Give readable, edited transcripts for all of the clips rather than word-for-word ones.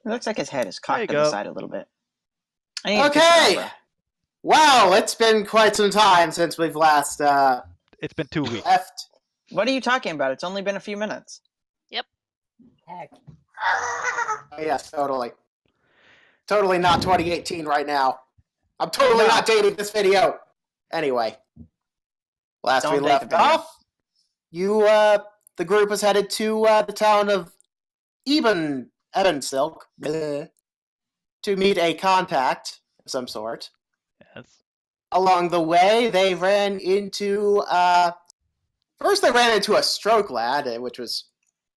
It looks like his head is cocked There you to the go. side a little bit. I need to fix Okay. the camera. Wow, it's been quite some time since we've last It's been 2 weeks. left. What are you talking about? It's only been a few minutes. Heck. Oh, yes, totally. Totally not 2018 right now. I'm totally not dating this video. Anyway, last Don't we date left the video. off, the group was headed to the town of Ebensilk to meet a contact of some sort. Yes. Along the way, they ran into first they ran into a stroke lad, which was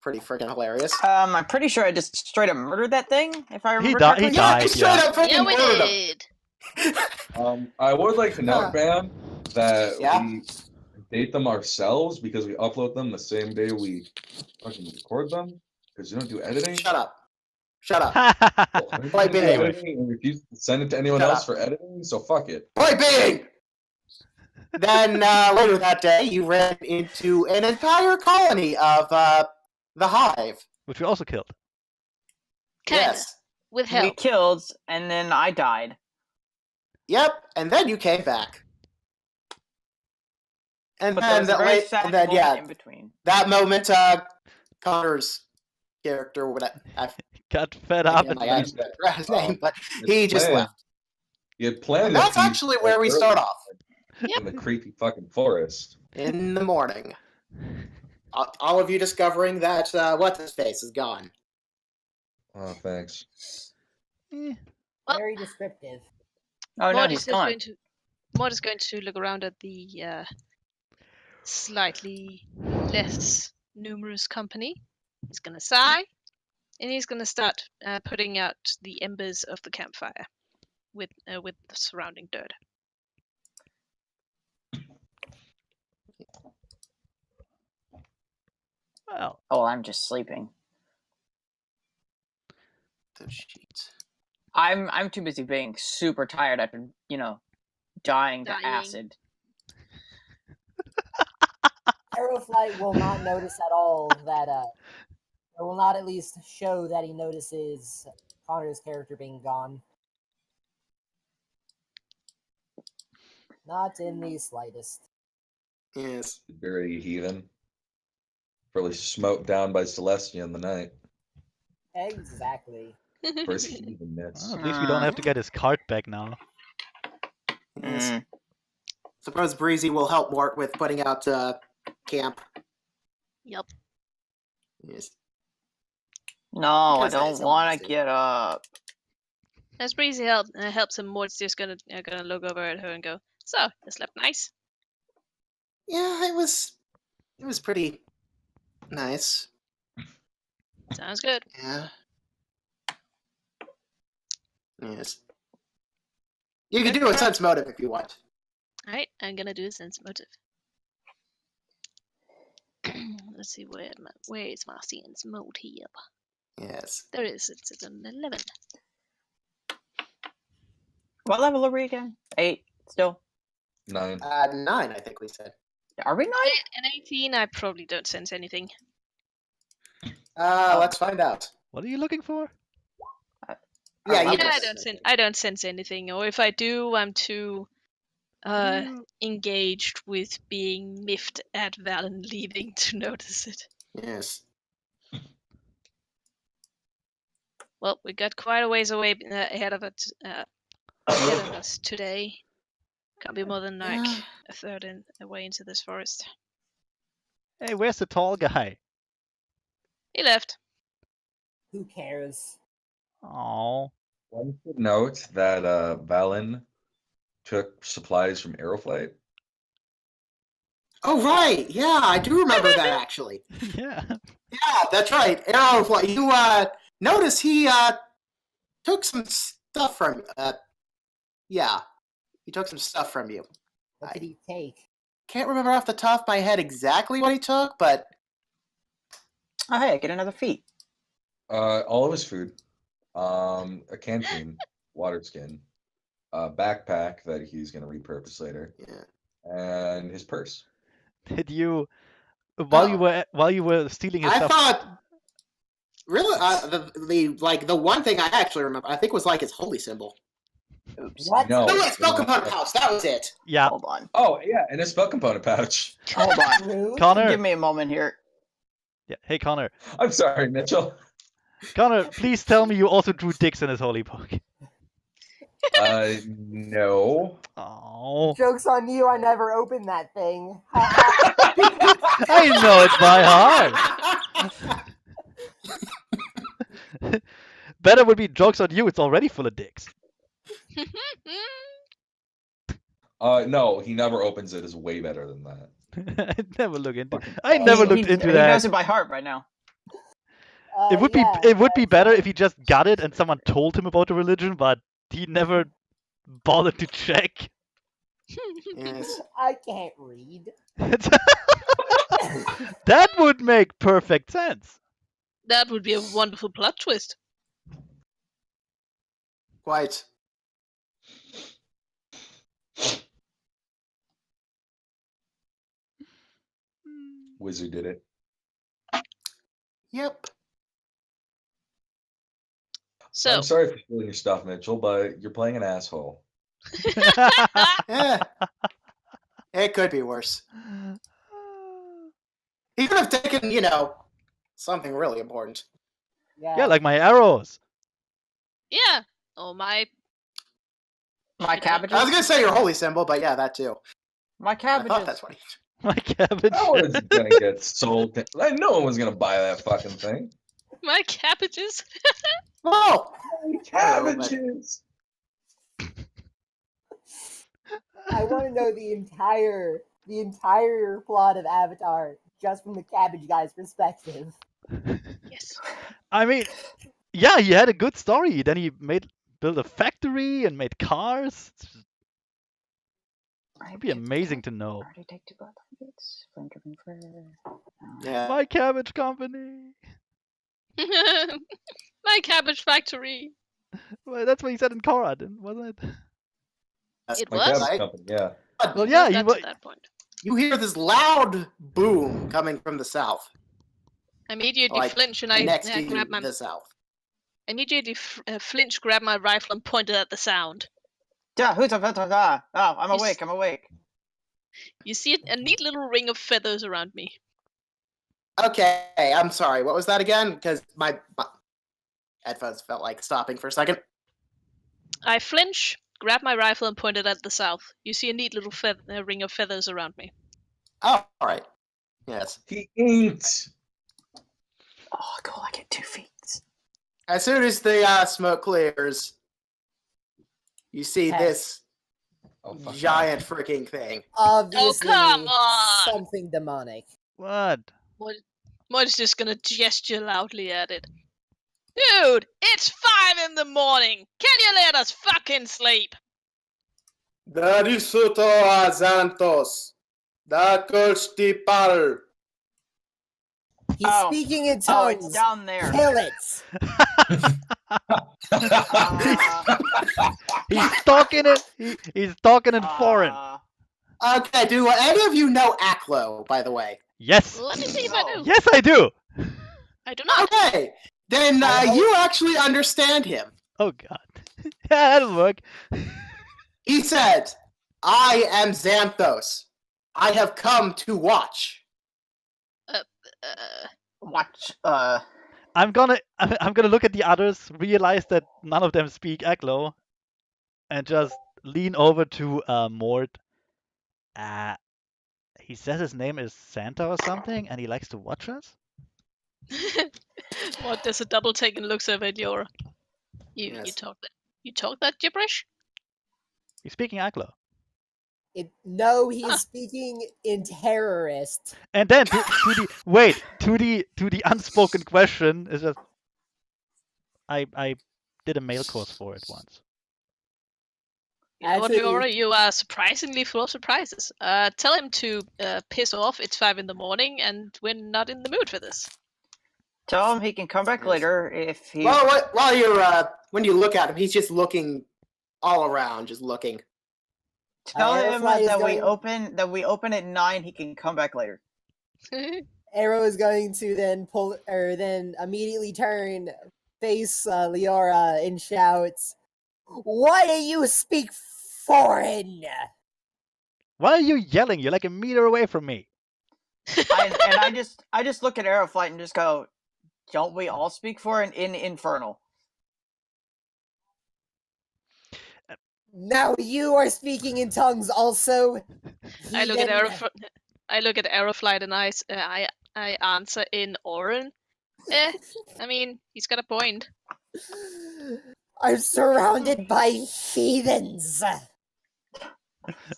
pretty freaking hilarious. I'm pretty sure I just straight up murdered that thing, if I remember He correctly. died. He straight up freaking Yeah, we murdered him. did. I would like to note, Bam, that Yeah? we date them ourselves because we upload them the same day we fucking record them. Because you don't do editing. Shut up. Shut up. We Play don't do being. editing and refuse to send it to anyone Shut else up. for editing. So fuck it. Point being! Then later that day, you ran into an entire colony of the Hive. Which we also killed. Kinda. Yes. With We help. killed, and then I died. Yep. And then you came back. And But there then was a very that sad and then moment yeah, in between. that moment, Connor's character, whatever, I Got fed up. forget And my forgot his name, but he just planned. left. You had planned. And to that's feed actually where we start off. in the creepy fucking forest. In the morning. All of you discovering that what's-his-face is gone. Oh, thanks. Eh, Well- Very descriptive. Oh no, Mort he's is gone. going to look around at the slightly less numerous company. He's going to sigh, and he's going to start putting out the embers of the campfire with the surrounding dirt. well, Oh, I'm just sleeping. The sheets. I'm too busy being super tired after, dying to Dying. acid. Aeroflight will not notice at all that, or will not at least show that he notices Connor's character being gone. Not in the slightest. Yes. Very heathen. Probably smoked down by Celestia in the night. Exactly. For his heathenness. well, at least we don't have to get his cart back now. Yes. Mm. Suppose Breezy will help Mort with putting out camp. Yep. Yes. No, I Because that don't is want almost to it. get up. As Breezy helps him, Mort's just gonna look over at her and go, "So, you slept nice?" Yeah, it was pretty nice. Sounds good. Yeah. Yes. You can do a sense motive if you want. Alright, I'm gonna do a sense motive. Let's see, where is my sense motive? Yes. There it is. It's an 11. What level are we again? 8 still. 9. 9, I think we said. Are we 9? An 18, I probably don't sense anything. Let's find out. What are you looking for? Yeah, Oh, you level. I don't sense anything, or if I do, I'm too engaged with being miffed at Valen leaving to notice it. Yes. Well, we got quite a ways away ahead of us today. Can't be more than like Yeah. a third away into this forest. Hey, where's the tall guy? He left. Who cares? Oh, One should note that Valen took supplies from Aeroflight. Oh right, yeah, I do remember that actually. yeah. Yeah, that's right. Aeroflight. You notice he took some stuff from yeah. He took some stuff from you. What did he take? Can't remember off the top of my head exactly what he took, but Oh, hey, I get another feat. All of his food. A canteen, water skin, a backpack that he's gonna repurpose later, yeah. and his purse. Did you, while you were stealing his I stuff? thought Really, the one thing I actually remember, I think was like his holy symbol. Oops. What? No. No, wait, spell component house. That was it. Yeah, Hold on. Oh yeah, and a spell component pouch. Hold on. Rude. Connor. Give me a moment here. Yeah. Hey, Connor. I'm sorry, Mitchell. Connor, please tell me you also drew dicks in his holy book. No. Oh. Joke's on you, I never opened that thing. I know it by heart. Better would be jokes on you. It's already full of dicks. No, he never opens it. Is way better than that. I never look into. Fucking I never looked into He that. knows it by heart right now. It would Yeah, be better if he just got it and someone told him about the religion, but he never bothered to check. Yes. I can't read. That would make perfect sense. That would be a wonderful plot twist. Quite. Wizard did it. Yep. So, I'm sorry for stealing your stuff, Mitchell, but you're playing an asshole. Yeah. It could be worse. He could have taken, something really important. Yeah, like my arrows. yeah. Oh, my My cabbages. I was gonna say your holy symbol, but yeah, that too. My I cabbages. thought that's what he. My cabbage. That was gonna get sold. Like, no one was gonna buy that fucking thing. my cabbages. Oh, Cabbages. I want to know the entire plot of Avatar just from the cabbage guy's perspective. Yes. I mean, yeah, he had a good story. Then he built a factory and made cars. It'd be amazing to know. Already take 2 blood targets. Flame driven for. yeah. My cabbage company. my cabbage factory. Well, that's what he said in Korra, wasn't it? It My was? cabbage Right? company, yeah. Well, yeah, Got he to was. that point. You hear this loud boom coming from the south, I immediately like flinch and I next to grab my. the south. I immediately flinch, grab my rifle, and point it at the sound. Yeah, who's a Oh, I'm Yes. awake. I'm awake. You see a neat little ring of feathers around me. Okay, I'm sorry. What was that again? Because my headphones felt like stopping for a second. I flinch, grab my rifle, and point it at the south. You see a neat little ring of feathers around me. Oh, all right. Yes. He inked. Oh, cool. I get 2 feet. As soon as the smoke clears, you see Yes. this Oh, fuck giant freaking thing. Obviously, come on! something demonic. What? Moid's just gonna gesture loudly at it. Dude, it's 5 in the morning! Can you let us fucking sleep? Darisuto Azantos. Da Constipal. He's Oh. speaking in Oh, tongues. it's down there. Kill it. He's talking it. He's talking in foreign. Okay, do any of you know Aklo, by the way? Yes. Let me see if I do. Yes, I do. I do not. Okay, then you actually understand him. Oh God. Yeah, that'll work. He said, I am Xanthos. I have come to watch. Watch. I'm gonna look at the others, realize that none of them speak Aglo, and just lean over to Mort. He says his name is Santa or something, and he likes to watch us. What does a double take and looks over at Yora? You Yes. talk that gibberish? He's speaking Aglo. No, he's speaking in terrorist. And then to the unspoken question is just I did a mail course for it once. Actually- Yora, you are surprisingly full of surprises. Tell him to piss off. It's 5 in the morning, and we're not in the mood for this. Tell him he can come back Yes. later if he. Well, while you're when you look at him, he's just looking all around, just looking. Tell him Aerofly is that going- we open at 9. He can come back later. Arrow is going to then then immediately turn, face Leora, and shouts, "Why do you speak foreign?" Why are you yelling? You're like a meter away from me. I just look at Aeroflight and just go, don't we all speak foreign in Infernal? Now you are speaking in tongues also. I look at heathen. Aeroflight and I answer in Orin. I mean, he's got a point. I'm surrounded by heathens.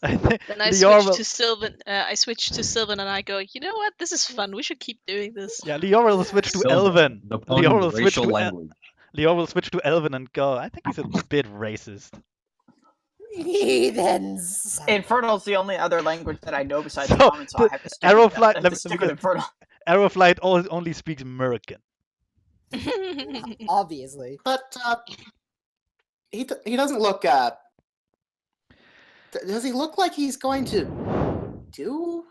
I think Then I Leora switch will, to Sylvan. I switch to Sylvan and I go, you know what? This is fun. We should keep doing this. yeah, Leora will switch to Sylvan, Elven. the Leora pony will switch racial to language. Leora will switch to Elven and go, I think he's a bit racist. Heathens. Infernal's the only other language that I know besides So, Common, so I the have to stick Aeroflight- with, let me stick get- with Infernal. Aeroflight only speaks American. Obviously. But he doesn't look. Does he look like he's going to do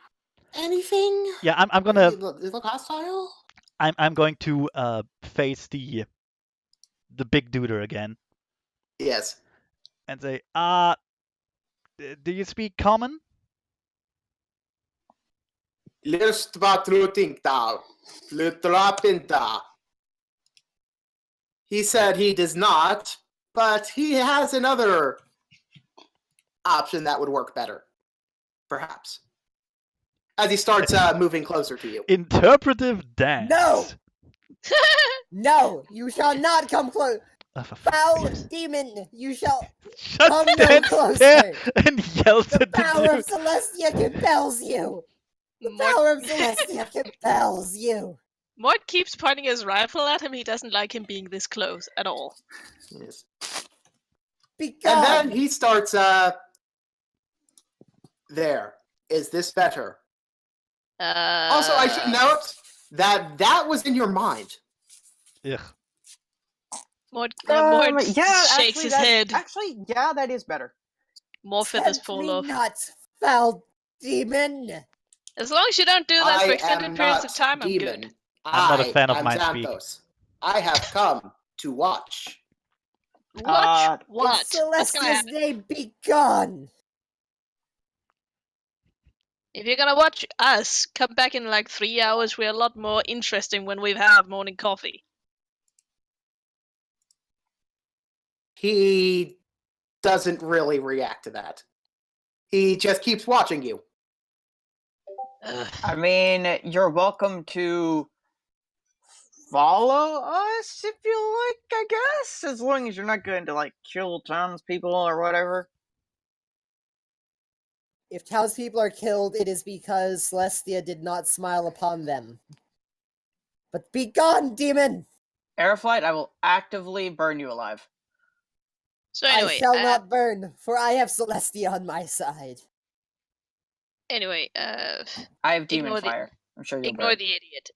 anything? Yeah, I'm gonna Does he look hostile? I'm going to face the big duder again Yes. and say, do you speak common? Lust vad du tänkte, flyttrapinta. He said he does not, but he has another option that would work better. Perhaps. As he starts moving closer to you. Interpretive dance. No! No, you shall not come close. Oh, for Foul fuck's sake. demon, you shall Just come no stand closer. there and yells The at the power of dude. Celestia compels you. The power of Celestia compels you. Mort keeps pointing his rifle at him. He doesn't like him being this close at all. Yes. Be And gone. then he starts there. Is this better? Also, I should note that was in your mind. Ugh. Mort Yeah, shakes his head. Actually, yeah, that is better. More feathers Tempt fall me off. not, foul demon. As long as you don't do that for I extended am periods not of time, I'm demon. good. I'm not a fan of am mind speak. Xanthos. I have come to watch. Watch Uh, what? What's gonna Celestia's happen? name be gone. If you're gonna watch us, come back in like 3 hours. We're a lot more interesting when we've had morning coffee. He doesn't really react to that. He just keeps watching you. I mean, you're welcome to follow us if you like, I guess, as long as you're not going to like kill townspeople or whatever. If townspeople are killed, it is because Celestia did not smile upon them. But be gone, demon! Aeroflight, I will actively burn you alive. So anyway, I shall not burn, for I have Celestia on my side. Anyway, I have demon Ignore the- fire. I'm sure you'll ignore burn. the idiot.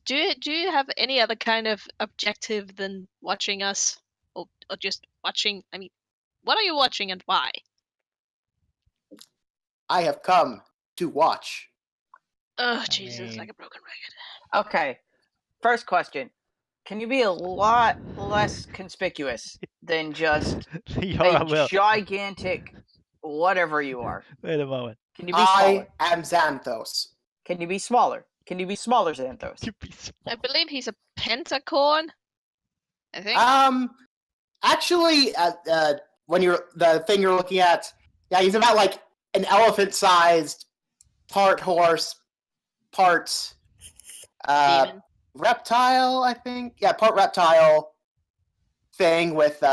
Do you have any other kind of objective than watching us, or just watching? I mean, what are you watching and why? I have come to watch. Oh Jesus, mean- like a broken record. Okay. First question. Can you be a lot less conspicuous than just Leora a will. gigantic whatever you are? Wait a moment. Can you be smaller? I am Xanthos. Can you be smaller? Can you be smaller, Xanthos? You be small. I believe he's a pentacorn. I think. Actually, when you're the thing you're looking at, yeah, he's about like an elephant-sized, part horse, part Demon. reptile, I think. Yeah, part reptile thing with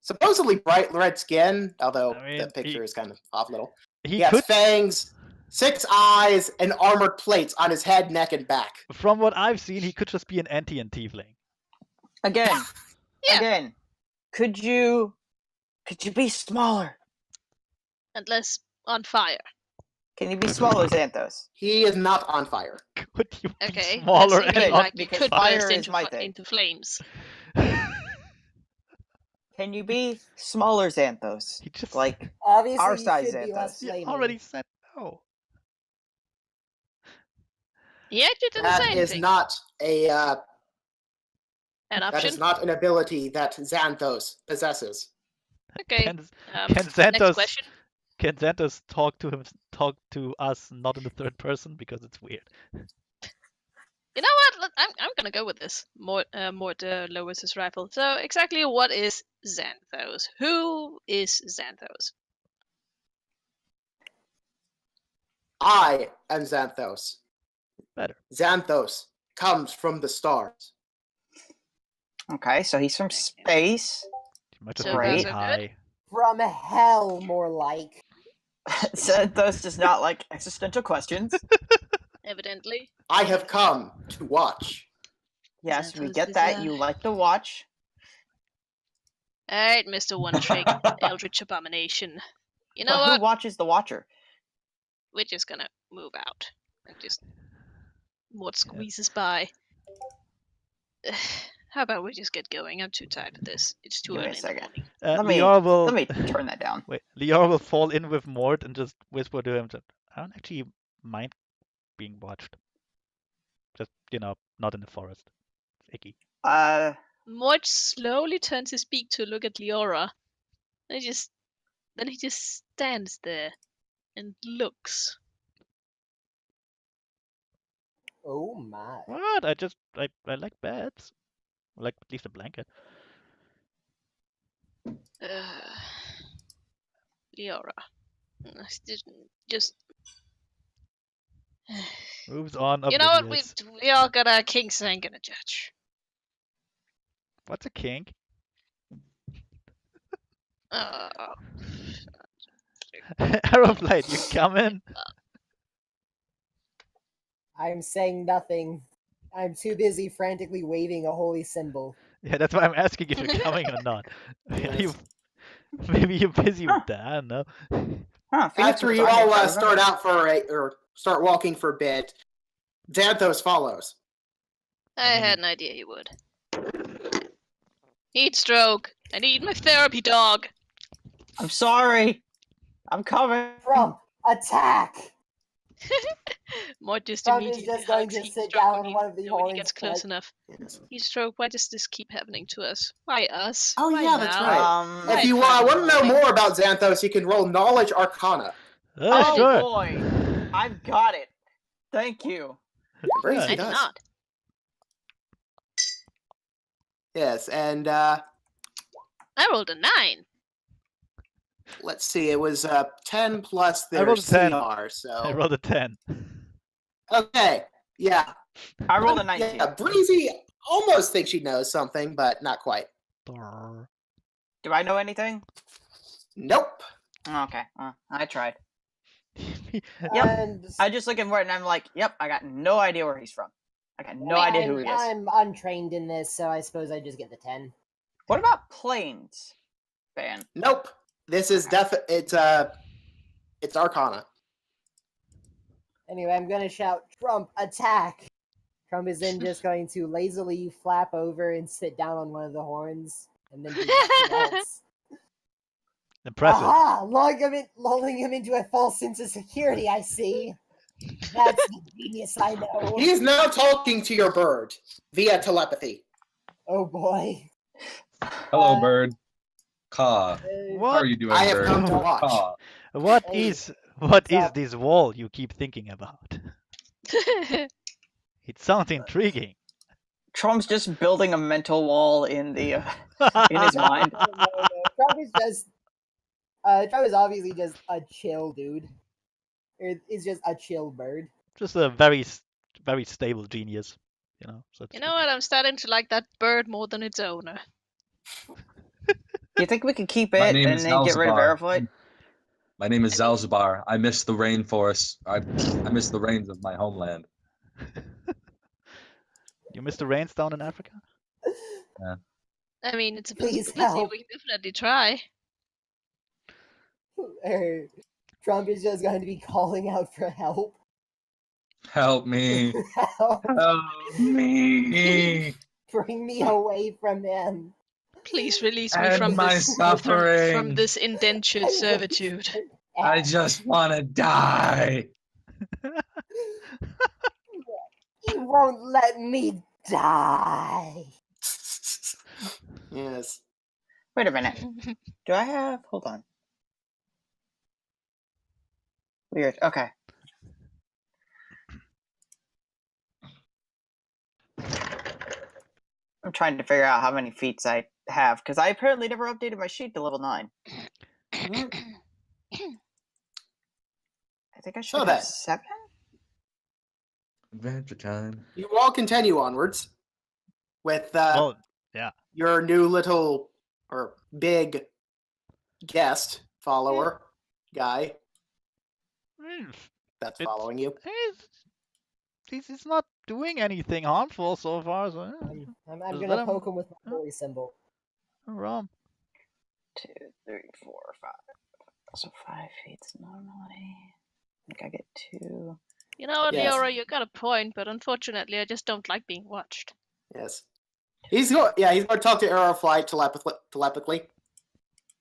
supposedly bright red skin, although I mean, the picture is kind of off a little. He He has could, fangs, 6 eyes, and armored plates on his head, neck, and back. from what I've seen, he could just be an Anti and tiefling. Again. Yeah. Again. Could you be smaller? And less on fire. Can you be smaller, Xanthos? He is not on fire. Could you be Okay. smaller assuming, and good, not like you because could fire burst is into, my thing. into flames. Can you be smaller, Xanthos? He just Like, Obviously, Our you size should be Xanthos. less he flaming. already said no. He actually didn't That say is anything. not a An that option. is not an ability that Xanthos possesses. Okay. Can Next Xanthos question. can Xanthos talk to us not in the third person because it's weird. You know what? I'm gonna go with this. Mort lowers his rifle. So exactly what is Xanthos? Who is Xanthos? I am Xanthos. Better. Xanthos comes from the stars. Okay, so he's from space. He might just So be far, really so good. high. From hell, more like. Xanthos does not like existential questions. Evidently. I have come to watch. Yes, we Xanthos get is, that. You like to watch. Alright, Mr. One Trick, Eldritch Abomination. You know But who what? watches the Watcher? We're just gonna move out. And just Mort squeezes by. How about we just get going? I'm too tired for this. It's too Give me a early in the second. morning. Let me turn that down. Wait, Lior will fall in with Mort and just whisper to him that I don't actually mind being watched. Just, not in the forest. It's icky. Mort slowly turns his beak to look at Leora. And then he just stands there and looks. Oh my. What? I like beds. I like at least a blanket. Leora. Just. Moves on You know what? oblivious. We all got our kinks, I ain't gonna judge. What's a kink? Aeroflight, you coming? I'm saying nothing. I'm too busy frantically waving a holy symbol. Yeah, that's why I'm asking if you're coming or not. Yes. Maybe you're busy with that. I don't know. Huh, Phoenix After was you on it, all I start remember. out start walking for a bit, Xanthos follows. I had an idea he would. Heat stroke. I need my therapy dog. I'm sorry. I'm coming. Trump, attack! Mort just Trump is immediately just going hugs to Heat sit stroke down when on he, one of the when he horns, gets close but- enough. Yes. Heat stroke. Why does this keep happening to us? Why us? Oh, Why yeah, that's now? right. Why If you time want to know morning? more about Xanthos, you can roll Knowledge Arcana. Oh Sure. boy, I've got it. Thank you. Breezy I do does. not. Yes, and I rolled a 9. let's see, it was 10 plus I their rolled a 10. CR, I so... rolled a 10. Okay, yeah. I rolled a 19. Yeah, Breezy almost thinks she knows something, but not quite. Brr. Do I know anything? Nope. Okay, I tried. Yep. And I just look at Mort and I'm like, yep, I got no idea where he's from. I got no idea who he is. I'm untrained in this, so I suppose I just get the 10. What about planes, Van? Nope. This is it's Arcana. Anyway, I'm gonna shout, Trump, attack! Trump is then just going to lazily flap over and sit down on one of the horns, and then do nothing else. Impressive. Aha! Lulling him into a false sense of security, I see. That's the genius I know. He is now talking to your bird via telepathy. Oh boy. Hello, bird. Caw. How What? are you doing, I have bird? come to watch. Caw. What Hey, is what's this up? wall you keep thinking about? It sounds intriguing. Trump's just building a mental wall in the in his mind. No. Trump is just. Trump is obviously just a chill dude. He's just a chill bird. Just a very stable genius, so to You know speak. what? I'm starting to like that bird more than its owner. You think we could keep My it name and is then get rid of Zalzabar. Aeroflight? My name is I mean- Zalzabar. I miss the rainforest. I miss the rains of my homeland. You missed the rains down in Africa? I mean, it's a Please possibility. help. We can definitely try. Trump is just going to be calling out for help. Help me. Help! Help me. Bring me away from him. Please release me End from my this suffering. from this indentured servitude. I just want to die. He won't let me die. Yes. Wait a minute. Do I have? Hold on. Weird. Okay. I'm trying to figure out how many feats I have because I apparently never updated my sheet to level 9. I think I should So have then. 7. Adventure time. You all continue onwards with Well, yeah. your new little or big guest follower guy Mm, that's It's- following you. He's not doing anything harmful so far. So I'm Just gonna let him- poke him with my huh? holy symbol. Rom. 2, 3, 4, 5. So 5 feats normally. I think I get 2. You know what, Yes. Leora, you got a point, but unfortunately, I just don't like being watched. Yes. He's going to talk to Aeroflight telepathically.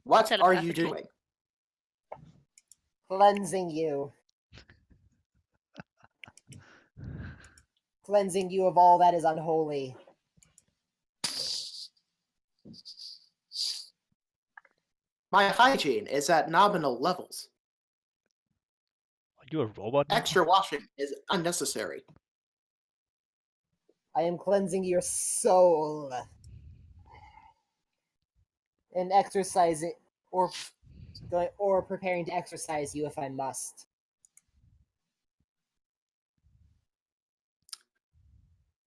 What are you Telepathically. doing? Cleansing you. Cleansing you of all that is unholy. My hygiene is at nominal levels. Are you a robot now? Extra washing is unnecessary. I am cleansing your soul. And exercising or preparing to exercise you if I must.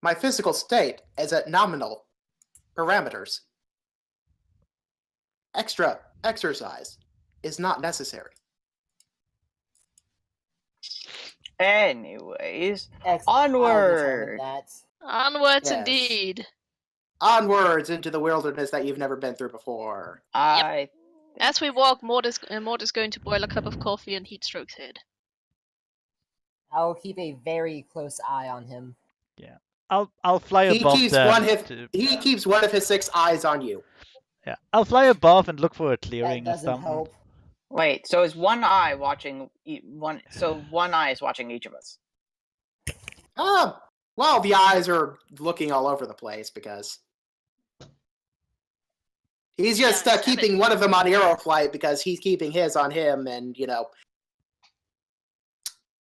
My physical state is at nominal parameters. Extra exercise is not necessary. Anyways, I'll determine onward. that. Onwards, Yes. indeed. Onwards into the wilderness that you've never been through before. I As we walk, Mort is going to boil a cup of coffee and heat Stroke's head. I'll keep a very close eye on him. I'll fly He above keeps them. he keeps one of his 6 eyes on you. Yeah, I'll fly above and look for a That clearing or doesn't something. help. wait. So is one eye watching one? So one eye is watching each of us. Well, the eyes are looking all over the place because he's just Yeah, keeping one of them on Aeroflight because he's keeping his on him, and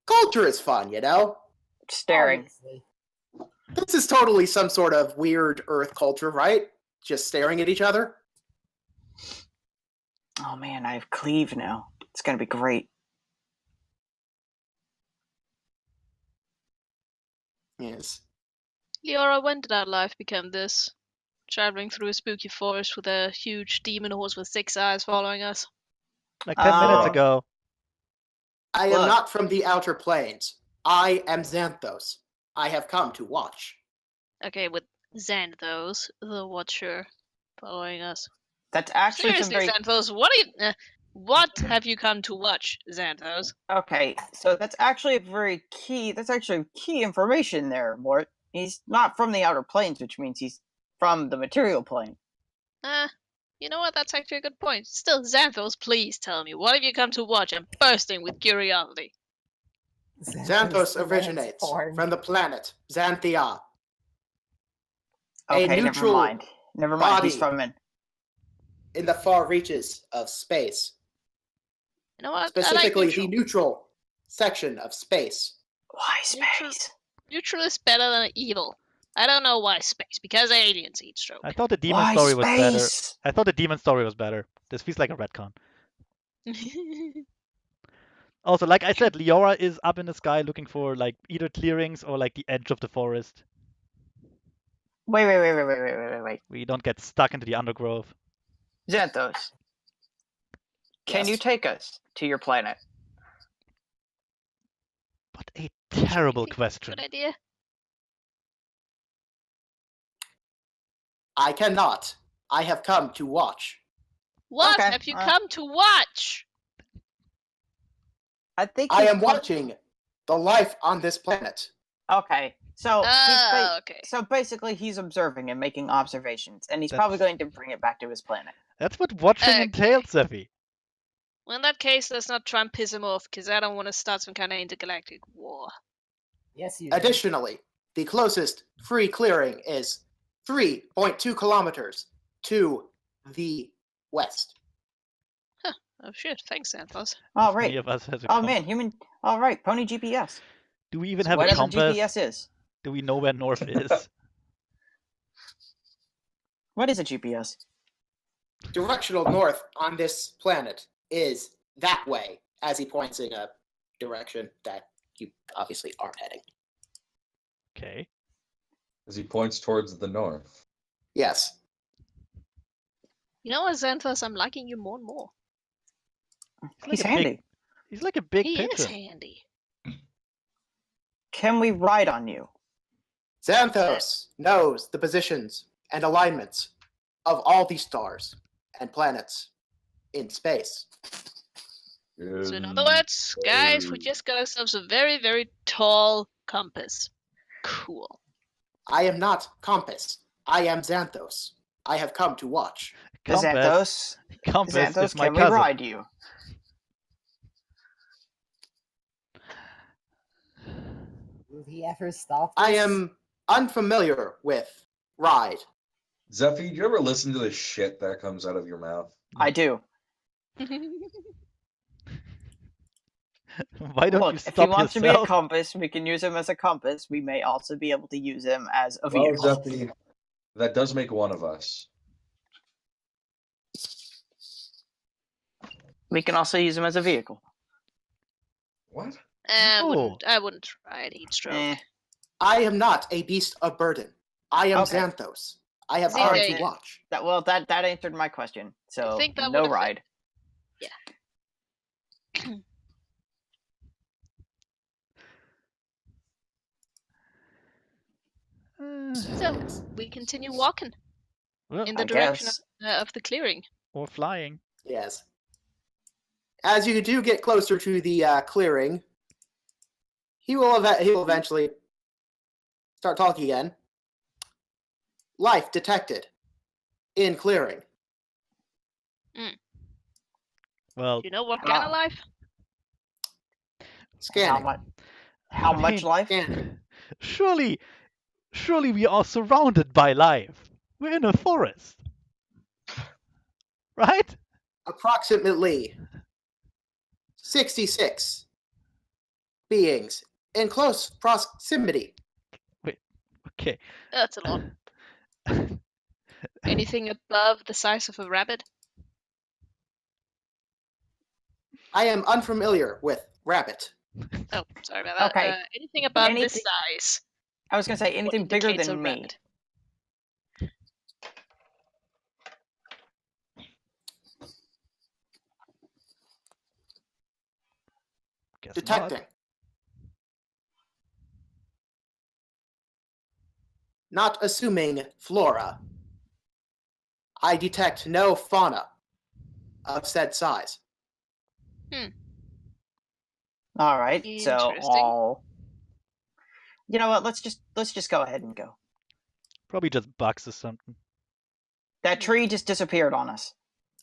culture is fun, Staring. Obviously. This is totally some sort of weird Earth culture, right? Just staring at each other. Oh man, I have cleave now. It's gonna be great. Yes. Leora, when did our life become this? Traveling through a spooky forest with a huge demon horse with 6 eyes following us? Like 10 minutes Oh. ago. I am Look. not from the outer planes. I am Xanthos. I have come to watch. Okay, with Xanthos, the Watcher, following us. That's actually some Seriously, very Xanthos, what have you come to watch, Xanthos? okay. So that's actually very key. That's actually key information there, Mort. He's not from the outer planes, which means he's from the material plane. You know what? That's actually a good point. Still, Xanthos, please tell me, what have you come to watch? I'm bursting with curiosity. Xanthos originates porn. from the planet Xanthia. Okay, never neutral mind. Never mind. He's body. from an. In the far reaches of space. You know what? Specifically, I like the neutral section of space. Why Neutral. space? Neutral is better than evil. I don't know why space, because aliens eat Stroke. I thought the demon Why story was better. space? I thought the demon story was better. This feels like a retcon. Also, like I said, Leora is up in the sky looking for like either clearings or like the edge of the forest. Wait. We don't get stuck into the undergrowth. Xanthos, can you Yes. take us to your planet? What a terrible Good question. idea. I cannot. I have come to watch. What Okay, have you come to watch? I think I he's am watching the life on this planet. Okay, so Okay. so basically he's observing and making observations, and he's That's- probably going to bring it back to his planet. That's what watching Okay. entails, Zeffy. Well, in that case, let's not try and piss him off, because I don't want to start some kind of intergalactic war. Yes, you do. Additionally, The closest free clearing is 3.2 kilometers to the west. Oh shit! Thanks, Xanthos. All If any right. of us has a Oh compass. man, human. All right, Pony GPS. Do we even So have a whatever compass? GPS is. Do we know where north is? What is a GPS? Directional north on this planet is that way, as he points in a direction that you obviously aren't heading. Okay. As he points towards the north. Yes. You know what, Xanthos? I'm liking you more and more. He's a handy. He's like a big He is pigeon. handy. Can we ride on you? Xanthos knows the positions and alignments of all the stars and planets in space. So in other words, guys, we just got ourselves a very, very tall compass. Cool. I am not Compass. I am Xanthos. I have come to watch. Xanthos. Compass Xanthos, is my can we cousin. ride you? Will he ever stop this? I am unfamiliar with ride. Zephy, do you ever listen to the shit that comes out of your mouth? I do. Why don't Look, you if he stop wants to be a yourself? compass, we can use him as a compass. We may also be able to use him as a Well, vehicle. Zephy, that does make one of us. We can also use him as a vehicle. What? No. I wouldn't try it. Heat stroke. Eh. I am not a beast of burden. I am Okay. Xanthos. I have See, come there to you go. watch. That answered my question. So think that no would've fit. ride. So we continue walking Well, in the I direction guess. of the clearing. or flying. Yes. As you do get closer to the clearing, he will eventually start talking again. Life detected in clearing. Well, Do you know what kind of life? How Scanning. much? How I much mean, life? Scanning. surely we are surrounded by life. We're in a forest. Right? Approximately 66 beings in close proximity. Okay. That's a lot. Anything above the size of a rabbit? I am unfamiliar with rabbit. Oh, sorry about that. Okay. Anything above this Anything- size? I was gonna say anything bigger indicates a than me. rabbit. Guess Detecting. Not assuming flora. I detect no fauna of said size. All right. So Interesting. all. You know what? Let's just go ahead and go. not. Probably just bugs or something. That tree just disappeared on us.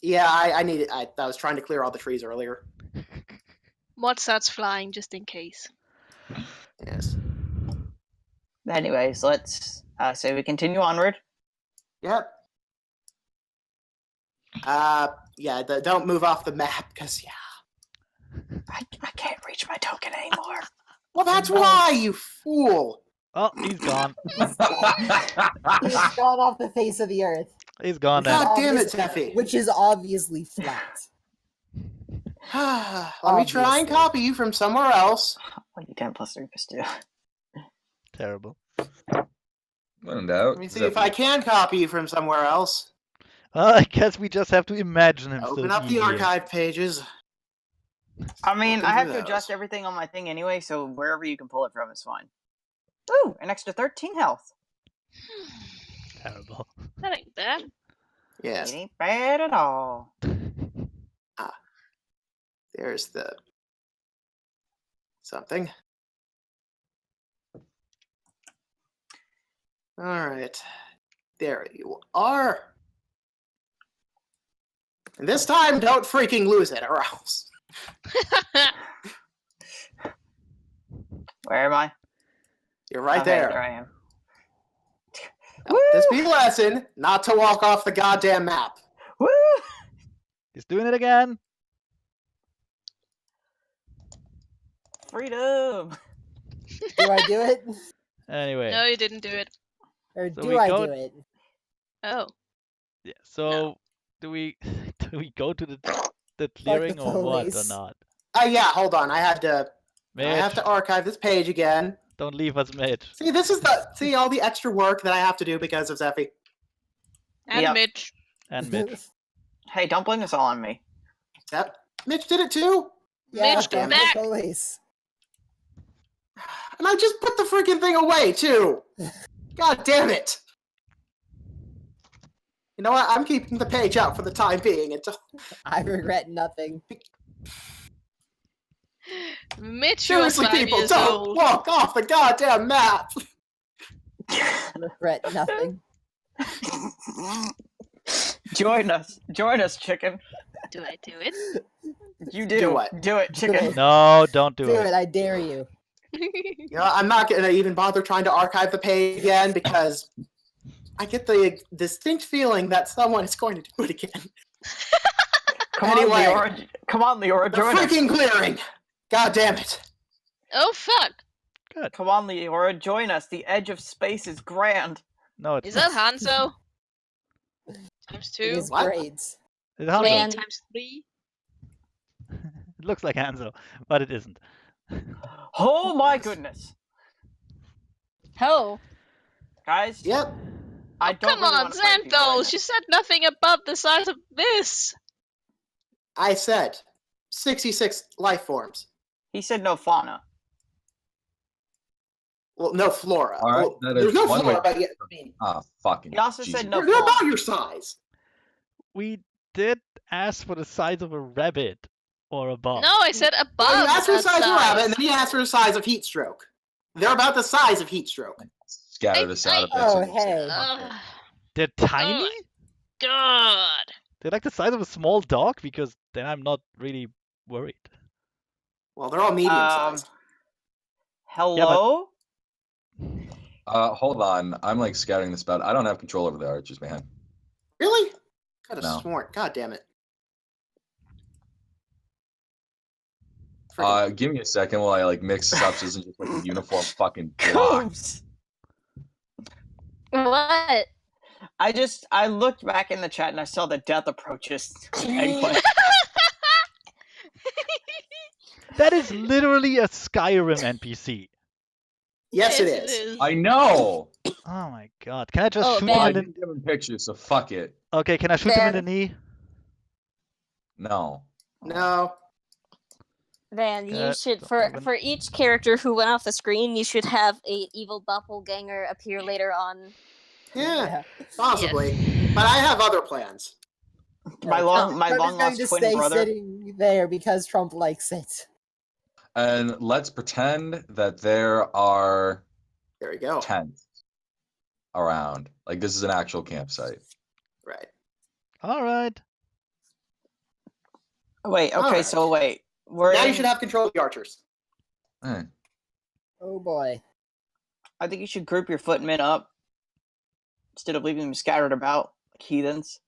Yeah, I was trying to clear all the trees earlier. Mod starts flying just in case. Yes. Anyways, let's say we continue onward. Yep. Yeah, don't move off the map, because, yeah. I can't reach my token anymore. Well, that's why, you fool! Oh, he's gone. He's gone off the face of the earth, He's gone then. God damn it, Obvious- Zeffy. which is obviously flat. Let me try and Obviously. copy you from somewhere else. Well, you 10 plus 3 plus 2. Terrible. When in doubt, Let me see if I can copy you from somewhere else. Well, I guess we just have to imagine him Open still up the being here. archive pages. I mean, Looking I have for to adjust those. everything on my thing anyway, so wherever you can pull it from is fine. Ooh, an extra 13 health. Terrible. That ain't bad. Yes. It ain't bad at all. There's the something. All right. There you are. And this time, don't freaking lose it, or else. Where am I? You're right Okay, there. I am. Now, this be a lesson not to walk off the goddamn map. Woo! He's doing it again. Freedom. Do I do it? Anyway, No, you didn't do it. Or So do we I go- do it? Oh. yeah. So do we go to the clearing or what or police. not? Yeah, hold on. I have to Mitch, archive this page again. don't leave us, Mitch. See, see all the extra work that I have to do because of Zeffy. And Yep. Mitch. And Mitch. Hey, don't blame this all on me. Yep. Mitch did it too. Yeah, Mitch, come fuck back. the police. And I just put the freaking thing away too. God damn it. You know what? I'm keeping the page out for the time being. I regret nothing. Mitch, you're Seriously, 5 people, years don't old. walk off the goddamn map. Regret nothing. Join us, chicken. Do I do it? You do. Do what? Do it, chicken. it. No, don't do Do it. it, I dare you. You know, I'm not gonna even bother trying to archive the page again because I get the distinct feeling that someone is going to do it again. Anyway. Come on, Leora, The join us. freaking clearing. God damn it. Oh, fuck. Come on, Leora, join us. The edge of space is grand. No, it's Is not. that Hanzo? Times It 2? is What? grades. It's Hanzo. Man. Times 3? It looks like Hanzo, but it isn't. Oh my goodness. Oh. Guys, Yep. I don't Come really on, wanna fight people right Xanthos! now. You said nothing above the size of this! I said 66 life forms. He said no fauna. Well, no flora. All right, Well, that there's is no one flora, way- but yeah, I mean, Ah, fucking. He also Jesus. said no they're about fauna. your size. We did ask for the size of a rabbit or a bug. No, I said above Well, you asked for the that size of a rabbit, and size. then you asked for the size of heat stroke. They're about the size of heat stroke. Scatter this out a bit. Oh, so it's- hey. Ugh, They're tiny? God. They're like the size of a small dog? Because then I'm not really worried. Well, they're all medium sized. Hello? Hold on. I'm like scouting this about. I don't have control over the archers, man. Really? Could have No. sworn. God damn it. Freaking- Give me a second while I like mix this up so it isn't just like a uniform fucking block. Coops! What? I looked back in the chat and I saw the death approaches. Eggplant. That is literally a Skyrim NPC. yes, it is. I know. Oh my god. Can I just Oh, shoot Well, I him in didn't give him pictures, so fuck it. the... Okay, can I shoot him in the Van. knee? No. No. Van, you Yeah, should don't even- for each character who went off the screen, you should have a evil doppelganger appear later on. Yeah, possibly. But I have other plans. My long Trump is lost going to twin stay brother. sitting there because Trump likes it. And let's pretend that there are There we go. tents around. Like this is an actual campsite. Right. Alright. Wait, okay, Alright. so wait. We're Now you in- should have control of the archers. Eh. Oh boy. I think you should group your footmen up instead of leaving them scattered about like heathens.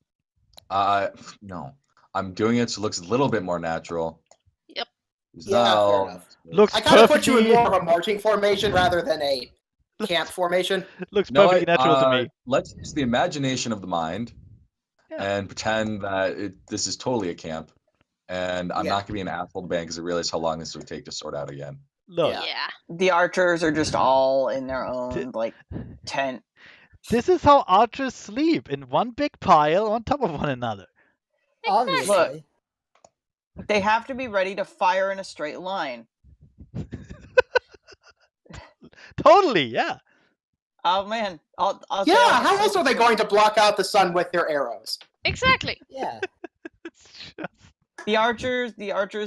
No. I'm doing it so it looks a little bit more natural. Yep. It's Yeah, not fair all- enough. Looks I kind of put you in perfectly... more of a marching formation rather than a camp formation. Looks No, perfectly natural to me. Let's use the imagination of the mind Yeah. and pretend that this is totally a camp. And I'm Yeah. not going to be an asshole to ban because I realize how long this would take to sort out again. Look, Yeah. Yeah. The archers are just all in their own like tent. this is how archers sleep, in one big pile on top of one another. Obviously. They have to be ready to fire in a straight line. Totally, yeah. Oh man, I'll Yeah, say I'll- how else are they going to block out the sun with their arrows? Exactly. Yeah. It's just... The archers,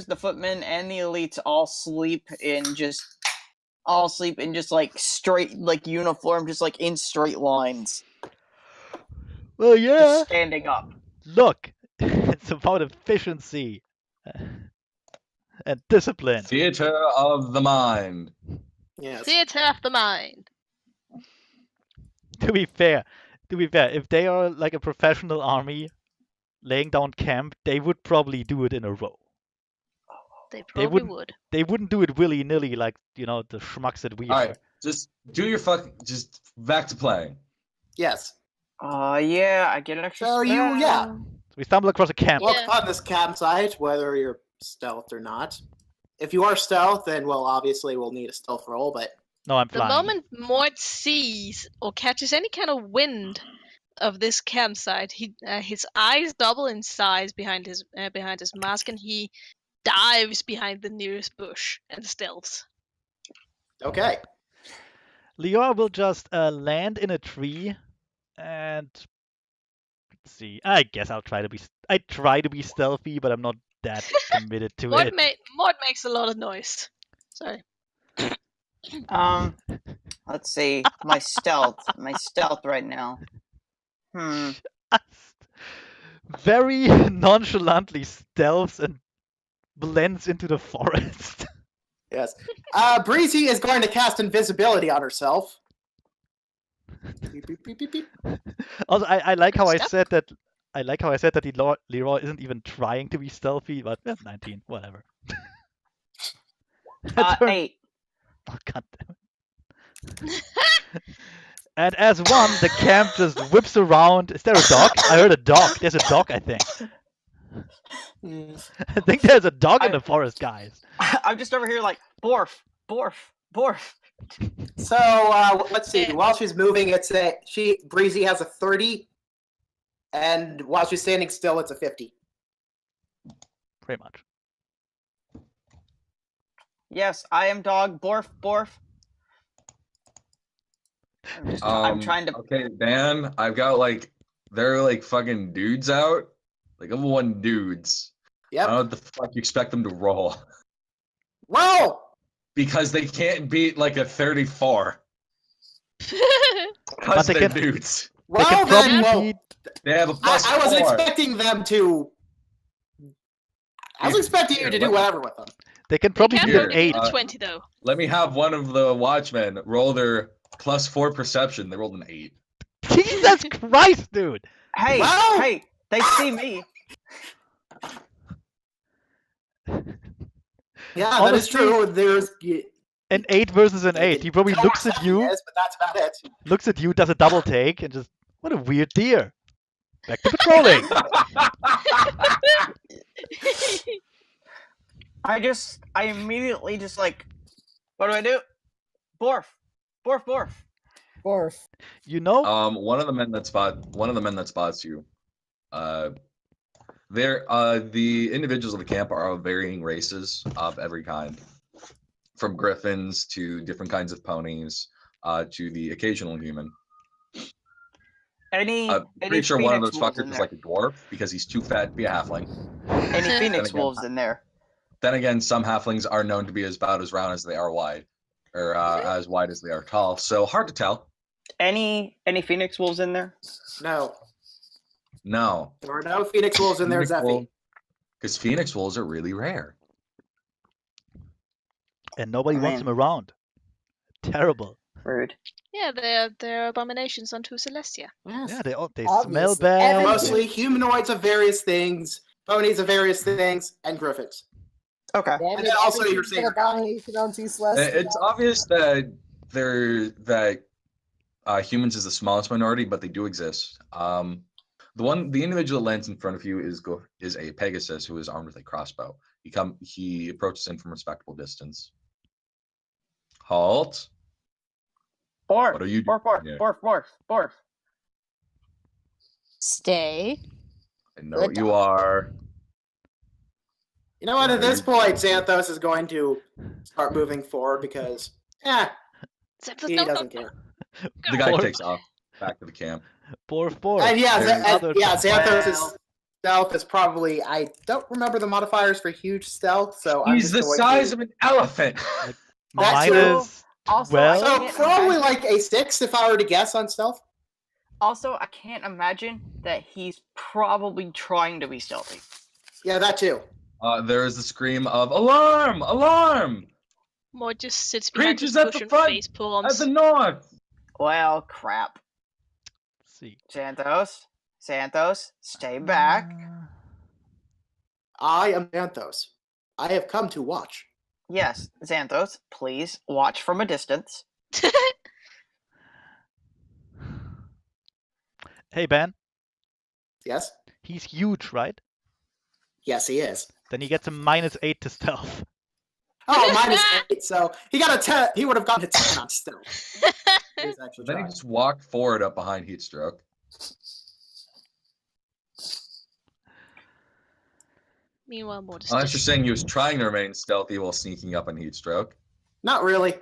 the footmen, and the elites all sleep in just like straight, like uniform, just like in straight lines, Well, yeah. just standing up. Look, it's about efficiency and discipline. Theater of the mind. Yes. Theater of the mind. To be fair, if they are like a professional army laying down camp, they would probably do it in a row. They They probably wouldn't. would. They wouldn't do it willy nilly like the schmucks that we All are. right, just do your just back to playing. Yes. Yeah, I get an extra So spell. So we stumble across a camp. Look Yeah. on this campsite, whether you're stealth or not. If you are stealth, then well, obviously we'll need a stealth roll. But No, I'm The flying. moment Mort sees or catches any kind of wind of this campsite, his eyes double in size behind his mask, and he dives behind the nearest bush and stealths. okay. Lior will just land in a tree, and let's see. I guess I try to be stealthy, but I'm not that committed to Mort, it. Mort makes a lot of noise. Sorry. Let's see. My stealth right now. Just very nonchalantly stealths and blends into the forest. Yes. Breezy is going to cast invisibility on herself. Beep, beep, beep, beep, beep. Also, I like how I Step. said that. I like how I said that Leroy isn't even trying to be stealthy, but 19, whatever. Turn- 8. Oh, God damn it. And as one, the camp just whips around. Is there a dog? I heard a dog. There's a dog, I think. I think there's a dog in the forest, guys. I'm just over here like, Borf, Borf, Borf. So let's see. While she's moving, Breezy has a 30, and while she's standing still, it's a 50. Pretty much. Yes, I am dog, Borf, Borf. I'm trying to. Okay, Dan, I've got there are fucking dudes out, level 1 dudes. I Yep. don't know what the fuck you expect them to roll. Roll! Because they can't beat a 34. But Because they they're can- dudes. They can Well, then, probably well, beat. They have a plus I was 4. expecting them to. I was expecting you to do whatever with them. They can They probably can't beat Here, an probably 8. beat a 20 though. Let me have one of the watchmen roll their plus 4 perception. They rolled an 8. Jesus Christ, dude! Hey, Well- hey, they see me. Yeah, that is Honestly, true. There's. An 8 versus an 8. He probably looks at you, Yes, but that's about it. does a double take, and just, what a weird deer. Back to patrolling. I immediately just like, what do I do? Borf, Borf, Borf. Borf. You know, One of the men that spots you. The individuals of the camp are of varying races of every kind, from griffins to different kinds of ponies, to the occasional human. Any Pretty sure one of those Phoenix wolves fuckers in is there. a dwarf because he's too fat to be a halfling. Any Phoenix again, wolves in there. Then again, some halflings are known to be about as round as they are wide, or as wide as they are tall. So hard to tell. Any Phoenix wolves in there? No. No. There are no Phoenix Wolves in there, Zeffy. Because Phoenix wolves are really rare. and nobody wants Man. them around. Terrible. Rude. Yeah, they're abominations unto Celestia. Yes. Yeah, they smell Obviously. bad. Everything. Mostly humanoids of various things, ponies of various things, and griffins. Okay. And then also your everything's an saber. abomination unto Celestia. It's obvious that humans is the smallest minority, but they do exist. The individual that lands in front of you is a Pegasus who is armed with a crossbow. He approaches in from a respectable distance. Halt! Borf, What are you Borf, Borf, doing here? Borf, Borf, Borf. Stay. I know what you are. You know what? At this point, Xanthos is going to start moving forward because, he doesn't care. The guy Borf. takes off back to the camp. Four. And Another Xanthos' Well- stealth is probably. I don't remember the modifiers for huge stealth, so I'm He's just the going size to, of an elephant. That's true. minus Also, 12. So can't probably imagine- like a 6 if I were to guess on stealth. Also, I can't imagine that he's probably trying to be stealthy. Yeah, that too. There is the scream of alarm! Alarm! Mort just sits behind his Creatures at bush the and front, face at palms. the north. Well, crap. see. Santos, stay back. I am Xanthos. I have come to watch. Yes, Xanthos, please watch from a distance. Hey, Ben. Yes? He's huge, right? Yes, he is. Then he gets a -8 to stealth. Oh, -8. So he got a 10. He would have gotten a 10 on stealth. He's actually Then he trying. just walked forward up behind Heatstroke. Meanwhile, Mortis. Unless you're saying he was trying to remain stealthy while sneaking up on Heatstroke. Not really.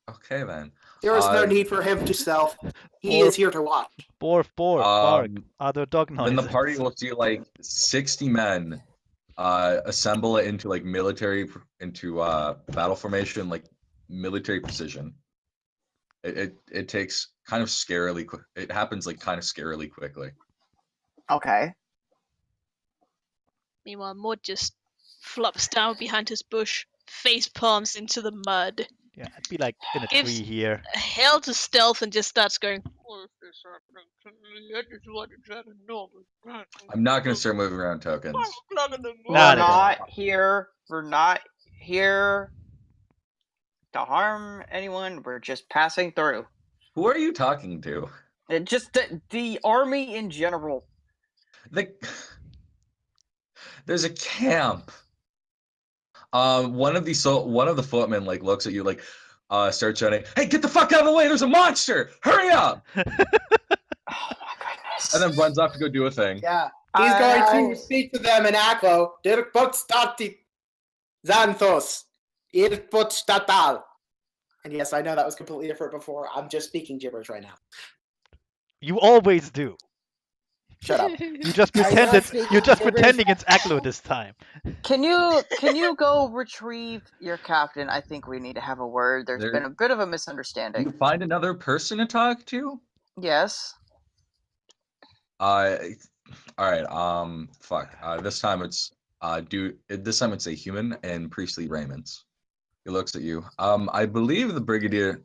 Okay, then. There is no need for him to stealth. He is here to watch. Borf, bark. Are there dog noises? Then the party will see like 60 men assemble it into like battle formation, like military precision. It takes kind of scarily quick. It happens like kind of scarily quickly. Okay. Meanwhile, Mort just flops down behind his bush, face palms into the mud. Yeah, I'd be like in a Gives- tree here. Hell to stealth and just starts going. "What is this happening to me? I just want to try to normal." I'm not gonna start moving around tokens. 5 o'clock in the morning. We're Not not here to harm anyone. We're just passing through. Who are you talking to? Just the army in general. There's a camp. One of the footmen like looks at you like starts shouting, "Hey, get the fuck out of the way! There's a monster! Hurry up!" Oh my goodness. And then runs off to go do a thing. Yeah. He's going to speak to them in Aklo. Dirpotstati Xanthos. Irpotstatal. And yes, I know that was completely different before. I'm just speaking gibberish right now. You always do. Shut up. You just Are you not pretended. speaking You're just gibberish? pretending it's Aklo this time. Can you go retrieve your captain? I think we need to have a word. There's There- been a bit of a You misunderstanding. find another person to talk to? Yes. All right. Fuck. This time it's a human in priestly raiments. He looks at you. I believe the brigadier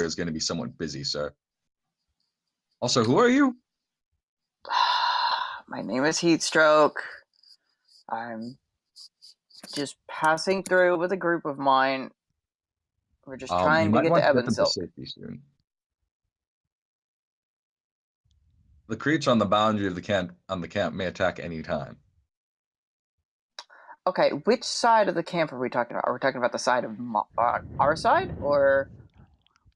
is going to be somewhat busy, sir. Also, who are you? My name is Heatstroke. I'm just passing through with a group of mine. We're just You trying to might get want to get them Evansville. safety soon. The creature on the boundary of the camp may attack any time. Okay, which side of the camp are we talking about? Are we talking about the side of our side or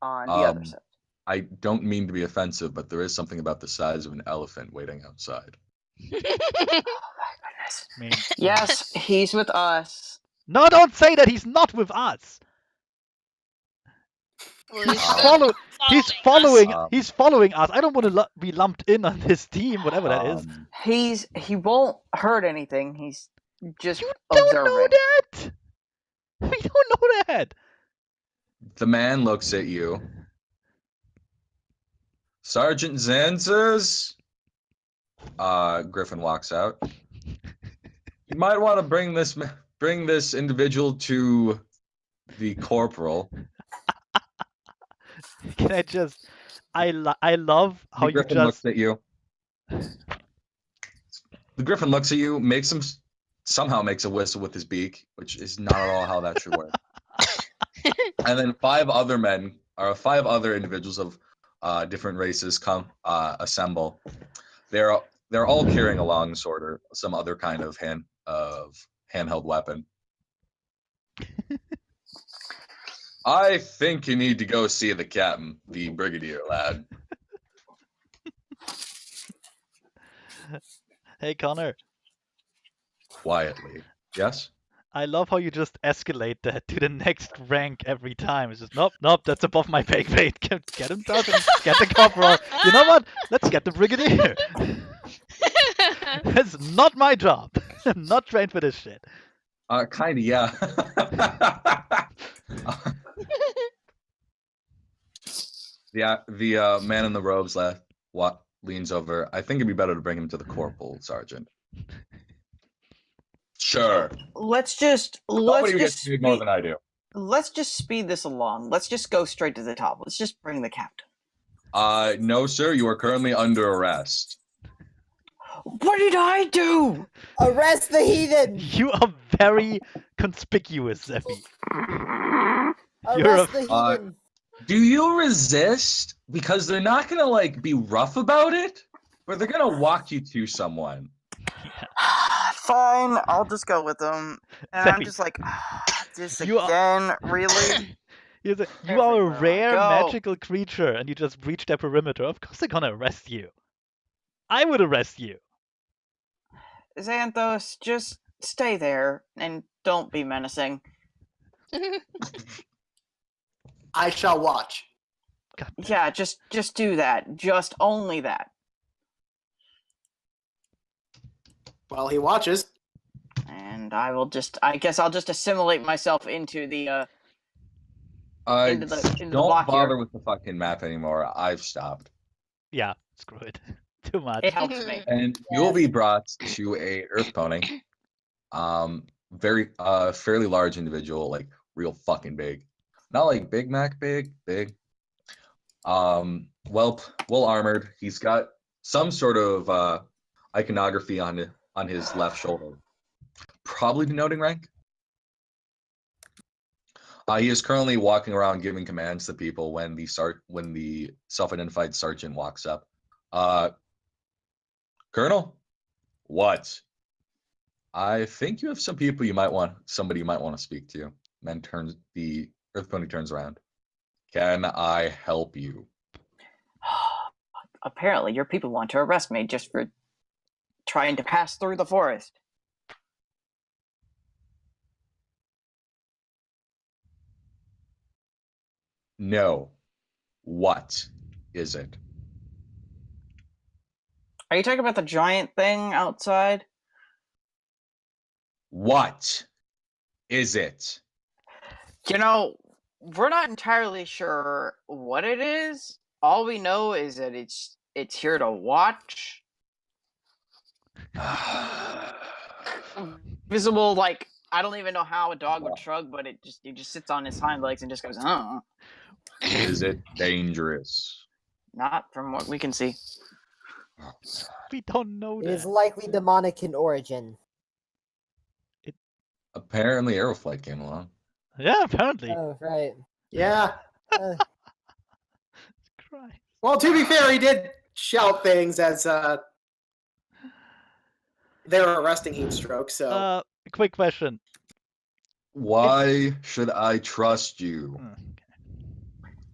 on the other side? I don't mean to be offensive, but there is something about the size of an elephant waiting outside. Oh my goodness. I mean, Yes, he's with us. no, don't say that. He's not with us. Well, He's he's He's following. Um, He's following us. I don't want to be lumped in on his team, whatever that is. He won't hurt anything. He's just You don't know observing. that. We don't know that. The man looks at you. Sergeant Zanzers. Griffin walks out. You might want to bring this individual to the corporal. Can I just? I love how The you Griffin just. looks at you. The Griffin looks at you, somehow makes a whistle with his beak, which is not at all how that should work. And then five other individuals of different races assemble. They're all carrying a longsword or some other kind of handheld weapon. I think you need to go see the captain, the brigadier lad. Hey Connor, Quietly. Yes? I love how you just escalate that to the next rank every time. It's just nope, that's above my pay grade. Get him talking, get the corporal. You know what? Let's get the brigadier. That's not my job. I'm not trained for this shit. Kinda, yeah. The man in the robes leans over. I think it'd be better to bring him to the corporal, Sergeant. Sure. Let's just Nobody gets paid more than I do. let's just speed this along. Let's just go straight to the top. Let's just bring the captain. No, sir. You are currently under arrest. What did I do? Arrest the heathen! You are very conspicuous, Zephy. You're Arrest a- the heathen! Do you resist? Because they're not gonna like be rough about it, but they're gonna walk you to someone. Fine, I'll just go with them. And I'm Zephy, just like, this You are- again, really? you are a Everywhere I rare go. magical creature, and you just breached their perimeter. Of course they're gonna arrest you. I would arrest you. Xanthos, just stay there and don't be menacing. I shall watch. God damn. Yeah, just do that. Just only that. While he watches, And I guess I'll just assimilate myself into the into the Don't block bother here. with the fucking map anymore. I've stopped. Yeah, screw it. Too much. It helps me. And you'll be brought to a earth pony. Very fairly large individual, like real fucking big. Not like Big Mac big. Well armored. He's got some sort of iconography on his left shoulder. Probably denoting rank. He is currently walking around giving commands to people when the self-identified sergeant walks up. Colonel, what? I think you have somebody you might want to speak to. Then the Earth Pony turns around. Can I help you? Apparently, your people want to arrest me just for trying to pass through the forest. No. What is it? Are you talking about the giant thing outside? What is it? You know, we're not entirely sure what it is. All we know is that it's here to watch. Visible, like, I don't even know how a dog would shrug, but it just sits on his hind legs and just goes, Is it dangerous? Not from what we can see. We don't know It is that. likely demonic in origin. Apparently, Aeroflight came along. Yeah, apparently. Oh, right. yeah. Christ. Well, to be fair, he did shout things as they were arresting Heatstroke. So Quick question. Why should I trust you?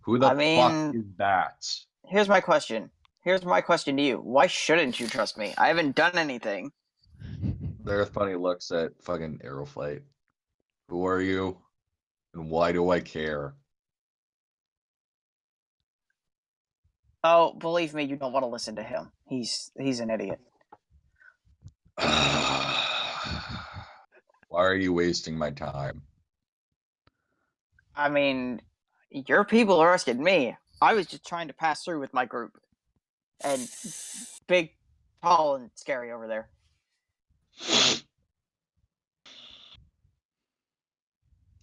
Who the I mean- fuck is that? Here's my question. Here's my question to you. Why shouldn't you trust me? I haven't done anything. The Earth Bunny looks at fucking Aeroflight. Who are you? And why do I care? Oh, believe me, you don't want to listen to him. He's an idiot. Why are you wasting my time? I mean, your people arrested me. I was just trying to pass through with my group. And big, tall, and scary over there.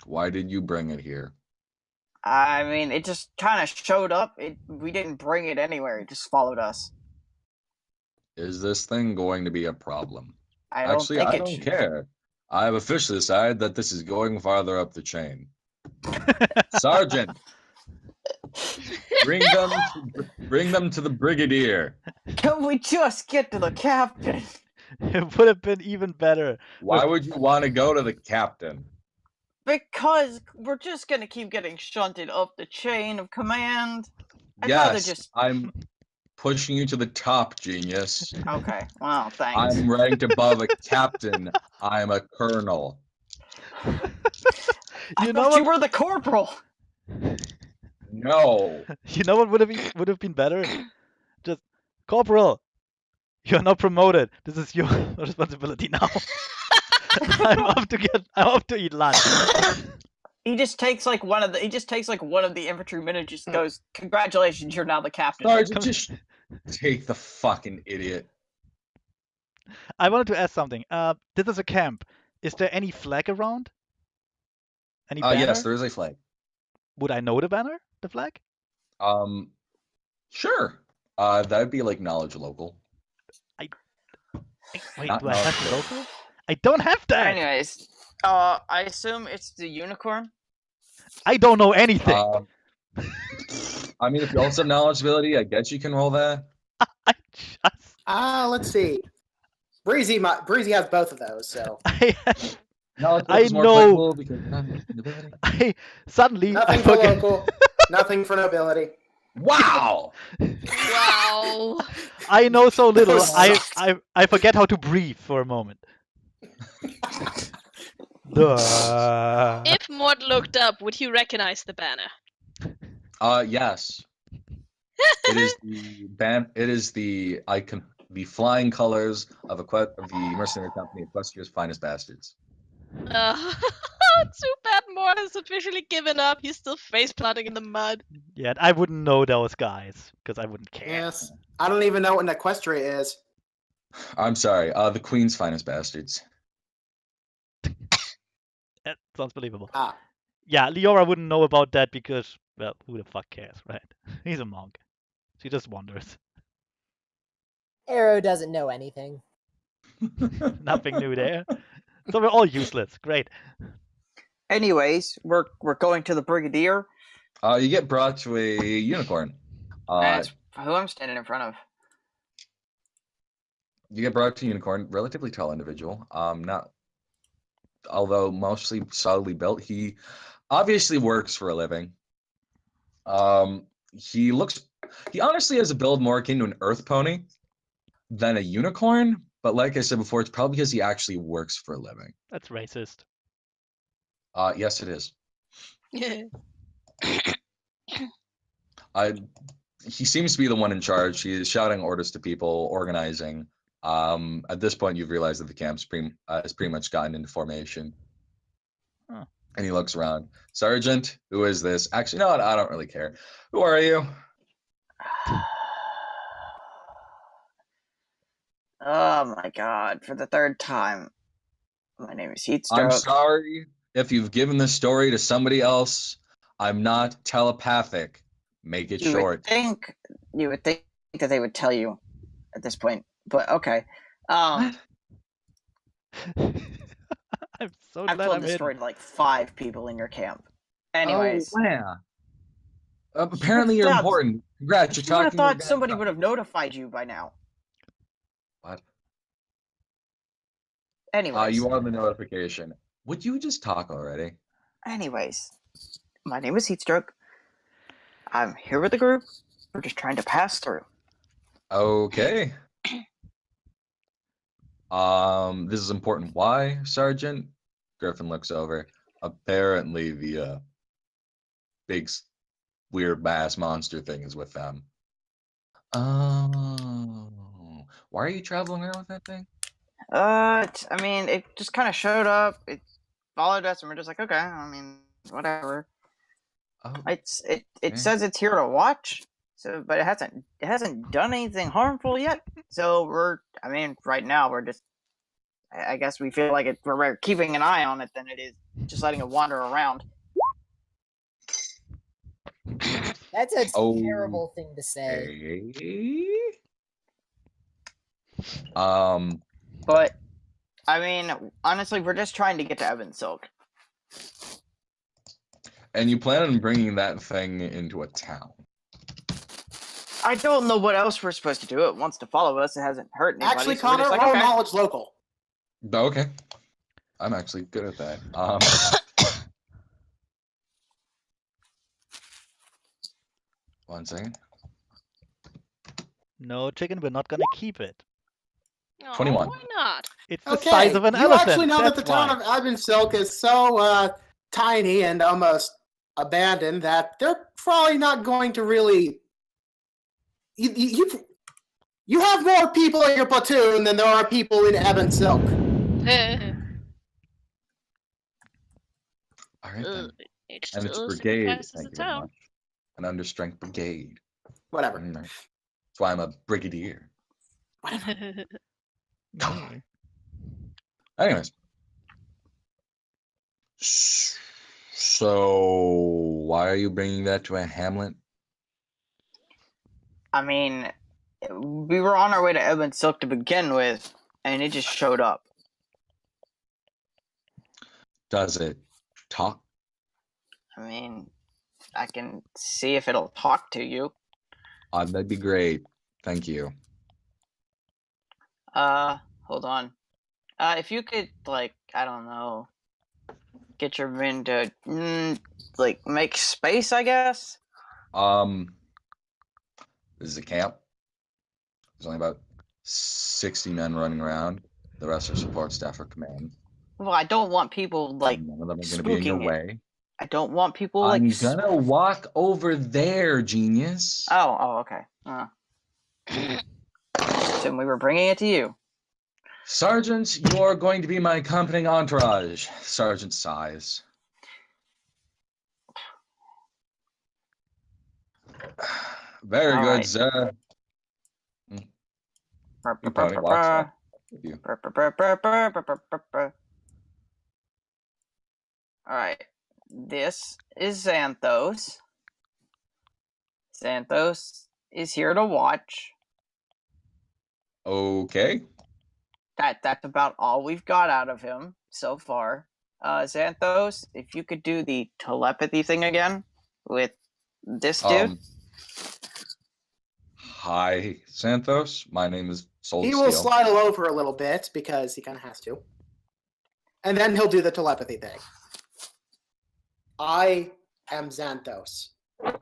Why did you bring it here? I mean, it just kind of showed up. We didn't bring it anywhere. It just followed us. Is this thing going to be a problem? I don't Actually, think I it don't should. care. I have officially decided that this is going farther up the chain. Sergeant, bring them to the brigadier. Can we just get to the captain? It would have been even better. Why would you want to go to the captain? Because we're just gonna keep getting shunted up the chain of command. I'd rather Yes, just. I'm pushing you to the top, genius. Okay, well, thanks. I'm ranked above a captain. I'm a colonel. I You know thought what? you were the corporal. No. You know what would have been better? Just Corporal, you're not promoted. This is your responsibility now. I'm off to eat lunch. He just takes like one of the infantrymen and just goes, "Congratulations, you're now the captain." Sergeant, just take the fucking idiot. I wanted to ask something. This is a camp. Is there any flag around? Any banner? Yes, there is a flag. Would I know the banner? The flag? Sure. That'd be like knowledge local. Wait, Not do I have knowledge local? I don't have that. Anyways, I assume it's the unicorn. I don't know anything. I mean, if you also have knowledge ability, I guess you can roll that. I just. Let's see. Breezy has both of those, so Knowledge I is more know. applicable because you're not an ability. Suddenly I nothing for forget. local, nothing for nobility. Wow. Wow. I know so little. Those I forget how to breathe for a moment. Duh. If Mort looked up, would he recognize the banner? Yes. It is the icon, the flying colors of the mercenary company, Equestria's Finest Bastards. Too bad Mort has officially given up. He's still face planting in the mud. Yeah, I wouldn't know those guys because I wouldn't care. Yes, I don't even know what an Equestria is. I'm sorry, the Queen's Finest Bastards. That sounds believable. Ah, Yeah, Leora wouldn't know about that because, well, who the fuck cares, right? He's a monk. She just wanders. Arrow doesn't know anything. Nothing new there. So we're all useless. Great. Anyways, we're going to the Brigadier. You get brought to a unicorn. That's who I'm standing in front of. You get brought to a unicorn, relatively tall individual. Although mostly solidly built, he obviously works for a living. He honestly has a build more akin to an earth pony than a unicorn, but like I said before, it's probably because he actually works for a living. That's racist. Yes, it is. He seems to be the one in charge. He is shouting orders to people, organizing. At this point, you've realized that the camp's has pretty much gotten into formation. Huh. And he looks around. Sergeant, who is this? Actually, no, I don't really care. Who are you? Oh my god, for the third time. My name is Heatstroke. I'm sorry if you've given this story to somebody else. I'm not telepathic. Make it short. You would think that they would tell you at this point, but okay. I've I'm so glad killed I'm and in. destroyed like 5 people in your camp. Anyways. Oh, yeah. Apparently you're important. Congrats, you're You would have talking to a thought guy somebody from- would have notified you by now. What? Anyways. You are the notification. Would you just talk already? Anyways. My name is Heatstroke. I'm here with the group. We're just trying to pass through. Okay. This is important. Why, Sergeant? Griffin looks over. Apparently the big weird mass monster thing is with them. Oh. Why are you traveling around with that thing? I mean, it just kind of showed up. It followed us, and we're just like, okay. I mean, whatever. Oh, It okay. says it's here to watch. So, but it hasn't done anything harmful yet. So right now we're just. I guess we feel like we're keeping an eye on it than it is just letting it wander around. That's a terrible thing to say. But I mean, honestly, we're just trying to get to Evan Silk. And you plan on bringing that thing into a town? I don't know what else we're supposed to do. It wants to follow us. It hasn't hurt anybody. actually, so we're Connor, just like, roll okay. knowledge local. Okay. I'm actually good at that. One second. No, chicken, we're not gonna keep it. Oh, 21. why not? It's the Okay, size of an you elephant. actually know that That's the town why. of Evan Silk is so tiny and almost abandoned that they're probably not going to really. You have more people in your platoon than there are people in Evan Silk. All right then. It's And it's a still brigade. superfast as Thank a you very town. much. An understrength brigade. Whatever. That's why I'm a brigadier. Mm. Anyways. So, why are you bringing that to a hamlet? I mean, we were on our way to Ebon Silk to begin with, and it just showed up. Does it talk? I mean, I can see if it'll talk to you. That'd be great. Thank you. Hold on. If you could, like, I don't know, get your men to, like, make space, I guess? This is a camp. There's only about 60 men running around. The rest are support staff or command. Well, I don't want people, like, None of them are going to be in your spooking it. way. I don't want people, like... I'm gonna walk over there, genius. Oh, okay. So we were bringing it to you. Sergeant, you're going to be my accompanying entourage. Sergeant sighs. Very All good, right. sir. Your pony walks up with you. Alright. This is Xanthos. Xanthos is here to watch. Okay. That's about all we've got out of him so far. Xanthos, if you could do the telepathy thing again with this dude. Hi, Xanthos. My name is Soul He will Steel. slide over a little bit because he kind of has to. And then he'll do the telepathy thing. I am Xanthos.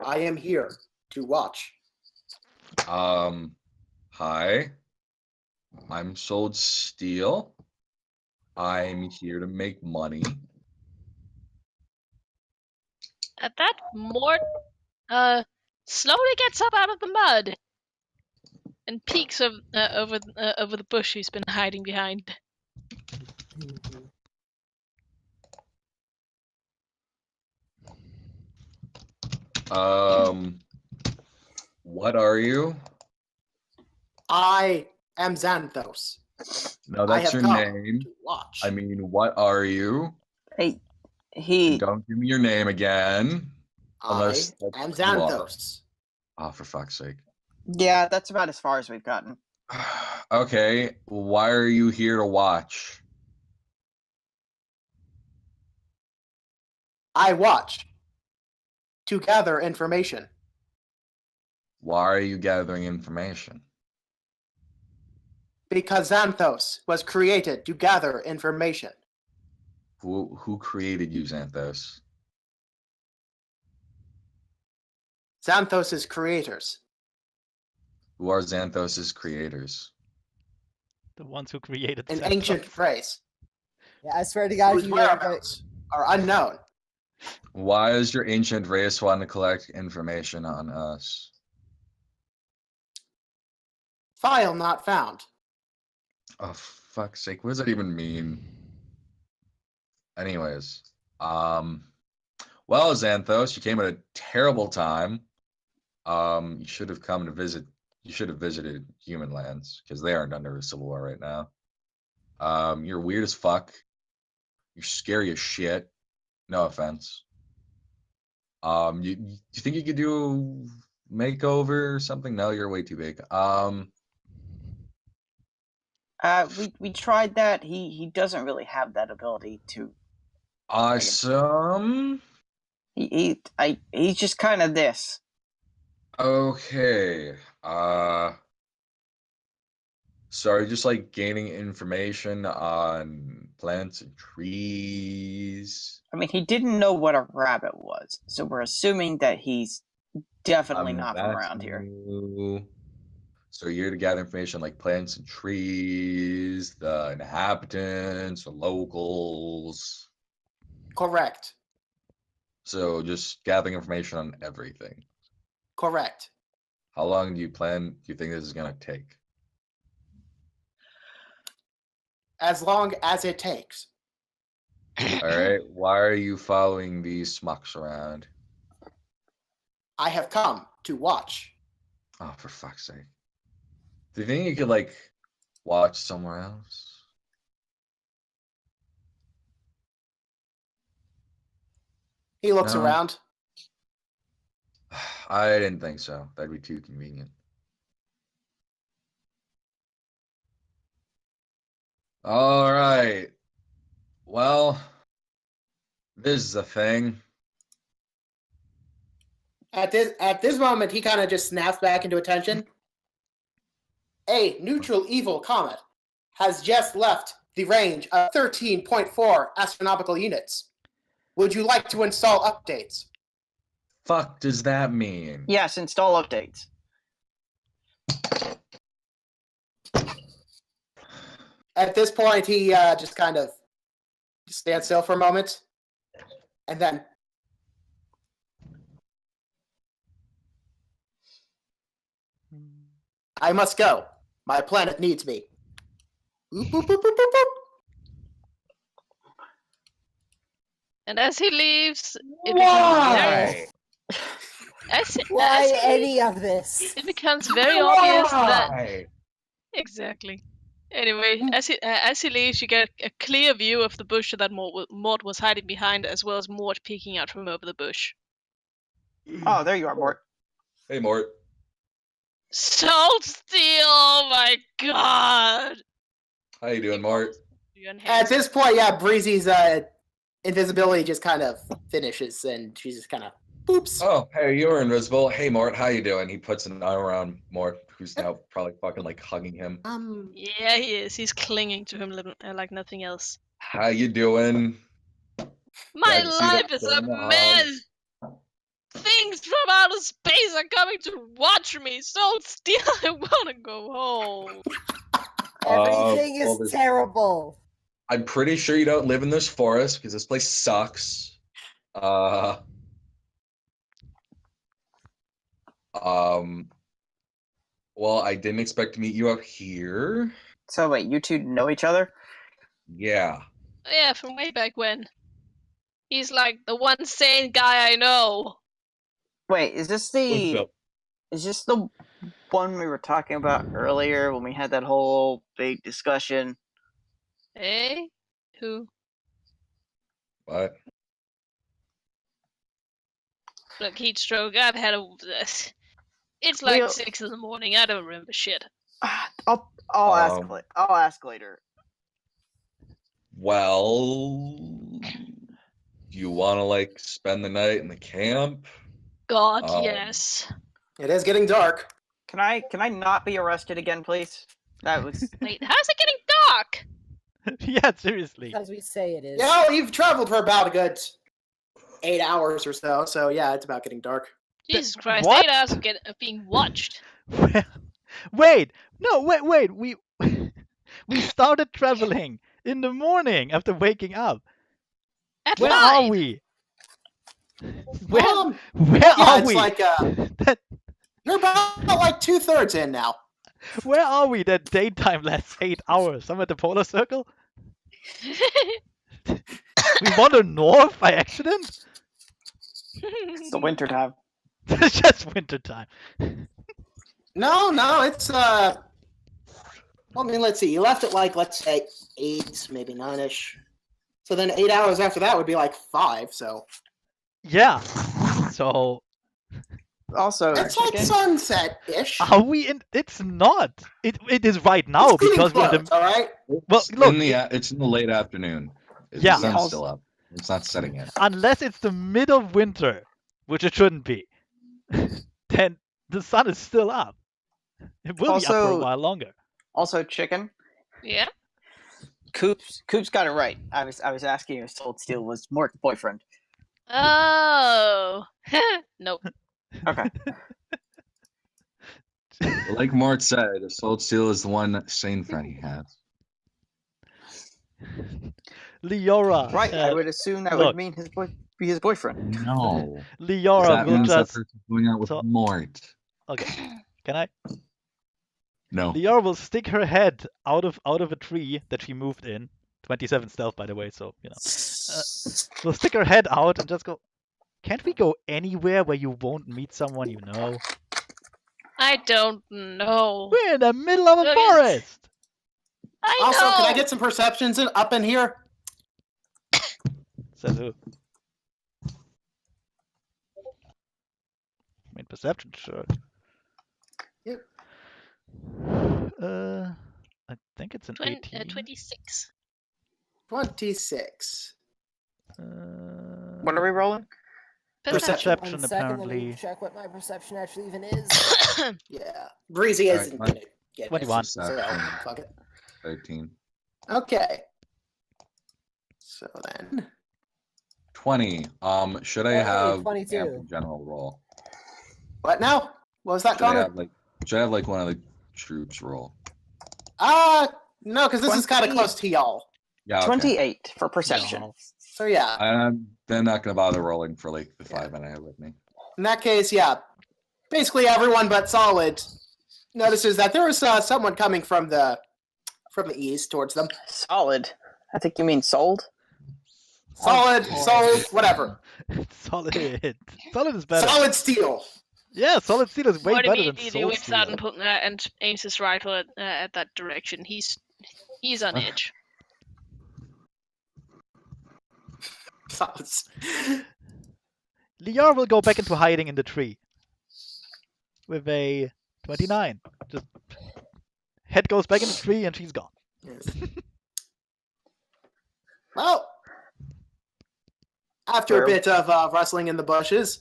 I am here to watch. Hi. I'm Sold Steel. I'm here to make money. At that, Mort slowly gets up out of the mud and peeks over the bush he's been hiding behind. What are you? I am Xanthos. No, I that's have your come name. to watch. I mean, what are you? Hey, And don't give me your name again. I Unless that's am what you are. Xanthos. Oh, for fuck's sake. Yeah, that's about as far as we've gotten. Okay, why are you here to watch? I watch to gather information. Why are you gathering information? Because Xanthos was created to gather information. Who created you, Xanthos? Xanthos' creators. Who are Xanthos' creators? The ones who created An Xanthos. ancient race Yeah, I swear to God, whose if you were ever... whereabouts are unknown. Why does your ancient race want to collect information on us? File not found. Oh, fuck's sake, what does that even mean? Anyways, well, Xanthos, you came at a terrible time. You should have come to visit. You should have visited human lands because they aren't under a civil war right now. You're weird as fuck. You're scary as shit. No offense. You think you could do a makeover or something? No, you're way too big. We tried that. He doesn't really have that ability to. Awesome. He's just kind of this. Okay. So are you just like gaining information on plants and trees? I mean, he didn't know what a rabbit was, so we're assuming that he's definitely not from That's around here. new. So you're here to gather information like plants and trees, the inhabitants, the locals. Correct. So just gathering information on everything. Correct. How long do you think this is gonna take? As long as it takes. All right. Why are you following these smucks around? I have come to watch. Oh, for fuck's sake. Do you think you could like watch somewhere else? He looks No. around. I didn't think so. That'd be too convenient. All right. Well, this is a thing. At this moment, he kind of just snaps back into attention. A neutral evil comet has just left the range of 13.4 astronomical units. Would you like to install updates? Fuck does that mean? Yes, install updates. At this point, he just kind of stands still for a moment, and then I must go. My planet needs me. Boop, boop, boop, boop, boop, boop. And as he leaves, it Why? Why any of this? it becomes very obvious that Why? exactly. Anyway, as he leaves, you get a clear view of the bush that Mort was hiding behind, as well as Mort peeking out from over the bush. Oh, there you are, Mort. Hey, Mort. Salt Steel! Oh my god! How you doing, Mort? At this point, yeah, Breezy's invisibility just kind of finishes, and she just kind of boops. Oh, hey, you're invisible. Hey, Mort, how you doing? He puts an arm around Mort, who's now probably fucking like hugging him. Yeah, he is. He's clinging to him like nothing else. How you doing? My Glad to see life that is a going on. mess! Things from outer space are coming to watch me! Salt Steel, I wanna go home! Everything well, is terrible. I'm pretty sure you don't live in this forest because this place sucks. Well, I didn't expect to meet you out here. So wait, you two know each other? Yeah. Yeah, from way back when. He's like the one sane guy I know. Wait, is this the one we were talking about earlier when we had that whole big discussion? Eh? Who? What? Look, heat stroke, I've had a... It's like Leo- 6 in the morning, I don't remember shit. I'll ask later. Well, you want to like spend the night in the camp? God, yes. It is getting dark. Can I not be arrested again, please? That was Wait, how's it getting dark? Yeah, seriously. Because we say it is. You know, you've traveled for about a good 8 hours or so, so yeah, it's about getting dark. Jesus Christ, what? 8 hours of being watched. Wait, no, wait. We started traveling in the morning after waking up. At Where 5. are we? Where Yeah, are it's we? like That, you're about like 2/3 in now. where are we? That daytime lasts 8 hours. I'm at the polar circle. We wander north by accident. it's the winter time. It's just winter time. No, it's I mean, let's see. You left at like, let's say 8, maybe 9ish. So then 8 hours after that would be like 5. So Yeah. So Also, it's like chicken. sunset-ish. are we in? It's not. It is right now It's getting because we're close, the. all right. Well, look. It's in the late afternoon. Yeah. The sun's Also- still up. It's not setting yet. Unless it's the mid of winter, which it shouldn't be, then the sun is still up. It will be up for a Also- while longer. Also, chicken. Yeah? Coops got it right. I was asking if Salt Steel was Mort's boyfriend. Oh. Nope. Okay. Like Mort said, Salt Steel is the one sane friend he has. Leora. Right. I would assume that look. would mean be his boyfriend. No. Leora That will means that just. person's going out with so- Mort. Okay. Can I? No. Leora will stick her head out of a tree that she moved in. 27 stealth, by the way, so you know. We'll stick her head out and just go. Can't we go anywhere where you won't meet someone you know? I don't know. We're in the middle of a Look, forest. I Also, know. can I get some perceptions up in here? Says who? I mean, perception, sure. Yep. I think it's an 18. 26. 26. What are we rolling? Perception, 1 second, let me apparently. check what my perception actually even is. Yeah. Breezy All right, isn't mine- gonna get 21. it. So, Perception. fuck it. 13. Okay. So then. 20. Should I Hey, have 22. amp general roll? What now? What was that, Should I Connor? have like one of the troops roll? No, because this is kind of 20. close to y'all. Yeah. Okay. 28 for perception. No. So yeah. I'm then not gonna bother rolling for like the 5 men I have with me. In that case, yeah. Basically, everyone but Solid notices that there was someone coming from the east towards them. Solid. I think you mean sold. Solid, sold, whatever. Solid. Solid is better. Solid steel. Yeah, solid steel is way What better than immediately soul whips out steel. and aims his rifle at that direction. He's on edge. Solid. Liar will go back into hiding in the tree with a 29. Just head goes back in the tree and she's gone. Yes. Well, after Where- a bit of rustling in the bushes,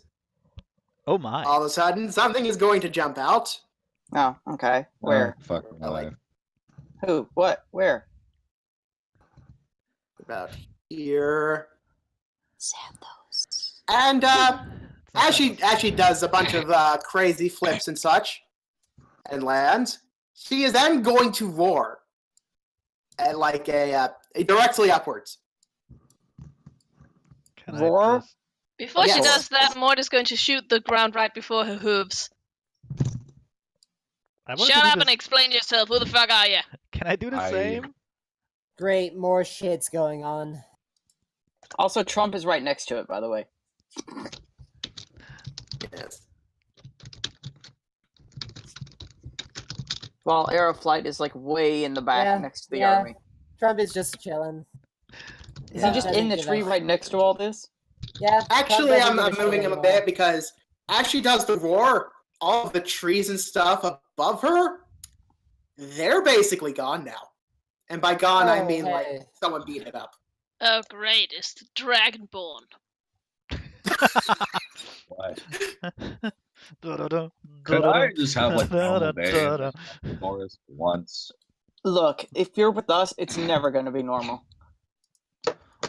Oh my. all of a sudden something is going to jump out. Oh, okay. Where? Oh, fuck my life. Who? What? Where? About here. Santos. And It's not as she does a bunch of crazy flips and such, and lands, she is then going to roar at like a directly upwards. Can I Roar? just- Before she Yes. does that, Mort is going to shoot the ground right before her hooves. I wanted Shut to do up this- and explain yourself. Who the fuck are you? Can I do the same? Great, more shit's going on. Also, Trump is right next to it, by the way. Yes. While Aeroflight is like way in the back Yeah, next to the yeah. army. Trump is just chilling. Is he just in the tree right next to all this? Yeah. Trump Actually, doesn't I'm give shit moving him a anymore. bit because as she does the roar, all of the trees and stuff above her, they're basically gone now. And by gone, I Oh, mean like hey. someone beat it up. Oh, great. It's the Dragonborn. What? Da-da-da, Could da-da-da, I just have like a normal day in da-da-da. the forest once? Look, if you're with us, it's never going to be normal.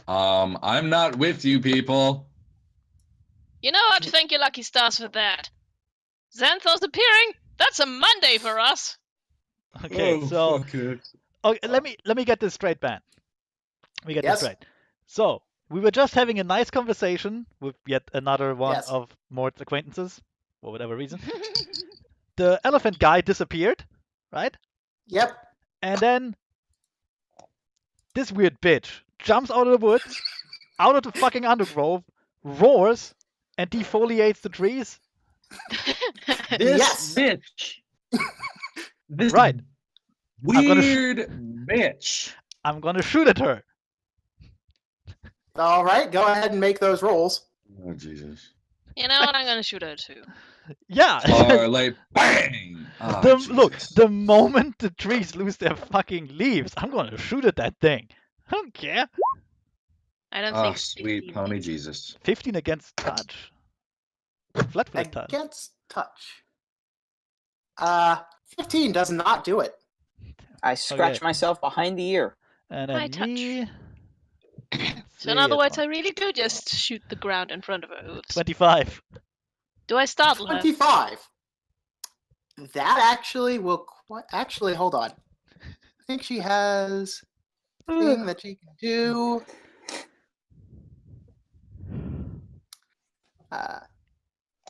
I'm not with you people. You know what? Thank you, lucky stars, for that. Xanthos appearing? That's a Monday for us. Okay, Oh, so fuck it. okay, let me get this straight, Ben. Let me get Yes? this straight. So we were just having a nice conversation with yet another one Yes. of Mort's acquaintances, for whatever reason. The elephant guy disappeared, right? Yep. And then this weird bitch jumps out of the woods, out of the fucking undergrowth, roars, and defoliates the trees. This Yes. bitch. This Right. I'm gonna weird bitch. I'm gonna shoot at her. All right, go ahead and make those rolls. Oh Jesus. You know what? I'm gonna shoot her too. Yeah. Parlay bang. Oh, Look, Jesus. the moment the trees lose their fucking leaves, I'm gonna shoot at that thing. I don't care. I don't Oh, think. sweet 15 pony hits. Jesus. 15 against touch. Flat touch. Against touch. 15 does not do it. I scratch Okay. myself behind the ear. And High then touch. me. So in other words, I really do just shoot the ground in front of her hooves. 25. Do I startle her? 25. That actually will actually hold on. I think she has a thing that she can do.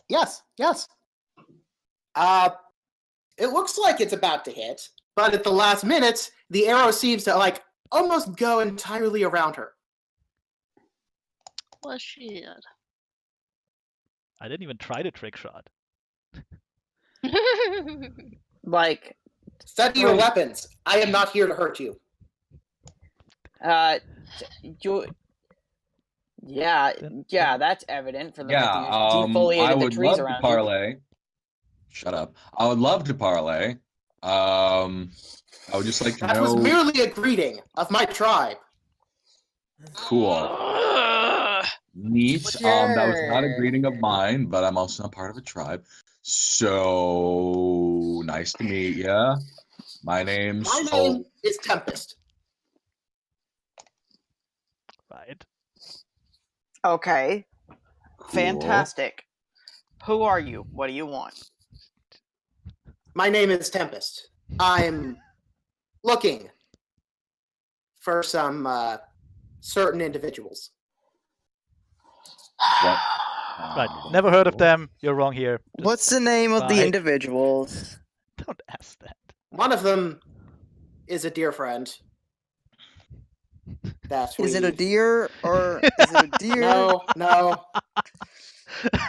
Yes. It looks like it's about to hit, but at the last minute, the arrow seems to like almost go entirely around her. Well, shit. I didn't even try the trick shot. Like, Study your Oh. weapons. I am not here to hurt you. you. Yeah, that's evident for the Yeah, fact that you defoliated I the would trees love to around you. parlay. Shut up. I would love to parlay. I would just like to That know. was merely a greeting of my tribe. Cool. Neat. That was not a Sure. greeting of mine, but I'm also not part of a tribe. So nice to meet ya. My name's My name is Tempest. Right. Okay, Cool. fantastic. Who are you? What do you want? My name is Tempest. I'm looking for some certain individuals. What? Right. Never heard of them. You're wrong here. Just What's the name of the bye. individuals? Don't ask that. One of them is a dear friend. Is it a deer or is it a deer? No.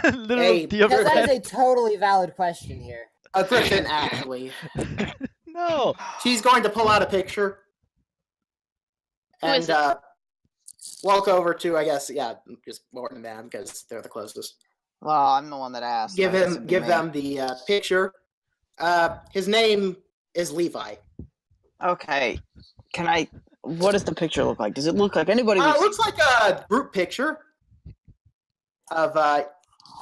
Literal Hey, dear Because that is friend. a totally valid question here. A griffin, actually. No. She's going to pull out a picture Who is and walk over to, I guess, just Morton and Man because they're the closest. Well, I'm the one that asked. Give so I guess it'd be me. them the picture. His name is Levi. Okay. Can I? What does the picture look like? Does it look like anybody? It looks like a group picture of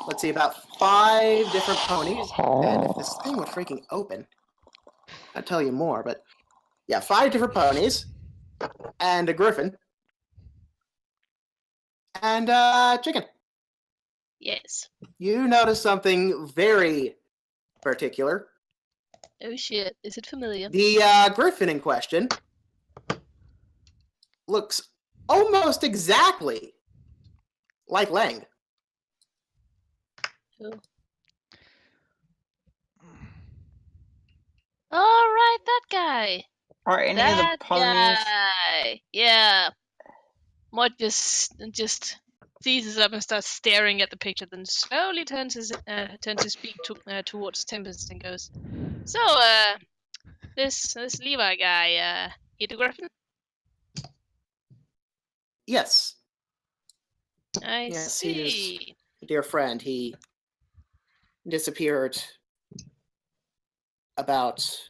let's see, about 5 different ponies. And if this thing would freaking open, I'd tell you more. But yeah, 5 different ponies and a griffin and chicken. Yes. You notice something very particular. Oh shit. Is it familiar? The griffin in question looks almost exactly like Lang. Oh. Alright, that guy. Are any of That the ponies? guy. Yeah. Mort just seizes up and starts staring at the picture, then slowly turns his beak towards Tempest and goes, "So, this Levi guy, he the griffin? Yes, I Yes, he is. see. dear friend. He disappeared about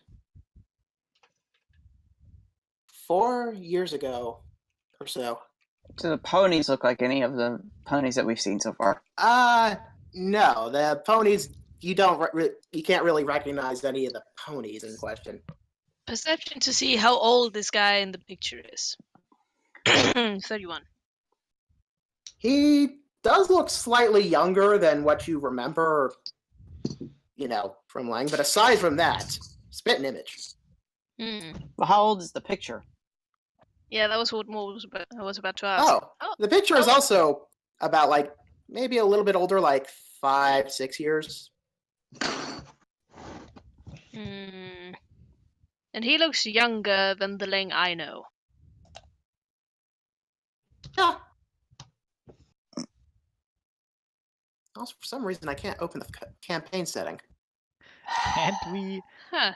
4 years ago or so. Do the ponies look like any of the ponies that we've seen so far? No, the ponies. You can't really recognize any of the ponies in question. Perception to see how old this guy in the picture is. 31. He does look slightly younger than what you remember, from Lang. But aside from that, spit an image. Well, how old is the picture? Yeah, that was what Mo was about to ask. Oh, the picture is also about maybe a little bit older, 5-6 years. And he looks younger than the Lang I know. Yeah. Also, for some reason, I can't open the campaign setting. Can't we? Huh.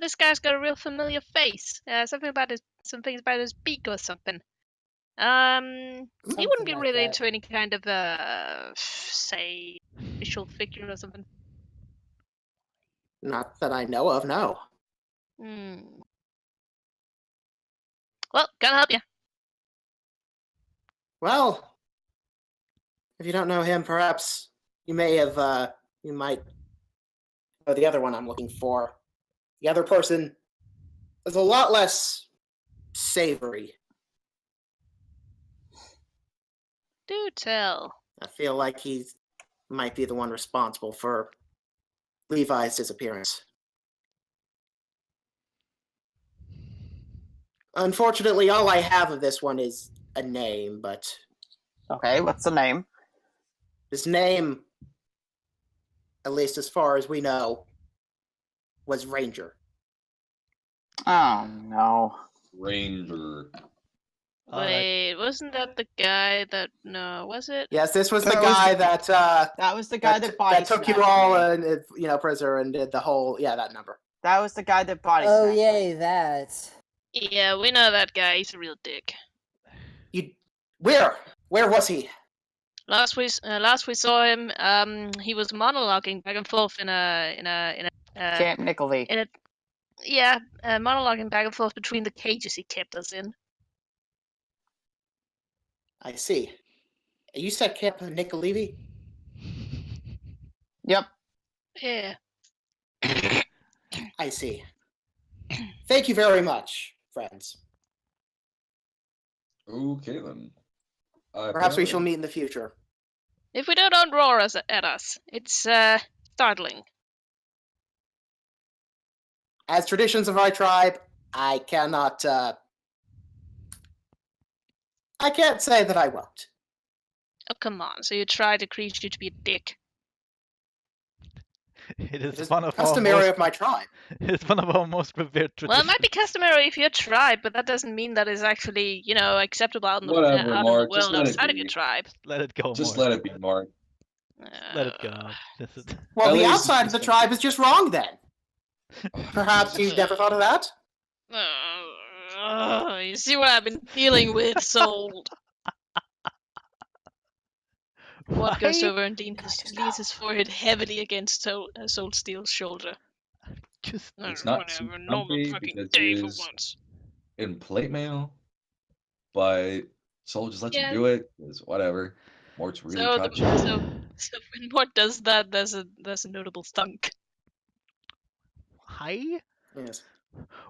This guy's got a real familiar face. Something about his beak or something. He wouldn't be like related that. to any kind of say visual figure or something. Not that I know of, no. Well, can't help you. Well, if you don't know him, perhaps you might know the other one I'm looking for. The other person is a lot less savory. Do tell. I feel like he might be the one responsible for Levi's disappearance. Unfortunately, all I have of this one is a name, but Okay, what's the name? his name, at least as far as we know, was Ranger. Oh no. Ranger. Wait, wasn't that the guy that? No, was it? Yes, this was the That was guy the- that That was the guy that body that took you snatched all me. in prisoner and did the whole that number. That was the guy that body Oh snatched me. yay, that. Yeah, we know that guy. He's a real dick. Where was he? Last we saw him, he was monologuing back and forth in a Camp Nickleby. Yeah, monologuing back and forth between the cages he kept us in. I see. You said Camp Nicolevi? Yep. Yeah. I see. Thank you very much, friends. Okay then. Perhaps we shall meet in the future. If we don't roar at us, it's startling. As traditions of our tribe, I cannot. I can't say that I won't. Oh, come on. So you try to creature to be a dick. It It is is one of our customary most. of my tribe. It's one of our most revered Well, traditions. it might be customary if you're a tribe, but that doesn't mean that it's actually, acceptable out in the, Whatever, out in the Mark. Just world let it outside of your be. tribe. Let it go, Just Mark. let it be, Mark. Just let it go. This is... Well, At the least outside of it's the just tribe is just wrong then. Perhaps Jesus. you've never thought of that? You see what I've been dealing with, Soul. What goes Why? over and leans his forehead heavily against Soul Steel's shoulder. Just It's not too Whatever, normal comfy fucking because day it for is once. in plate mail, but Soul just lets Yeah. you do it. 'Cause whatever. Mort's really So, touchy. so when Mort does that, there's a notable thunk. why? Yes.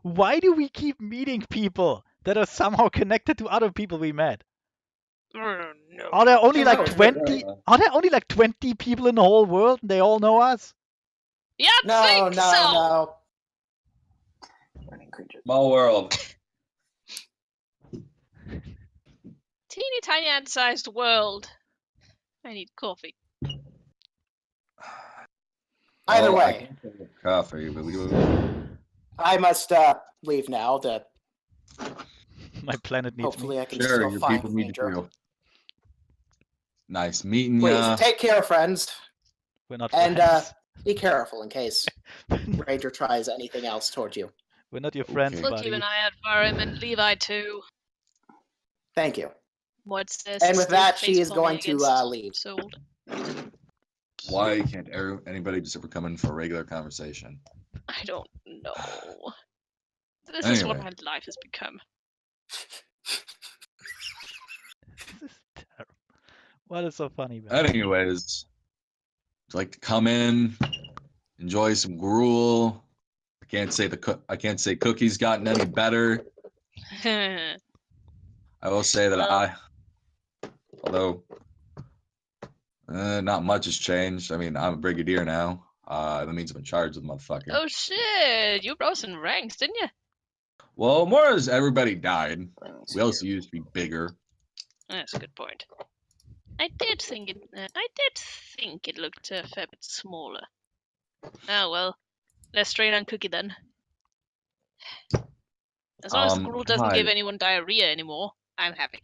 Why do we keep meeting people that are somehow connected to other people we met? Oh, no. Are there only I like know, it's 20? Are there only like 20 people in the whole world and they all know us? Yeah, No, think no, so. no. Running creatures. Small world. Teeny tiny ant-sized world. I need coffee. Either Well, I way, can't think of coffee, but we do. I must leave now. To My planet needs hopefully me. I can Sure, still your find people need Ranger. you. Nice meeting Please ya. take care, friends, We're not and friends. be careful in case Ranger tries anything else towards you. We're not your friends, Okay. We'll buddy. keep an eye out for him, and Levi too. Thank you. What says? And with still that, she is facepalming going to against leave. Soul. Why can't anybody just ever come in for a regular conversation? I don't know. This is what Anyway. my life has become. This is terrible. What is so funny about it? Anyways, would you like to come in, enjoy some gruel. I can't say cookies gotten any better. I will say that Well- although not much has changed. I mean, I'm a brigadier now. That means I'm in charge of the motherfucker. Oh shit! You rose in ranks, didn't you? Well, more as everybody died. We also used to be bigger. That's a good point. I did think it looked a fair bit smaller. Oh well, let's trade on cookie then. As long as the gruel doesn't give God. anyone diarrhea anymore, I'm happy.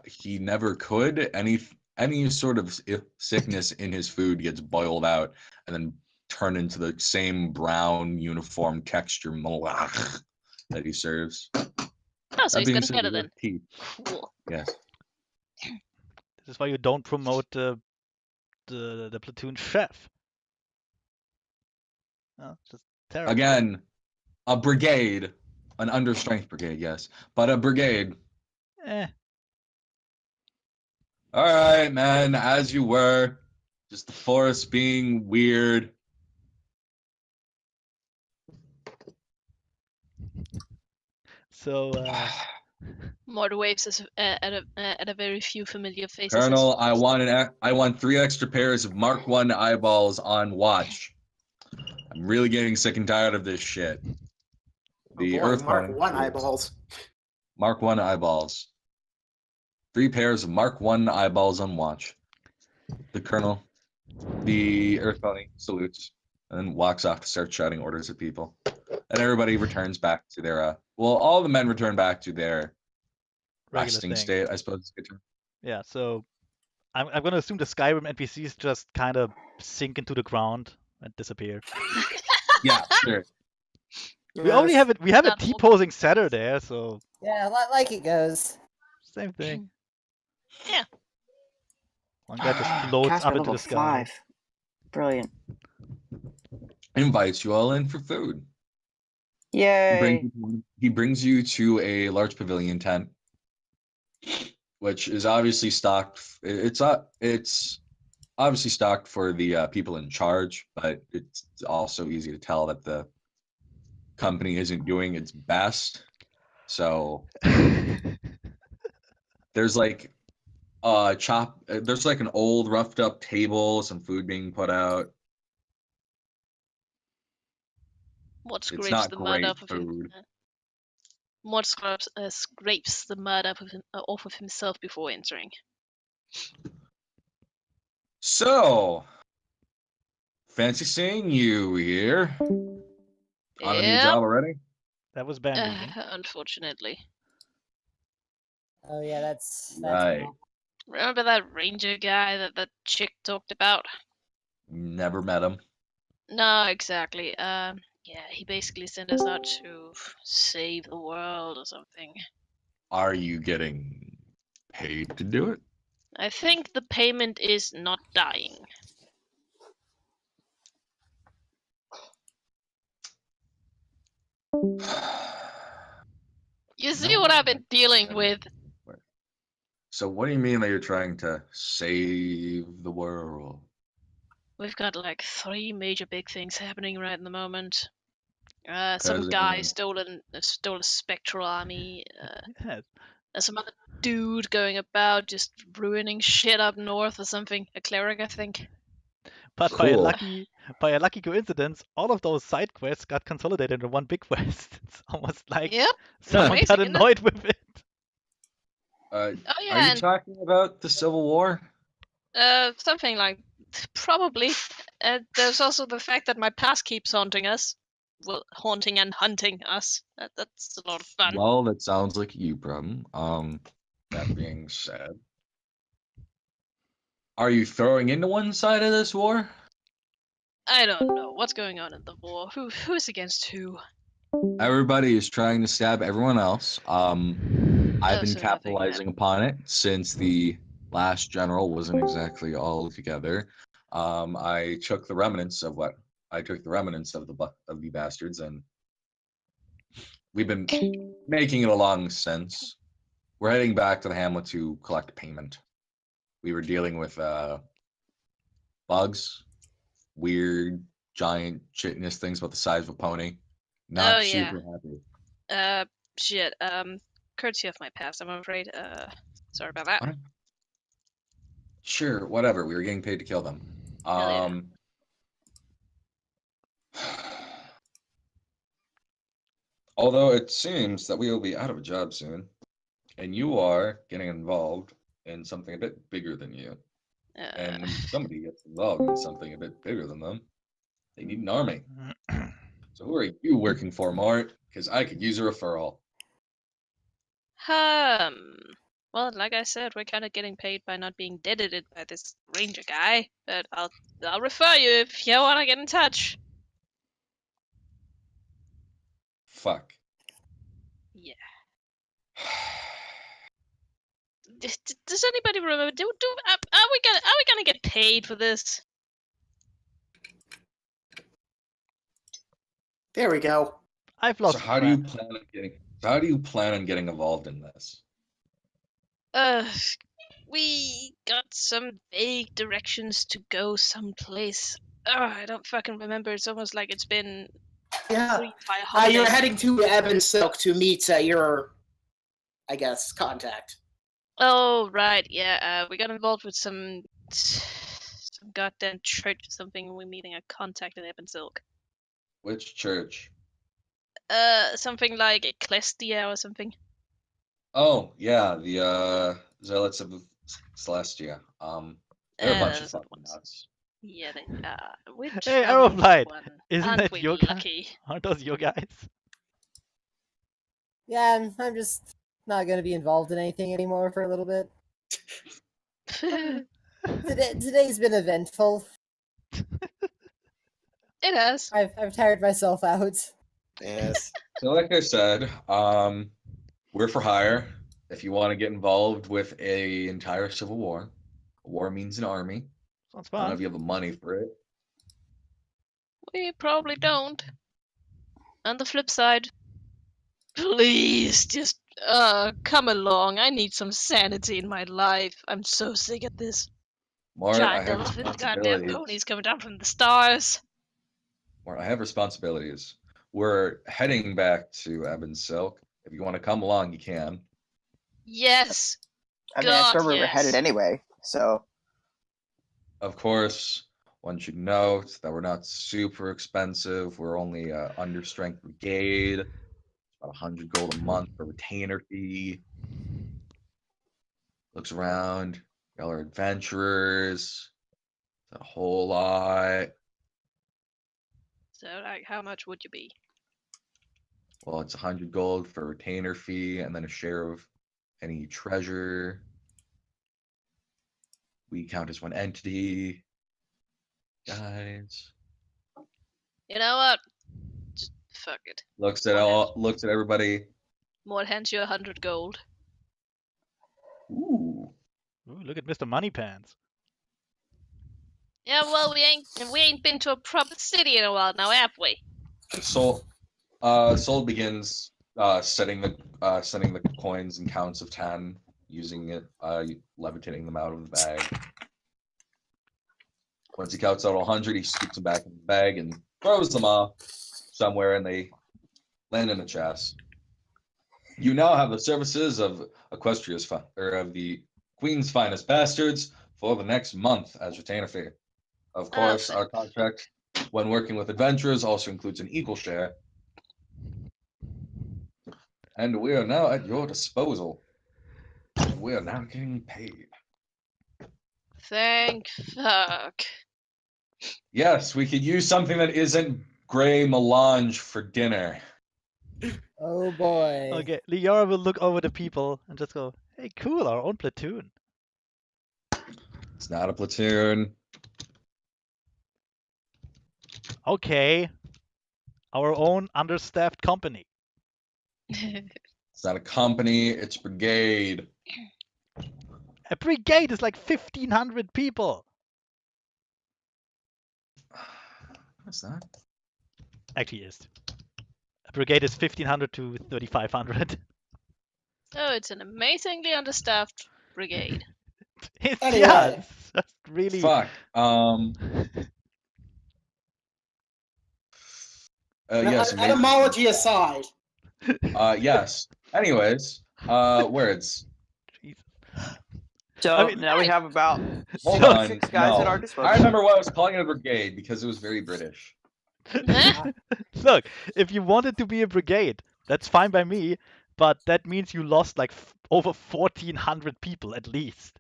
He never could. Any sort of sickness in his food gets boiled out and then turned into the same brown uniform texture malach that he serves. Oh, so That he's being gotten said, better he then. does teeth. Cool. Yes. This is why you don't promote the platoon chef. Oh, just terrible. Again, a brigade, an understrength brigade, yes, but a brigade. Eh. All right, man, as you were, just the forest being weird. So, Mort waves us at a very few familiar faces. Colonel, I want 3 extra pairs of Mark 1 eyeballs on watch. I'm really getting sick and tired of this shit. The Earth Mark Pony. 1 eyeballs. Mark 1 eyeballs. 3 pairs of Mark 1 eyeballs on watch. The Colonel, the Earth Pony salutes and then walks off to start shouting orders at people. And everybody returns back to their all the men return back to their regular resting thing. state, I suppose. Yeah, so I'm gonna assume the Skyrim NPCs just kind of sink into the ground and disappear. Yeah, sure. We only have it. We have a Not all. T-posing setter there, so Yeah, like it goes. same thing. Yeah. One guy just floats Casper up into level the sky. 5. Brilliant. Invites you all in for food. Yay! He brings you to a large pavilion tent, which is obviously stocked. It's obviously stocked for the people in charge, but it's also easy to tell that the company isn't doing its best. So there's like there's like an old roughed up table, some food being put out. What It's scrapes not the mud great off of him? food. What scrapes the mud off of himself before entering? So, fancy seeing you here. On a new Yep. job already? That was band leaving. Unfortunately. Oh yeah, that's Right. wrong. Remember that ranger guy that the chick talked about? Never met him. No, exactly. Yeah, he basically sent us out to save the world or something. Are you getting paid to do it? I think the payment is not dying. You see what I've been dealing with? So what do you mean that you're trying to save the world? We've got like 3 major big things happening right in the moment. Some As guy in- stole a spectral army. Yeah, There's some other dude going about just ruining shit up north or something. A cleric, I think. but Cool. by a lucky coincidence, all of those side quests got consolidated into one big quest. It's almost like Yep. someone Amazing, got isn't it? annoyed with it. Oh Are yeah, you and talking about the Civil War? something like probably. There's also the fact that my past keeps haunting us. Well, haunting and hunting us. That's a lot of fun. Well, that sounds like a you problem. That being said, are you throwing into one side of this war? I don't know what's going on in the war. Who's against who? Everybody is trying to stab everyone else. I've Oh, been so nothing capitalizing upon it since the last general wasn't exactly all together. I took the remnants of the bastards, and we've been making it along since. We're heading back to the hamlet to collect payment. We were dealing with bugs, weird giant chitinous things about the size of a pony. Not Oh, yeah. super happy. Shit. Courtesy of my past, I'm afraid. Sorry about that. What? Sure, whatever. We were getting paid to kill them. Hell yeah. Although it seems that we will be out of a job soon, and you are getting involved in something a bit bigger than you. And when somebody gets involved in something a bit bigger than them, they need an army. So who are you working for, Mart? Because I could use a referral. Well, like I said, we're kind of getting paid by not being deaded by this ranger guy, but I'll refer you if you want to get in touch. Fuck. Yeah. Does anybody remember? Are we gonna get paid for this? There we go. I've lost So how do you track. plan on getting involved in this? We got some vague directions to go someplace. I don't fucking remember. It's almost like it's been Yeah. 3-5 You're holidays. heading to Ebon Silk to meet your, I guess, contact. Oh right, yeah. We got involved with some goddamn church or something. We're meeting a contact in Ebon Silk. Which church? Something like Ecclesia or something. Oh, yeah, the Zealots of Celestia. They're a bunch of Those are the fucking ones. nuts. Yeah, they are. We're Hey, traveling with Aeroblight, one. isn't Aren't that we your guy? lucky? Aren't those your guys? Yeah, I'm just not gonna be involved in anything anymore for a little bit. Today's been eventful. It has. I've tired myself out. Yes. So like I said, we're for hire. If you want to get involved with a entire civil war, a war means an army. Sounds I don't know fun. if you have the money for it. We probably don't. on the flip side, please just come along. I need some sanity in my life. I'm so sick of this. Mort, I Giant have elephant, goddamn responsibilities. ponies coming down from the stars. Mort, I have responsibilities. We're heading back to Ebon Silk. If you want to come along, you can. Yes. I mean, that's God, where we were headed yes. anyway. So Of course, one should note that we're not super expensive. We're only understrength brigade. About 100 gold a month for retainer fee. Looks around. Y'all are adventurers. It's a whole lot. So, like, how much would you be? Well, it's 100 gold for retainer fee and then a share of any treasure. We count as one entity. Guys. You know what? Just fuck it. Looks at everybody. Mort hands you 100 gold. Ooh. Ooh, look at Mr. Moneypants. Yeah, well, we ain't been to a proper city in a while now, have we? Soul begins setting the coins and counts of 10, using it, levitating them out of the bag. Once he counts out 100, he scoops them back in the bag and throws them off somewhere, and they land in a chest. You now have the services of of the Queen's finest bastards for the next month as retainer fee. Of course, our contract, when working with adventurers, also includes an equal share. And we are now at your disposal. And we are now getting paid. Thank fuck. Yes, we could use something that isn't gray melange for dinner. Oh boy. Okay, Liara will look over the people and just go, hey, cool, our own platoon. It's not a platoon. Okay, our own understaffed company. It's not a company, it's brigade. A brigade is like 1,500 people. What's that? Actually, is. A brigade is 1,500 to 3,500. Oh, it's an amazingly understaffed brigade. It's, Anyway. yeah, it's just really. Fuck. Yes. Etymology aside. Yes. Anyways, words. Jesus. So I mean, now we have about Hold So- on. 6 guys no. at our disposal. I remember why I was calling it a brigade, because it was very British. Look, if you wanted to be a brigade, that's fine by me, but that means you lost like over 1,400 people at least.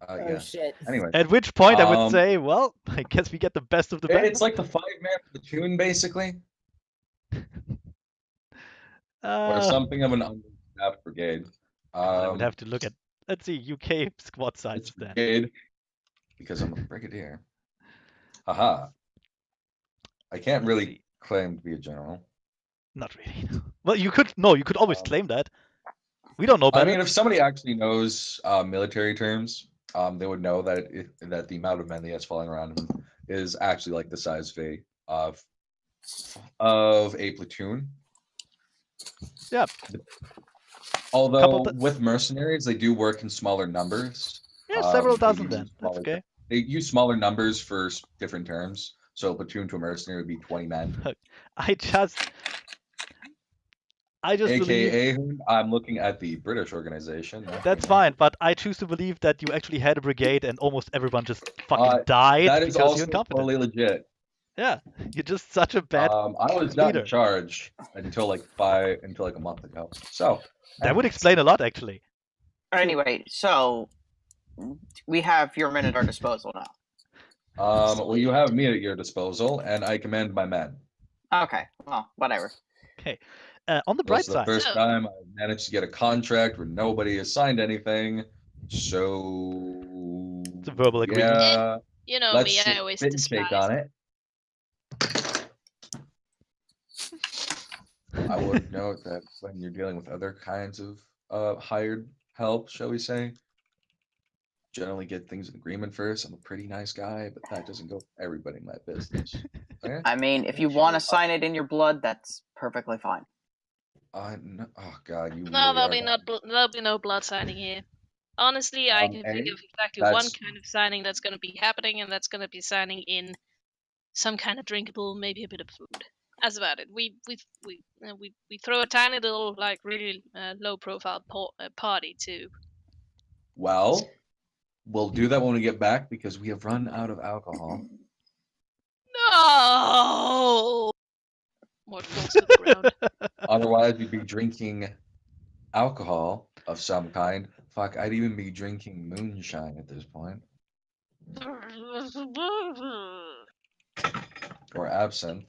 Oh Yeah. shit. Anyway, At which point I would say, well, I guess we get the best of the best. it's like the 5-man platoon, basically, or something of an understaffed brigade. I would have to look at, let's see, UK squad It's sizes then. brigade, because I'm a brigadier. Haha. I can't Let's really see. claim to be a general. Not really. Well, you could always claim that. We don't know I better. mean, if somebody actually knows military terms, they would know that that the amount of men he has falling around him is actually like the size of a platoon. Yeah. Although with mercenaries, they do work in smaller numbers. Yeah, several they dozen do then. That's okay. They use smaller numbers for different terms. So a platoon to a mercenary would be 20 men. I just believe AKA, I'm looking at the British organization. that's fine, but I choose to believe that you actually had a brigade and almost everyone just fucking died That is because also you're incompetent. totally legit. Yeah, you're just such a bad I was not leader. in charge until like a month ago. So That would explain a lot, actually. Anyway, so we have your men at our disposal now. Well, you have me at your disposal, and I command my men. Okay, well, whatever. Okay. On the bright This is the side, first time I managed to get a contract where nobody has signed anything. So it's a verbal agreement. yeah, You know let's me, I always spit and shake despise. on it. I would note that when you're dealing with other kinds of hired help, shall we say, generally get things in agreement first. I'm a pretty nice guy, but that doesn't go for everybody in my business. Okay? I mean, if you want to sign it in your blood, that's perfectly fine. No, oh god, you No, really are. there'll be no blood signing here. Honestly, I can think of exactly one that's- kind of signing that's going to be happening, and that's going to be signing in some kind of drinkable, maybe a bit of food. That's about it. We throw a tiny little, like, really low profile party too. Well, we'll do that when we get back because we have run out of alcohol. No. Mort falls to the ground. Otherwise, we'd be drinking alcohol of some kind. Fuck, I'd even be drinking moonshine at this point. Or absinthe.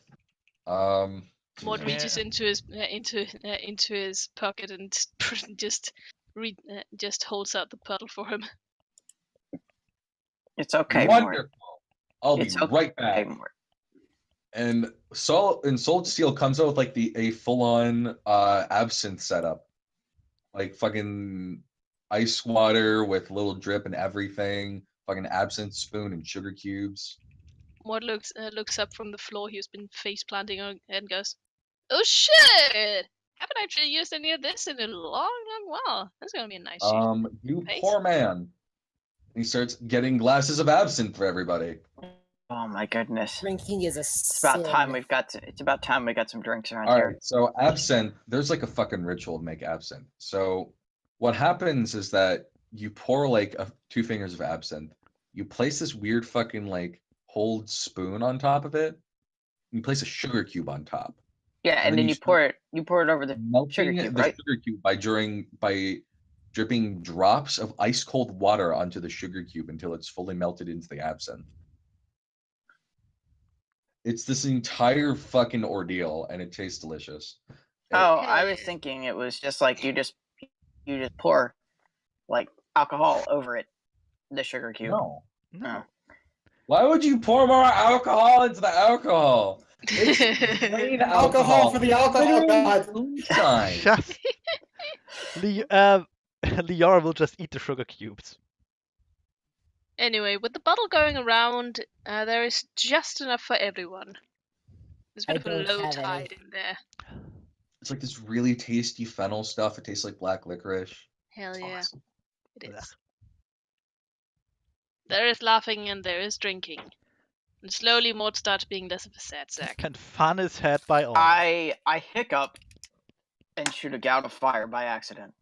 Mort Yeah. reaches into his pocket and just holds out the puddle for him. It's okay, Mort. Wonderful. I'll It's be right okay, back. Mort. And Soul Steel comes out with like a full-on absinthe setup. Like fucking ice water with little drip and everything. Fucking absinthe spoon and sugar cubes. Mort looks up from the floor he's been face planting on and goes, "Oh shit! Haven't actually used any of this in a long while. That's gonna be a nice change." You Pace? poor man. He starts getting glasses of absinthe for everybody. Oh my goodness. Drinking is a It's about time sin. it's about time we got some drinks around All here. right, so absinthe, there's like a fucking ritual to make absinthe. So what happens is that you pour like 2 fingers of absinthe. You place this weird fucking like hold spoon on top of it. And you place a sugar cube on top. Yeah, and then you pour it over the sugar Melting cube, the right? sugar cube by dripping drops of ice cold water onto the sugar cube until it's fully melted into the absinthe. It's this entire fucking ordeal, and it tastes delicious. Oh, I was thinking it was just like you just pour like alcohol over it, the sugar cube. No. Oh. Why would you pour more alcohol into the alcohol? It's plain Alcohol for the alcohol god. Moonshine. Just Liara will just eat the sugar cubes. Anyway, with the bottle going around, there is just enough for everyone. There's a bit of a don't low have any. tide in there. It's like this really tasty fennel stuff. It tastes like black licorice. Hell It's yeah, awesome. it is. There is laughing and there is drinking. And slowly Mort starts being less of a sad sack. And fun is had by all. I hiccup and shoot a gout of fire by accident.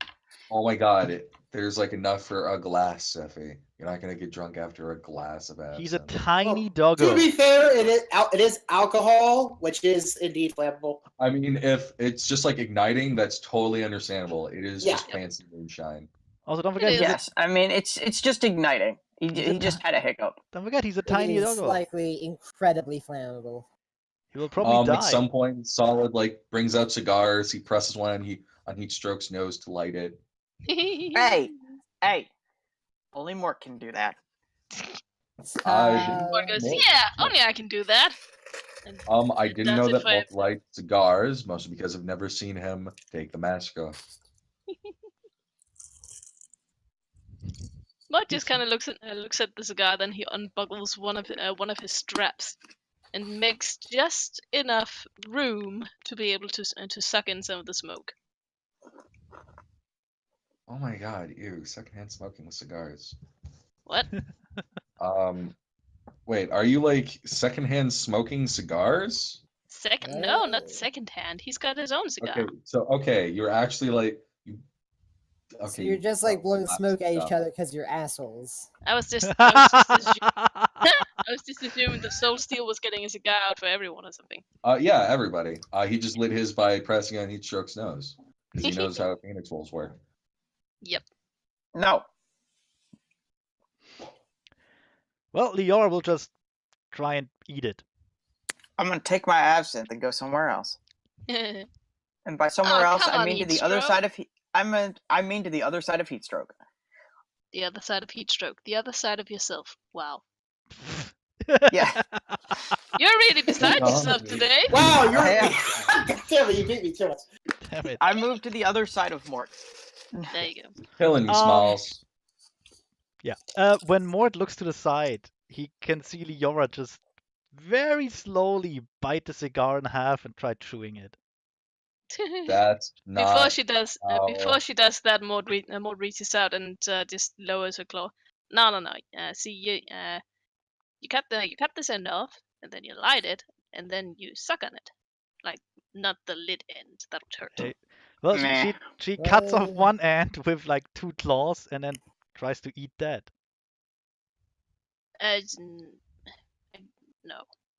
Oh my god, there's like enough for a glass, Seffi. You're not gonna get drunk after a glass of absinthe. He's a tiny To doggo. be fair, it is alcohol, which is indeed flammable. I mean, if it's just like igniting, that's totally understandable. It is Yeah. just fancy moonshine. Also, don't forget, is. Yes, I mean it's just igniting. He just had a hiccup. don't forget, he's a It tiny is doggo. likely incredibly flammable. He will probably die. At some point, Solid like brings out cigars. He presses one on Heatstroke's nose to light it. Hey, only Mort can do that. Mort goes, yeah, only I can do that. And I didn't That's know it that for Mort liked cigars, mostly because I've never seen him take the mask off. Mort just kind of looks at the cigar, then he unbuckles one of his straps, and makes just enough room to be able to suck in some of the smoke. Oh my god, ew, secondhand smoking with cigars. What? Wait, are you like secondhand smoking cigars? No, not secondhand. He's got his own cigar. Okay, you're actually like you. Okay, So you're just like blowing that's smoke at each stuff. other because you're assholes. I was just assuming the Soul Steel was getting a cigar out for everyone or something. Yeah, everybody. He just lit his by pressing on Heatstroke's nose because he knows how Phoenix rolls work. Yep. No. Well, Liara will just try and eat it. I'm gonna take my absinthe and go somewhere else. And by somewhere else, come I on, mean to the other Heatstroke. side of I mean to the other side of Heatstroke. The other side of Heatstroke. The other side of yourself. Wow. Yeah. You're really beside yourself today. Wow, you're. I Damn it, you beat me to it. Damn it. I moved to the other side of Mort. There you go. Killing me, Smalls. Yeah. When Mort looks to the side, he can see Leora just very slowly bite the cigar in half and try chewing it. That's Before not she does, how. that, Maud reaches out and just lowers her claw. No. See, you cut this end off, and then you light it, and then you suck on it, like not the lid end. That would hurt. Okay. Well, Meh. she cuts off Well- one end with like 2 claws and then tries to eat that. It's no,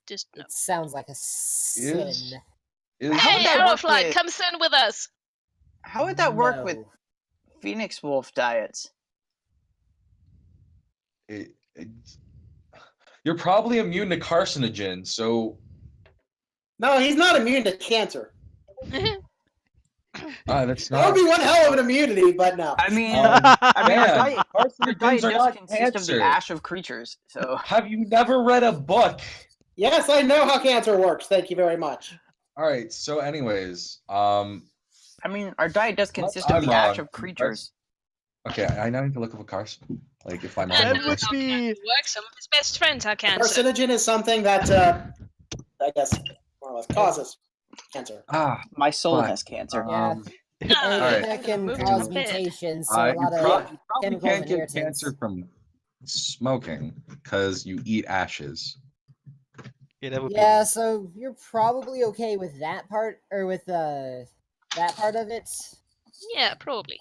just no. It sounds like a sin. How would Hey, that work Arrowfly, with- come stand with us. How would that work with No. Phoenix Wolf diets? You're probably immune to carcinogens, so No, he's not immune to cancer. that's That would not. be one hell of an immunity, but no. I mean, Um, our man, diet, our carcinogens diet are does not consist of cancer. the ash of creatures, so Have you never read a book? Yes, I know how cancer works. Thank you very much. All right. So, anyways, I mean, our diet does consist of I'm the ash wrong. of creatures. okay. I now need to look up a carcinogen. Like if I'm That on That would how be- cancer works. Some of his best friends are cancer. Carcinogen is something that, I guess, more or less causes cancer. My soul Fuck. has cancer. Yeah. Um, And Alright. that can Move to cause the bed. mutations, so a you, lot of you probably chemicals can't and get irritants. cancer from smoking because you eat ashes. Yeah, that would Yeah, be. so you're probably okay with that part, or with that part of it. Yeah, probably.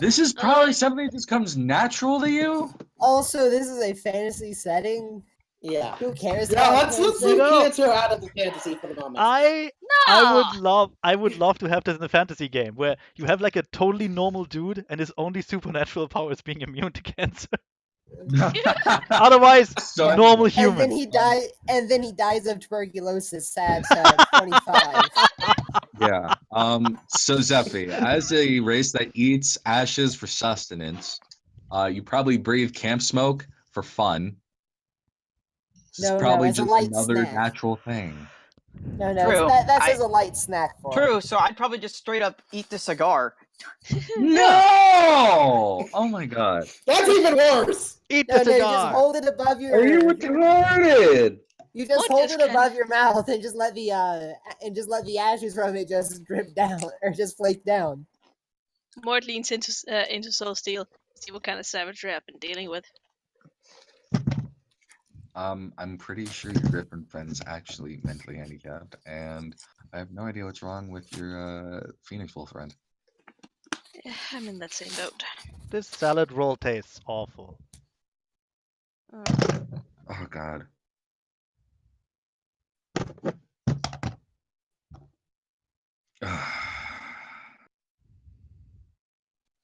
This is probably something that just comes natural to you. Also, this is a fantasy setting. Yeah. Who cares? Yeah, about let's cancer? leave know- cancer out of the fantasy for the moment. I No. would love to have this in a fantasy game where you have like a totally normal dude and his only supernatural power is being immune to cancer. Otherwise, So- normal And human. then he dies of tuberculosis. Sad, 25. Yeah. So Zephy, as a race that eats ashes for sustenance, you probably breathe camp smoke for fun. This No, is probably as a just light another snack. natural thing. No, True. that's I- as a light snack for him. True, so I'd probably just straight up eat the cigar. No! Oh my god. That's even worse. Eat No, the you just cigar. hold it above your. Are you retarded? You just What hold is it above kind your mouth and just let the ashes from it just drip down or just flake down. Mort leans into Soul Steel. See what kind of savagery I've been dealing with. I'm pretty sure your Griffin friend is actually mentally handicapped, and I have no idea what's wrong with your Phoenix Wolf friend. I'm in that same boat. This salad roll tastes awful. Oh. Oh god.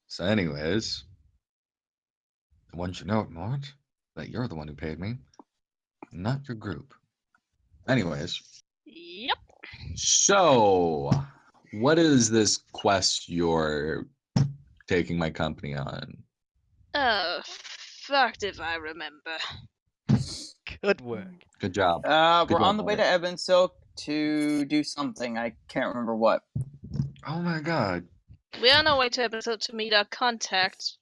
So, anyways, I want you to know, Mort, that you're the one who paid me, not your group. Anyways, Yep. so what is this quest you're taking my company on? Oh, fucked if I remember. Good work. Good job. We're Good on the job, way to Ebon Silk to do something. I can't remember what. Oh my god. We're on our way to episode to meet our contact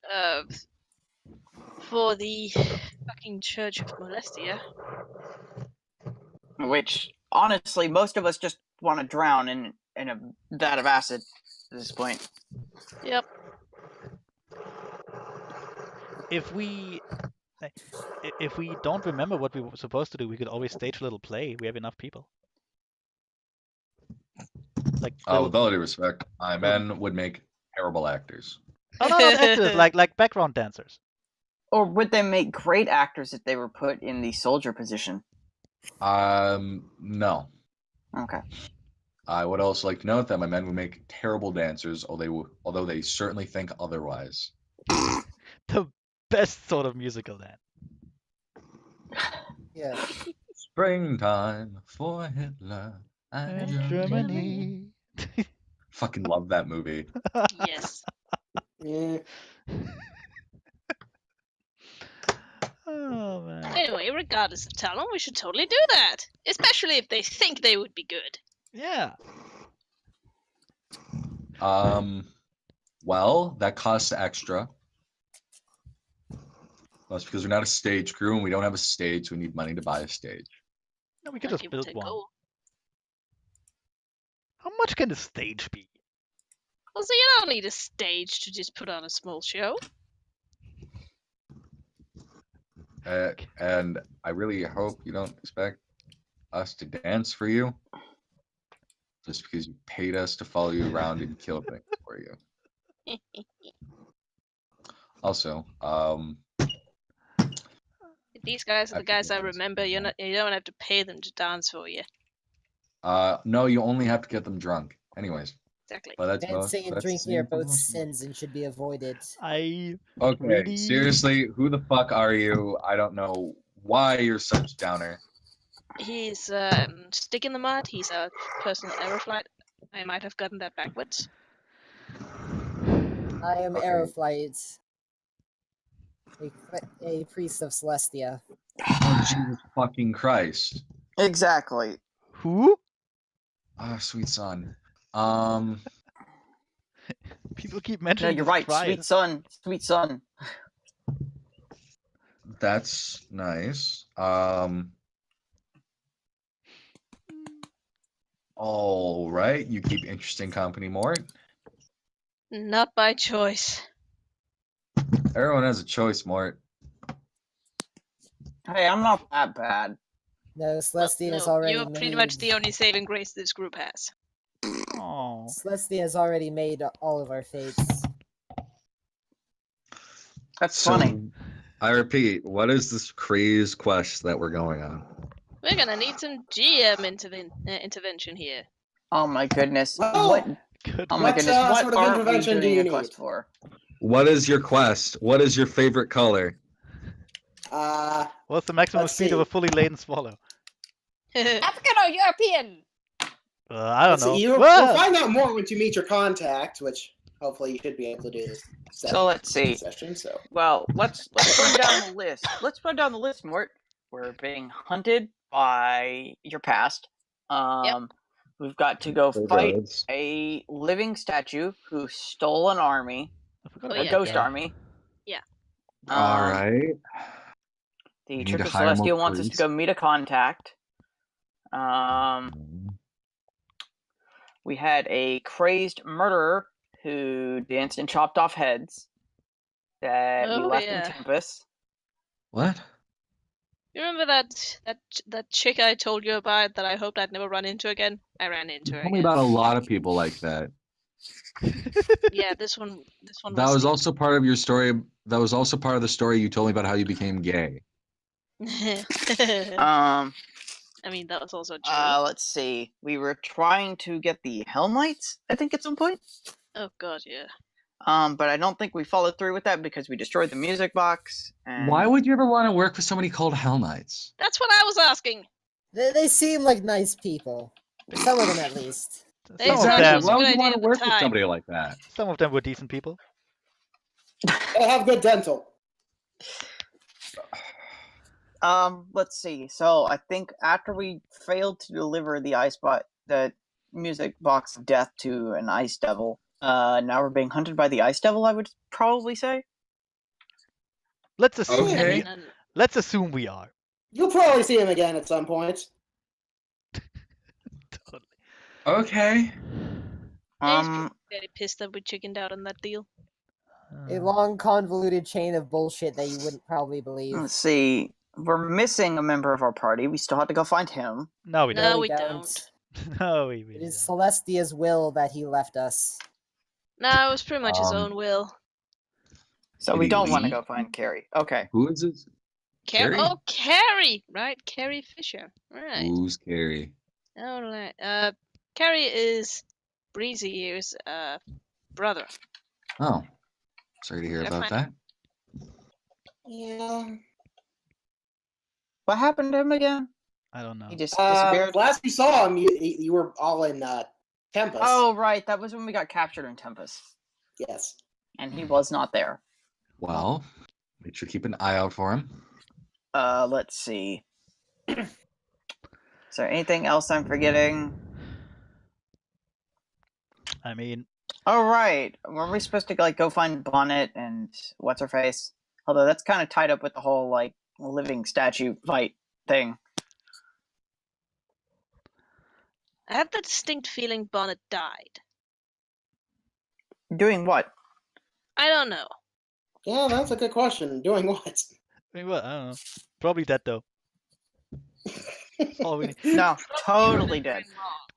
for the fucking Church of Molestia. Which, honestly, most of us just want to drown in a vat of acid at this point. Yep. If we don't remember what we were supposed to do, we could always stage a little play. We have enough people. Like With all due respect, my men would make terrible actors. oh no, not actors, like background dancers. Or would they make great actors if they were put in the soldier position? No. Okay. I would also like to note that my men would make terrible dancers, although they certainly think otherwise. The best sort of musical then. Yeah. Springtime for Hitler and And Germany. Germany. Fucking love that movie. Yes. Yeah. Oh man. Anyway, regardless of talent, we should totally do that. Especially if they think they would be good. Yeah. Well, that costs extra. That's because we're not a stage crew and we don't have a stage, so we need money to buy a stage. No, we could Might just be able build to one. go. How much can the stage be? Well, so you don't need a stage to just put on a small show. And I really hope you don't expect us to dance for you just because you paid us to follow you around and kill things for you. Also, These guys are the guys I Actually, remember. You don't have to pay them to dance for you. no, you only have to get them drunk. Anyways, Exactly. but that's Dancing and that's the drinking are same for both most of them. sins and should be avoided. I Okay, really seriously, who the fuck are you? I don't know why you're such downer. He's Stick in the Mud. He's a personal Aeroflight. I might have gotten that backwards. I am Okay. Aeroflight, a priest of Celestia. Oh, Jesus fucking Christ. Exactly. who? Ah, sweet son. People keep No, mentioning you're this right. Christ. Sweet son. Sweet son. That's nice. All right, you keep interesting company, Mort. Not by choice. Everyone has a choice, Mort. Hey, I'm not that bad. No, Celestia has already You're made. pretty much the only saving grace this group has. Oh, Celestia has already made all of our fates. That's So, funny. I repeat, what is this crazy quest that we're going on? We're gonna need some GM intervention here. Oh my goodness. Well, What? good. Oh my what, goodness. What sort of aren't we intervention do doing you a quest need? for? What is your quest? What is your favorite color? What's the maximum Let's speed of see. a fully laden swallow? African or European? I don't Let's see, know. you'll Ah! find out more once you meet your contact, which hopefully you should be able to do this So let's see. session. So Well, let's run down the list. Let's run down the list, Mort. We're being hunted by your past. We've got to go fight a living statue who stole an army, I forgot Oh, about a yeah, that ghost guy. army. Yeah. All right. The We need Church to of hire more Celestia wants us to priests. go meet a contact. We had a crazed murderer who danced and chopped off heads that we Oh, left yeah. in Tempest. What? You remember that chick I told you about that I hoped I'd never run into again? I ran into You her told me again. about a lot of people like that. Yeah, this one That was the- also part of your story. That was also part of the story you told me about how you became gay. Um, I mean, that was also true. let's see. We were trying to get the Helmites, I think, at some point. Oh god, yeah. But I don't think we followed through with that because we destroyed the music box. And Why would you ever want to work for somebody called Hell Knights? That's what I was asking. They seem like nice people. Some of them, at least. They Some of sounded them, like Why would good you idea want to at the work with time. somebody like that? some of them were decent people. they have good dental. Let's see. So I think after we failed to deliver the music box of death to an ice devil, now we're being hunted by the ice devil, I would probably say. Let's assume Okay. let's assume we are. You'll probably see him again at some point. Totally. Okay. He's very pissed that we chickened out on that deal. A long, convoluted chain of bullshit that you wouldn't probably believe. Let's see. We're missing a member of our party. We still have to go find him. No, we No, don't. we don't. No, we It really is don't. Celestia's will that he left us. No, it was pretty much his own will. So Did we he don't want to leave? go find Carrie. Okay. Who is this? Carrie? Oh, Carrie! Right, Carrie Fisher. Right. Who's Carrie? Alright. Carrie is Breezy here's brother. Oh, sorry to hear Gotta about find that. Yeah. What happened to him again? I don't know. He just disappeared. Last you saw him, you were all in Tempest. Oh, right. That was when we got captured in Tempest. Yes. And he was not there. Well, make sure to keep an eye out for him. Let's see. Is there anything else I'm forgetting? I mean, Oh, right. Were we supposed to like go find Bonnet and what's her face? Although that's kind of tied up with the whole like living statue fight thing. I have the distinct feeling Bonnet died. Doing what? I don't know. Yeah, that's a good question. Doing what? I mean, what? I don't know. Probably dead though. That's all we need. No, totally dead.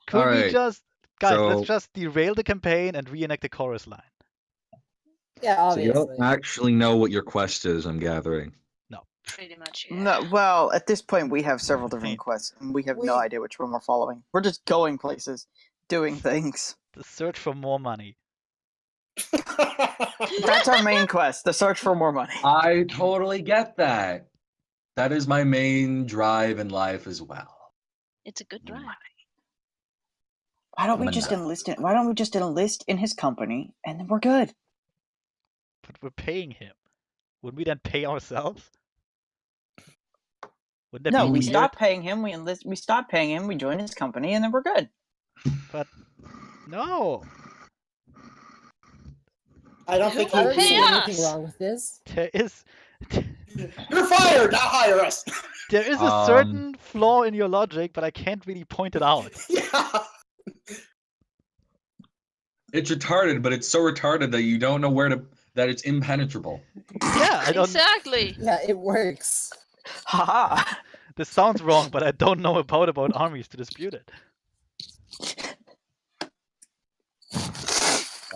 Could we Alright, just, guys? so- Let's just derail the campaign and reenact the chorus line. Yeah, So you obviously. don't actually know what your quest is, I'm gathering. Pretty much, yeah. No, well, at this point we have several different quests, and we have no We- idea which one we're following. We're just going places, doing things. The search for more money. That's our main quest: the search for more money. I totally get that. That is my main drive in life as well. It's a good drive. Why don't we Money. just enlist in? Why don't we just enlist in his company, and then we're good? But we're paying him. Wouldn't we then pay ourselves? Wouldn't that No, be we weird? stop paying him. We enlist. We stop paying him. We join his company, and then we're good. No. I don't think I he don't see Pay anything us! wrong with this. There is You're fired! Now hire us! there is a certain flaw in your logic, but I can't really point it out. Yeah. It's retarded, but it's so retarded that you don't know that it's impenetrable. Yeah, I don't. Exactly. Yeah, it works. Haha. This sounds wrong, but I don't know about armies to dispute it.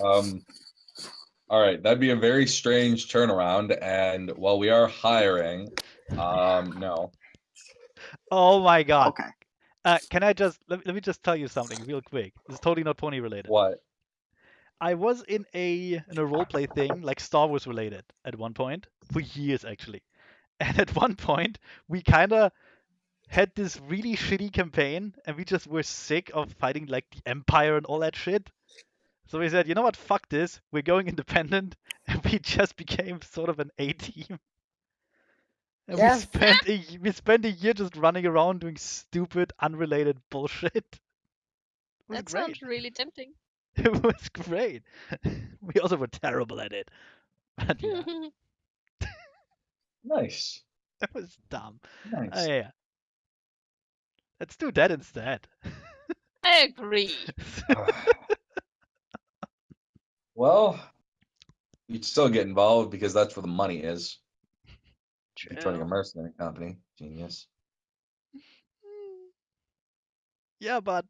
All right, that'd be a very strange turnaround. And while we are hiring, no. Oh my god. Okay. Can I just let me just tell you something real quick. This is totally not pony related. What? I was in a roleplay thing, like Star Wars related, at one point, for years actually. And at one point, we kind of had this really shitty campaign, and we just were sick of fighting like the Empire and all that shit. So we said, you know what, fuck this, we're going independent, and we just became sort of an A team. And Yeah. we spent a year just running around doing stupid, unrelated bullshit. It was That great. sounds really tempting. It was great. We also were terrible at it. But yeah, Nice. it was dumb. Nice. Yeah. Let's do that instead. I agree. Well, you'd still get involved because that's where the money is. You're running a True. mercenary company. Genius. Yeah, but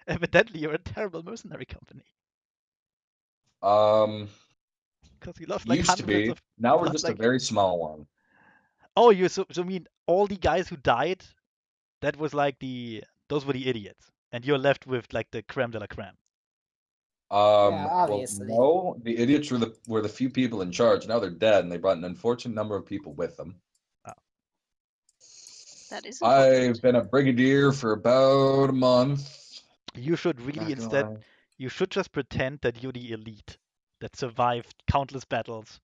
evidently you're a terrible mercenary company. Because we lost like Used to hundreds be. of. Now we're lost, just like- a very small one. Oh, you so mean all the guys who died? That was like those were the idiots, and you're left with like the creme de la creme. Well, obviously. no, the idiots were the few people in charge. Now they're dead, and they brought an unfortunate number of people with them. That is I've unfortunate. been a brigadier for about a month. You should really instead. You should just pretend that you're the elite that survived countless battles,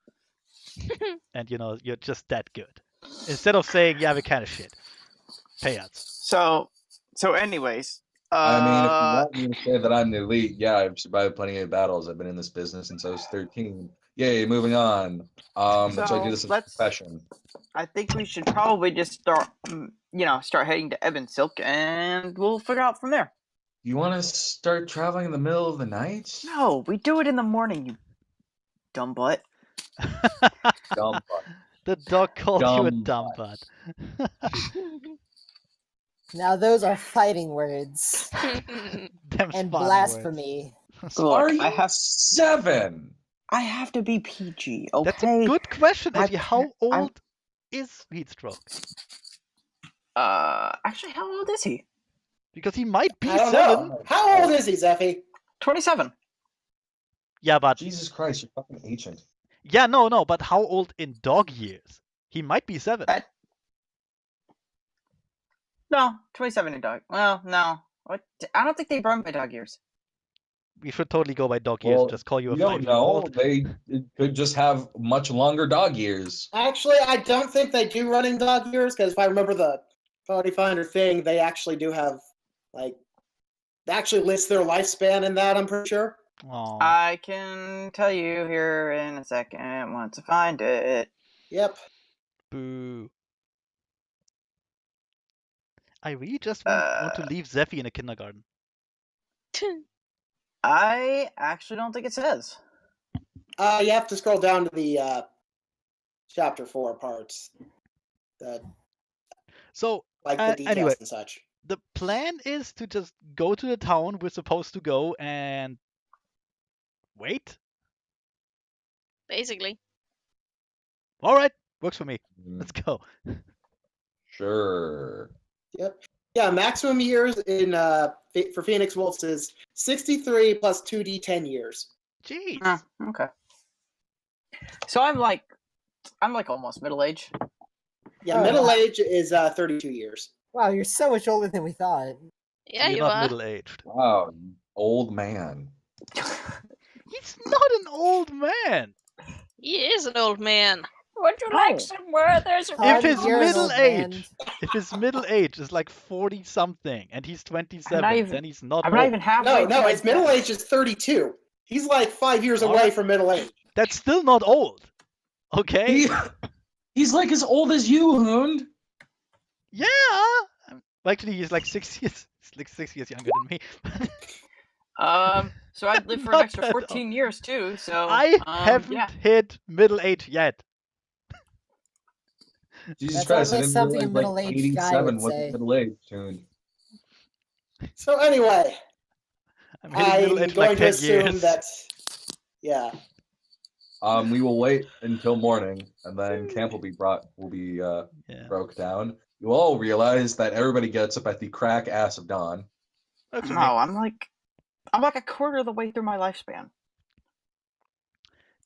and you're just that good. Instead of saying, "Yeah, we're kind of shit." Pay us. So anyways, I mean, if you want me to say that I'm the elite, yeah, I've survived plenty of battles. I've been in this business since I was 13. Yay, moving on. So I do this as a profession. I think we should probably just start heading to Ebon Silk, and we'll figure out from there. You want to start traveling in the middle of the night? No, we do it in the morning, you dumb butt. Dumb fuck. The dog called you a Dumb dumb butt. Now those are fighting words Damn and Spartan blasphemy. words. Look, Are you I have 7? I have to be PG. Okay. That's a good question, Evie. How I'm- old is Heatstroke? Actually, how old is he? Because he might be I don't 7. know. How old is he, Zeffy? 27. Yeah, but Jesus Christ, you're fucking ancient. yeah, no, but how old in dog years? He might be 7. No, 27 in dog. Well, no. What? I don't think they run by dog years. We should totally go by dog years. Well, And just call you a You don't know. 5-year-old. They could just have much longer dog years. Actually, I don't think they do running dog years, because if I remember the Ponyfinder thing, they actually do have, they actually list their lifespan in that, I'm pretty sure. Oh, I can tell you here in a second once I find it. Yep. boo. I really just want to leave Zeffy in a kindergarten. I actually don't think it says. You have to scroll down to the chapter 4 parts. So, Like the details anyway, and such. the plan is to just go to the town we're supposed to go and wait. Basically. All right, works for me. Mm, Let's go. Sure. Yep. Yeah, maximum years in for Phoenix Wolves is 63 plus 2d10 years. Jeez. Okay. So I'm like almost middle age. Yeah, Oh, middle wow. age is 32 years. Wow, you're so much older than we thought. Yeah, You're you not are. middle-aged. Wow, old man. He's not an old man. He is an old man. Would you No. like some where there's a If Todd, his you're an middle old man. age, if his middle age is like 40 something and he's 27, even- then he's not I'm old. not even halfway. No, to his middle age is 32. He's like 5 years All away right. from middle age. That's still not old. Okay? He's like as old as you, Hound. Yeah. Well, actually, he's like 6 years. He's like 6 years younger than me. So I'd live for an Not extra that 14 years too. So I haven't yeah. hit middle age yet. Jesus That Christ, I sounds like didn't something realize a like middle-aged guy 87 would wasn't say. middle age, Hound. So anyway, I'm hitting middle I'm age in going like to 10 assume years. that, yeah. We will wait until morning, and then camp will be Yeah. broke down. You all realize that everybody gets up at the crack ass of dawn. Works for No, me. I'm like a quarter of the way through my lifespan.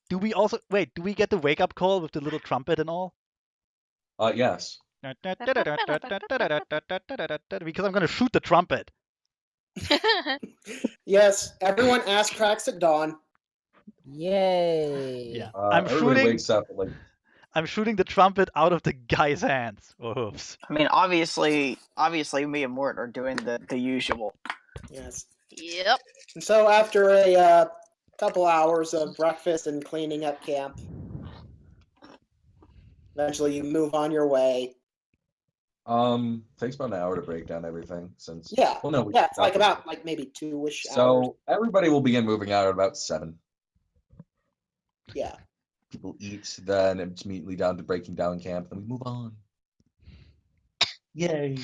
Do we also wait? Do we get the wake up call with the little trumpet and all? Yes. Because I'm gonna shoot the trumpet. Yes, everyone ask cracks at dawn. Yay. Yeah. Everybody wakes up at like I'm shooting the trumpet out of the guy's hands. Oops. I mean, obviously, me and Mort are doing the usual. Yes. Yep. And so after a couple hours of breakfast and cleaning up camp, eventually you move on your way. takes about an hour to break down everything since Yeah. well no we Yeah, it's like got about like maybe 2-ish hours. so everybody will begin moving out at about 7. Yeah. People eat, then it's immediately down to breaking down camp, then we move on. Yay.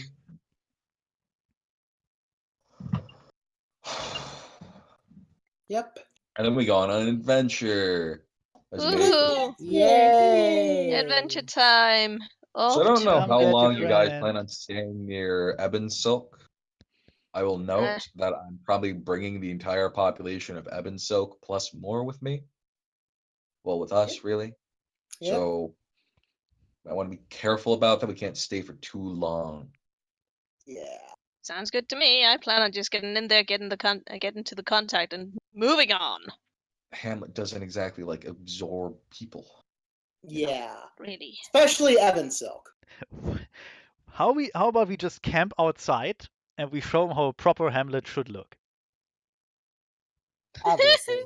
Yep. And then we go on an adventure. As you guys- Woohoo! Yay. Adventure time. So I don't know Come how get your long you guys friend. plan on staying near Ebon Silk. I will note that I'm probably bringing the entire population of Ebon Silk plus more with me. Well, with us, really. Yep. So I want to be careful about that. We can't stay for too long. Yeah. Sounds good to me. I plan on just getting in there, getting to the contact, and moving on. Hamlet doesn't exactly like absorb people. Yeah. Really. Especially Evan Silk. How about we just camp outside and we show them how a proper Hamlet should look? Obviously.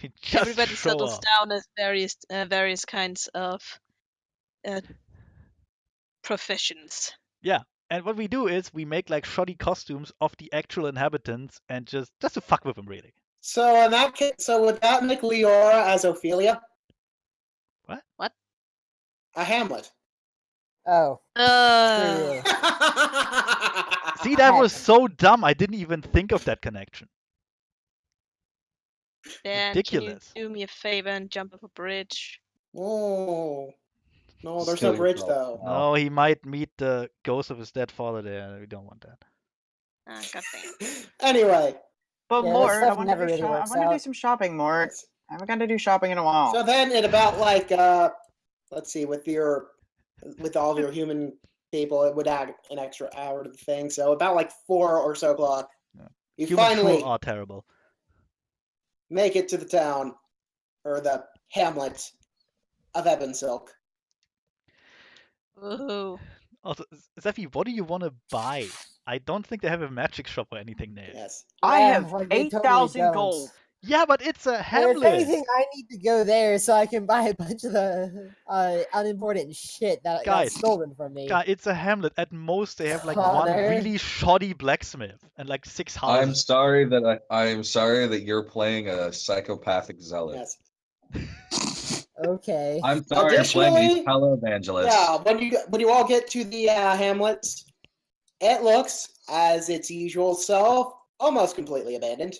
We just Everybody show settles up. down as various kinds of professions. Yeah. And what we do is we make like shoddy costumes of the actual inhabitants and just to fuck with them, really. So in that case, so would that make Leora as Ophelia? What? A Hamlet. Oh. Uh, Screw you. See, that was so dumb. I didn't even think of that connection. Dan, Ridiculous. can you do me a favor and jump off a bridge? Oh. No, there's Kill no bridge yourself. though. No, he might meet the ghost of his dead father there. We don't want that. Ah, goddamn. Anyway. But Yeah, that Mort, I stuff want never to really works do out. some shopping, Mort. Yes. I haven't got to do shopping in a while. So then at about like let's see, with all of your human people, it would add an extra hour to the thing. So about like 4 or so o'clock, Yeah. you Humans finally sure are terrible. make it to the town or the hamlet of Ebon Silk. Woohoo. Also, Zephy, what do you want to buy? I don't think they have a magic shop or anything there. Yes. I Yeah, have like, they totally 8,000 don't. gold. Yeah, but it's a Well, if hamlet. anything, I need to go there so I can buy a bunch of the unimportant shit that got Guys, stolen from me. God, it's a hamlet. At most, they have like one Connor. really shoddy blacksmith and like 6 I'm houses. sorry that I'm sorry that you're playing a psychopathic zealot. Yes. Okay. I'm sorry I'm playing a Additionally, televangelist. yeah, when you all get to the hamlets, it looks as its usual self, almost completely abandoned.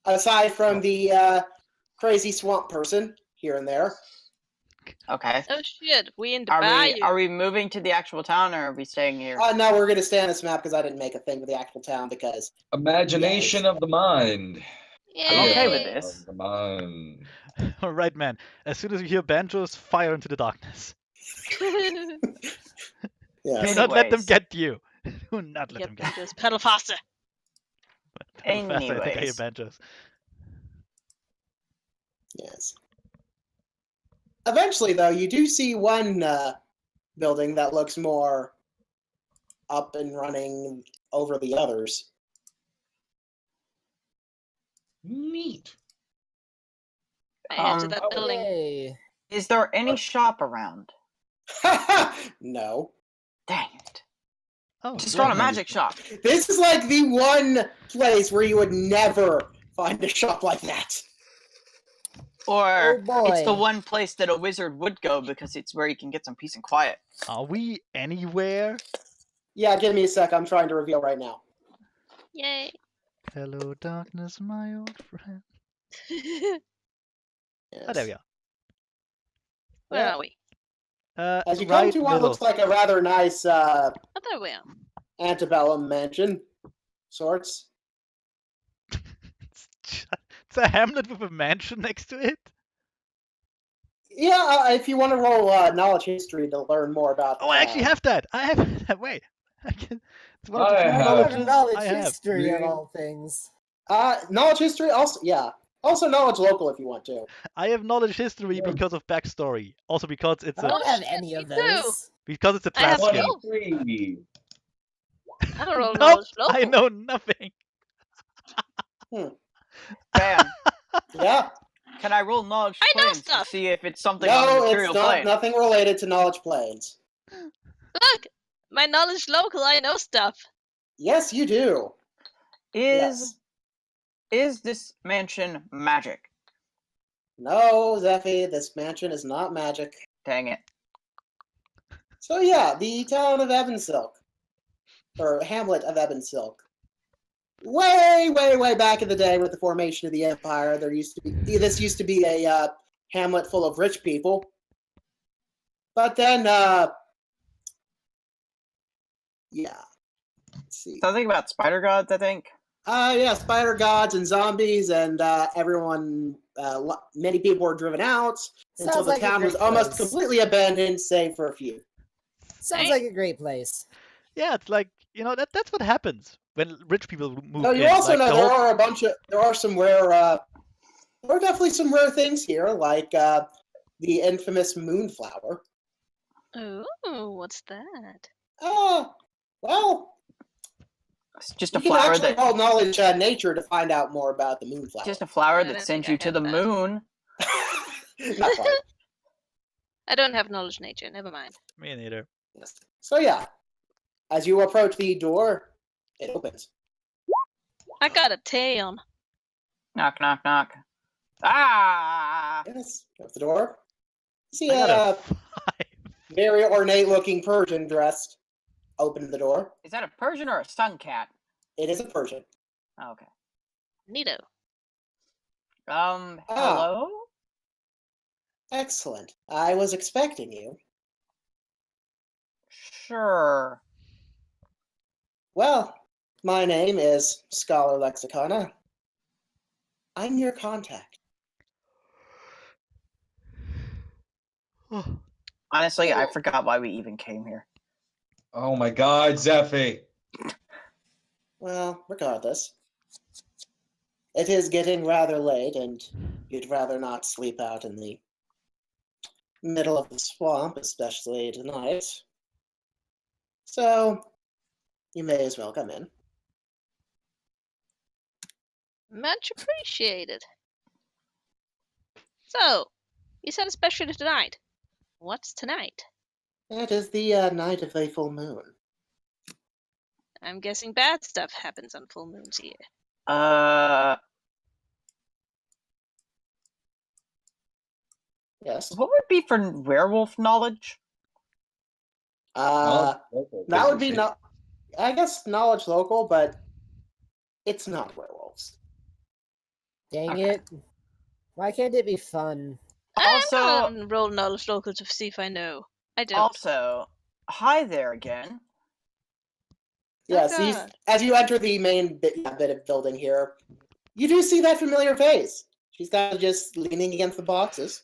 Aside from the crazy swamp person here and there. Okay. Oh shit, we in the Are bayou. we moving to the actual town, or are we staying here? No, we're gonna stay on this map because I didn't make a thing with the actual town because Imagination of the mind. I'm okay with Yay. this. Of the mind. All right, man. As soon as you hear banjos, fire into the darkness. Do yes. not let them Anyways. get you. Do not let Yep, them get you. just pedal faster. Pedal faster, I think I hear Anyways. banjos. Yes. Eventually, though, you do see one building that looks more up and running over the others. Neat. I head to that oh, building. Yay. Is there any shop around? No. Dang it. Oh, Just great. found a magic shop. This is like the one place where you would never find a shop like that. Or Oh, it's the boy. one place that a wizard would go because it's where you can get some peace and quiet. Are we anywhere? Yeah, give me a sec. I'm trying to reveal right now. Yay. Hello, darkness, my old friend. Yes. Oh, there we are. Where are we? As you come Right to what middle. looks like a rather nice Oh, there we are. antebellum mansion, sorts. It's a hamlet with a mansion next to it. Yeah, if you want to roll knowledge history to learn more about. Oh, I actually have that. I have. Wait. It's one of the I few have- knowledges Knowledge I have. history of Really? all things. Knowledge history also, yeah. Also knowledge local if you want to. I have knowledge history Yeah. because of backstory. Also because it's I a don't have shit, any of me too. those. because it's a I have class skill. no- 23. I don't know Nope, knowledge local. I know nothing. Bam. Yeah. Can I roll knowledge I know planes to stuff. see if it's something on the No, material it's not plane? nothing related to knowledge planes. Look, my knowledge local. I know stuff. Yes, you do. Is this mansion magic? No, Zephy, this mansion is not magic. Dang it. So yeah, the town of Evansilk. Or hamlet of Evansilk. Way, way, way back in the day with the formation of the Empire, this used to be a hamlet full of rich people. But then yeah. Let's see. Something about spider gods, I think. Yeah, spider gods and zombies, and everyone, many people were driven out until Sounds the like a town was great almost place. completely abandoned, save for a few. Sounds like a great place. Yeah, it's like that's what happens when rich people move No, you in. also Like, know the there whole- are some rare, there are definitely some rare things here, like the infamous moonflower. Oh, what's that? Well, It's just you a can flower actually that roll knowledge nature to find out more about the moonflower. just a flower I that don't sends think I you to have the that. moon. Not quite. I don't have knowledge nature. Never mind. Me neither. Yes. So yeah, as you approach the door, it opens. I got a 10. Knock, knock, knock. Ah! Yes, opens the door. See I got a a 5. very ornate-looking Persian dressed open the door. Is that a Persian or a sun cat? It is a Persian. Oh, okay. Neato. Hello? Excellent. I was expecting you. Sure. Well, my name is Scholar Lexicana. I'm your contact. Honestly, I forgot why we even came here. Oh my god, Zephy. Well, regardless, it is getting rather late, and you'd rather not sleep out in the middle of the swamp, especially tonight. So, you may as well come in. Much appreciated. So, you said especially tonight. What's tonight? It is the night of a full moon. I'm guessing bad stuff happens on full moons here. Yes. What would be for werewolf knowledge? That would be no. I guess knowledge local, but it's not werewolves. Dang Okay. it. Why can't it be fun? Also- I'm gonna roll knowledge local to see if I know. I don't. Also, hi there again. Yes, God. as you enter the main bit of building here, you do see that familiar face. She's kind of just leaning against the boxes.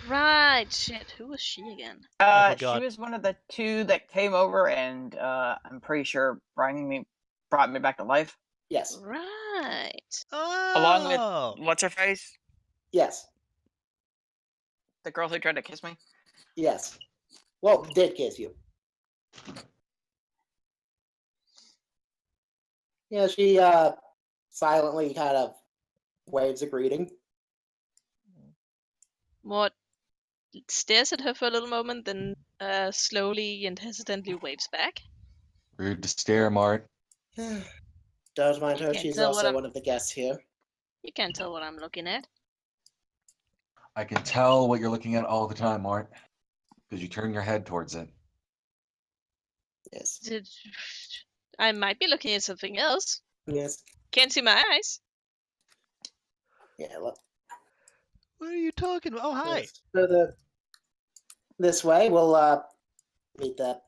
Right, shit. Who was she again? I She forgot. was one of the two that came over and I'm pretty sure brought me back to life. Yes. Right. Along with Oh! what's her face? Yes. The girl who tried to kiss me? Yes. Well, did kiss you. Yeah, she silently kind of waves a greeting. Mort stares at her for a little moment, then slowly and hesitantly waves back. Rude to stare, Mart. Don't mind her, Can't she's tell what also I'm- one of the guests here. You can't tell what I'm looking at. I can tell what you're looking at all the time, Mart. Because you turn your head towards it. Yes. I might be looking at something else. Yes. Can't see my eyes. Yeah, look. What are you talking about? Oh, hi! Yes. This way, we'll meet the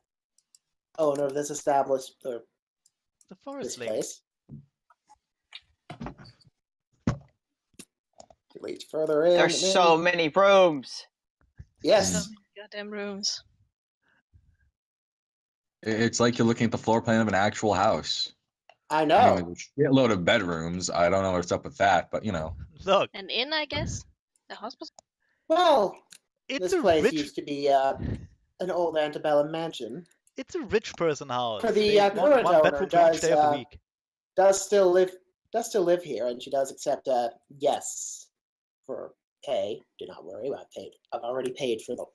owner of this establishment, or The forest this lady. place. She leads further in. There's and so then- many rooms. Yes. So many goddamn rooms. It's like you're looking at the floor plan of an actual house. I I know. mean, there's a shitload of bedrooms. I don't know what's up with that, but you know. Look, An inn, I guess? A hospital? Well, it's this a place rich. used to be an old antebellum mansion. It's a rich person house. For the They want current one owner bedroom for each does, day of the week. Does still live here, and she does accept yes for pay. Do not worry, I've already paid for the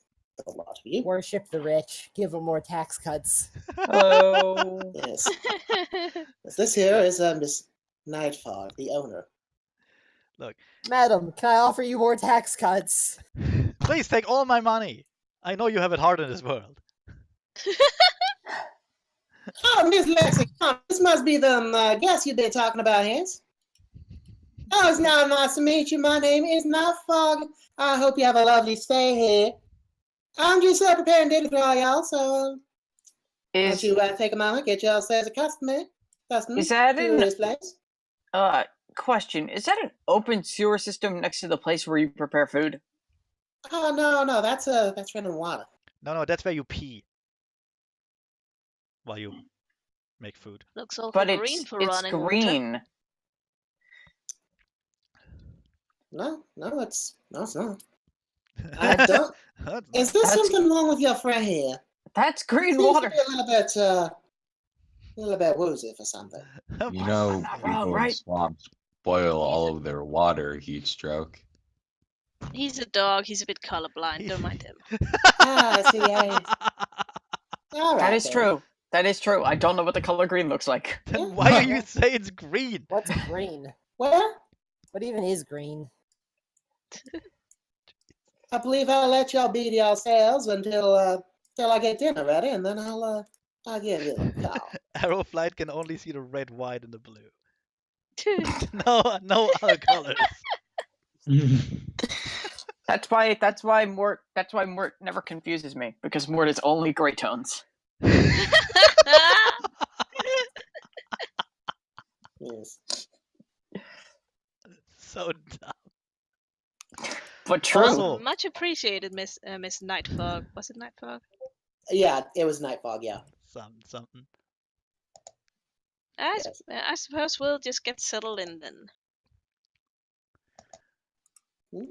lot of you. Worship the rich. Give them more tax cuts. Hello. Yes. Yes, this here is Miss Nightfog, the owner. Madam, can I offer you more tax cuts? Please take all my money. I know you have it hard in this world. Oh, Miss Lexington, this must be the guest you've been talking about, yes? Oh, it's now nice to meet you. My name is Nightfog. I hope you have a lovely stay here. I'm just preparing dinner for all y'all, so why don't Is you take a moment, get yourselves a customer Is that to in- this place? question, is that an open sewer system next to the place where you prepare food? Oh no, that's running water. No, that's where you pee. While you make food. Looks awful But green it's for running water. green. No, it's not. I don't. Is there That's- something wrong with your friend here? That's green Seems water. to be a little bit woozy for something. You know, I'm not people wrong, in right? swamps boil all of their water, heat stroke. He's a dog. He's a bit colorblind. Don't mind him. I see. All right, That is then. true. That is true. I don't know what the color green looks like. Then why do you say it's green? What's green? Well, What even is green? I believe I'll let y'all be to yourselves until I get dinner ready, and then I'll give you a call. Aeroflight can only see the red, white, and the blue. No other colors. That's why Mort never confuses me, because Mort is only gray tones. Yes. So dumb. But true. Also- Much appreciated, Miss Nightfog. Was it Nightfog? Yeah, it was Nightfog. Yeah. Something. I suppose we'll just get settled in then.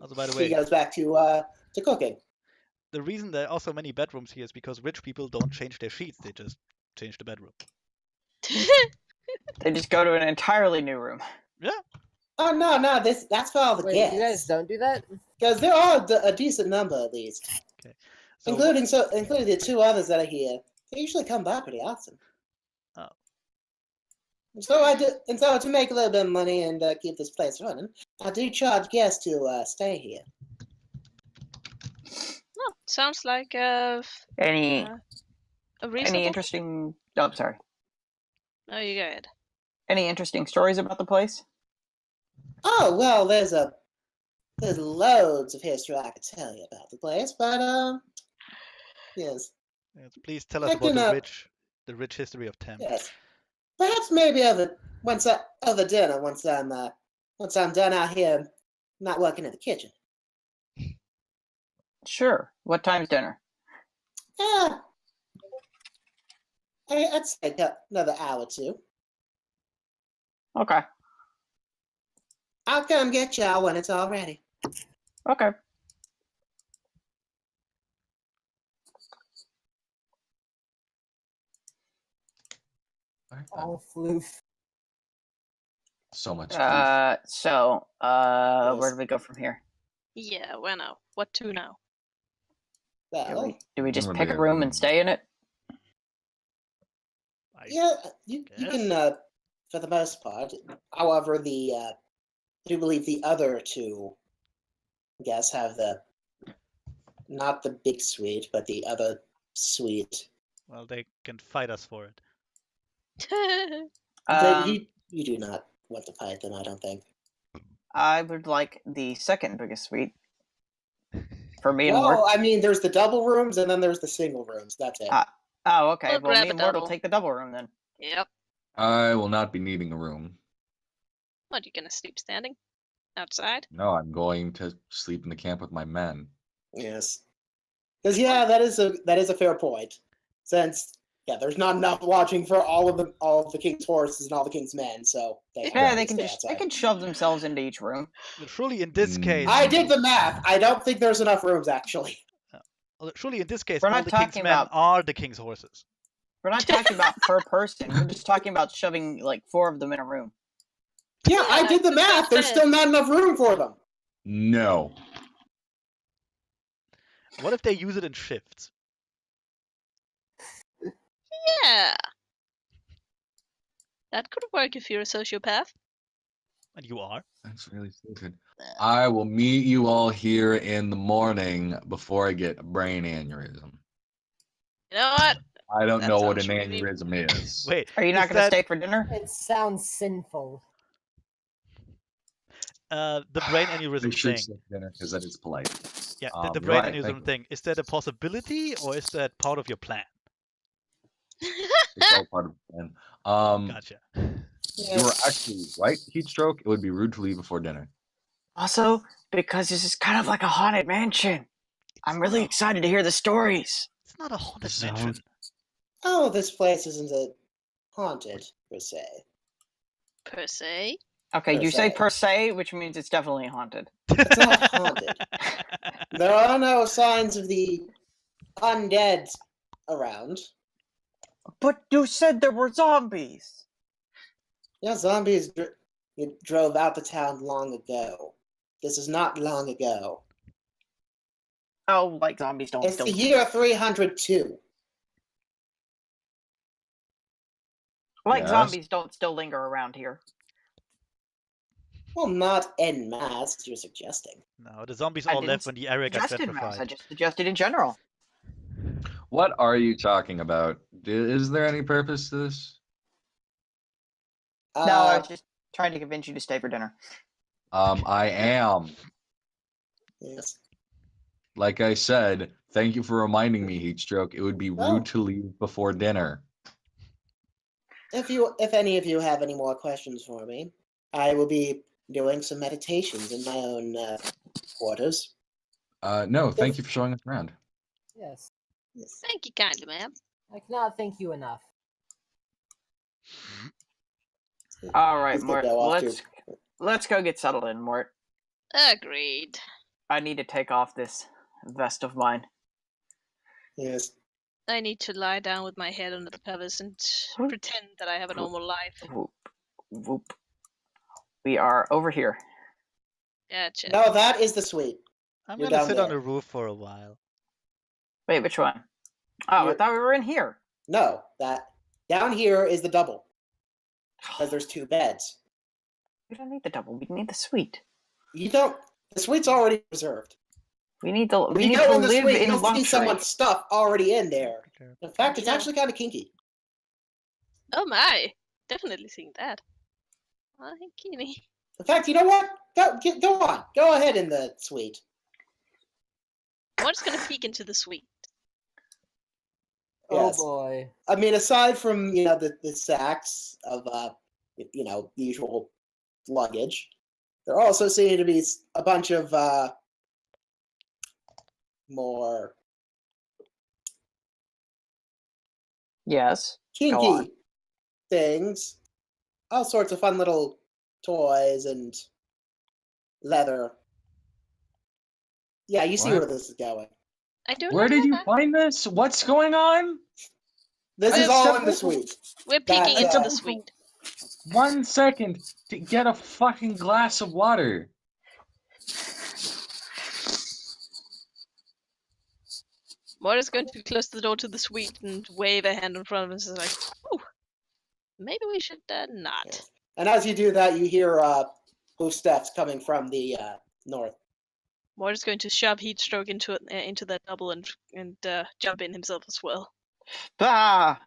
Also, by the She way, goes back to cooking. the reason there are so many bedrooms here is because rich people don't change their sheets, they just change the bedroom. They just go to an entirely new room. Oh no, that's for all the Wait, guests. you guys don't do that? Because there are a decent number at least, Okay. So including the two others that are here. They usually come by pretty often. Oh. So to make a little bit of money and keep this place running, I do charge guests to stay here. Well, sounds like Any a reasonable. interesting? Oh, sorry. No, you go ahead. Any interesting stories about the place? Oh well, there's loads of history I could tell you about the place, but yes, yes, please tell us I about can, the rich history of Temp. yes, perhaps maybe over dinner once I'm done out here, not working in the kitchen. Sure. What time's dinner? I'd say another hour or two. Okay. I'll come get y'all when it's all ready. Okay. Oh, floof. So much. Where do we go from here? Yeah, well, now. What to now? Well, Do we just Where pick do a we room go? and stay in it? yeah, you guess. can, for the most part. However, I do believe the other two guests have not the big suite, but the other suite. Well, they can fight us for it. You do not want to fight them, I don't think. I would like the second biggest suite for me and Well, Mort. I mean, there's the double rooms and then there's the single rooms. That's it. Oh, okay. We'll Well, grab me a and Mort will double. take the double room then. Yep. I will not be needing a room. What, you gonna sleep standing? Outside? No, I'm going to sleep in the camp with my men. Yes. Because that is a fair point. Since there's not enough lodging for all of the king's horses and all the king's men, so Yeah, have they to can stay just outside. shove themselves into each room. Well, surely in this case, I did the math. I don't think there's enough rooms actually. surely in this case, We're all not the king's talking men about- are the king's horses. We're not talking about per person. We're just talking about shoving like 4 of them in a room. Yeah, I did the that's what math. I There's said. still not enough room for them. No. What if they use it in shifts? Yeah. That could work if you're a sociopath. And you are? That's really stupid. I will meet you all here in the morning before I get a brain aneurysm. You know what? I don't That know what an sounds really- aneurysm is. Wait, Are you not is going to that stay for dinner? It sounds sinful. the brain I aneurysm should thing? sleep dinner because that is polite. Yeah, the You're brain right, aneurysm thank you. thing. Is that a possibility or is that part of your plan? It's all part of the plan. Gotcha. You were actually right, heat stroke. It would be rude to leave before dinner. Also, because this is kind of like a haunted mansion. I'm really excited to hear the stories. It's not a haunted So- mansion. Oh, this place isn't haunted per se. Per se. Okay, Per you say se. per se, which means it's definitely haunted. It's not haunted. There are no signs of the undead around. But you said there were zombies. Yeah, zombies drove out the town long ago. This is not long ago. Oh, like zombies don't It's still. the year 302. Like Yes. zombies don't still linger around here. Well, not en masse, you're suggesting. No, the zombies I all didn't left when the area got Suggested mass. I gentrified. just suggested in general. What are you talking about? Is there any purpose to this? No, I was just trying to convince you to stay for dinner. I am. Yes. Like I said, thank you for reminding me, heat stroke. It would be rude Oh. to leave before dinner. If any of you have any more questions for me, I will be doing some meditations in my own quarters. No, thank you for showing us around. Yes. Yes. Thank you kindly, ma'am. I cannot thank you enough. All right, Let's get Mort. that off Let's go get settled in, Mort. Agreed. I need to take off this vest of mine. Yes. I need to lie down with my head under the covers and pretend that I have a normal life. Whoop, whoop. We are over here. Gotcha. No, that is the suite. I'm You're gonna down sit on there. the roof for a while. Wait, which one? Oh, I You're- thought we were in here. No, that down here is the double. Because there's 2 beds. We don't need the double. We need the suite. You don't. The suite's already reserved. We need to. If We you need go to in the live suite, in you'll see luxury. someone's stuff already in there. In fact, it's Yeah. actually kind of kinky. Oh my! Definitely seeing that. Oh, Kitty. In fact, you know what? Go on. Go ahead in the suite. I'm just gonna peek into the suite. Yes. Oh boy. I mean, aside from the sacks of the usual luggage, there also seem to be a bunch of more Yes. Go on. kinky things, all sorts of fun little toys and leather. Yeah, you see What? where this is going. I don't Where know did you that. find this? What's going on? This I is have all in stepped the in- suite. We're peeking That's, into the suite. 1 second to get a fucking glass of water. Moira's going to close the door to the suite and wave a hand in front of us and like, ooh, maybe we should not. Yes. And as you do that, you hear hoof steps coming from the north. Moira's going to shove Heatstroke into that double and jump in himself as well. Ah!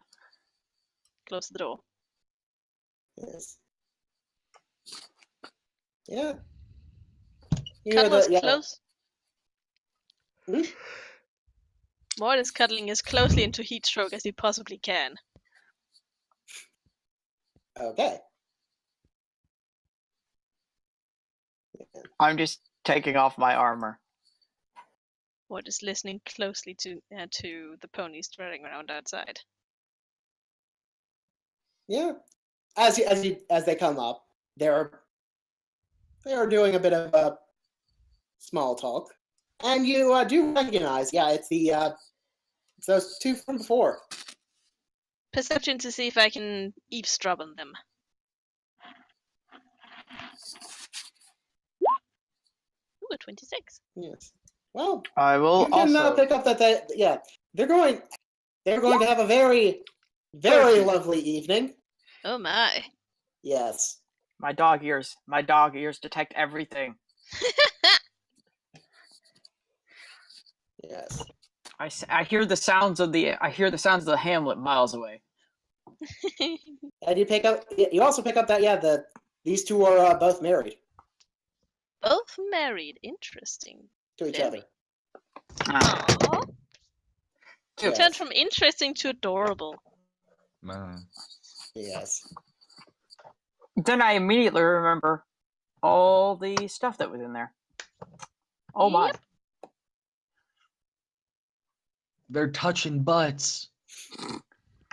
Close the door. Yes. Yeah. You hear Cuddle as the, yeah. close. Hmm? Moira's cuddling as closely into Heatstroke as he possibly can. Okay. I'm just taking off my armor. Moira's listening closely to the ponies strutting around outside. Yeah. As they come up, they're doing a bit of small talk, and you do recognize, yeah, it's those 2 from before. Perception to see if I can eavesdrop on them. Ooh, a 26. Yes. Well, I will you can also. pick up that they're going to have a very, very lovely evening. Oh my. Yes. My dog ears. My dog ears detect everything. Yes. I hear the sounds of the hamlet miles away. And you also pick up that these 2 are both married Both married. Interesting. to each Very. other. Aww. Cute. Turned from interesting to adorable. Yes. Then I immediately remember all the stuff that was in there. Oh my. Yep. They're touching butts.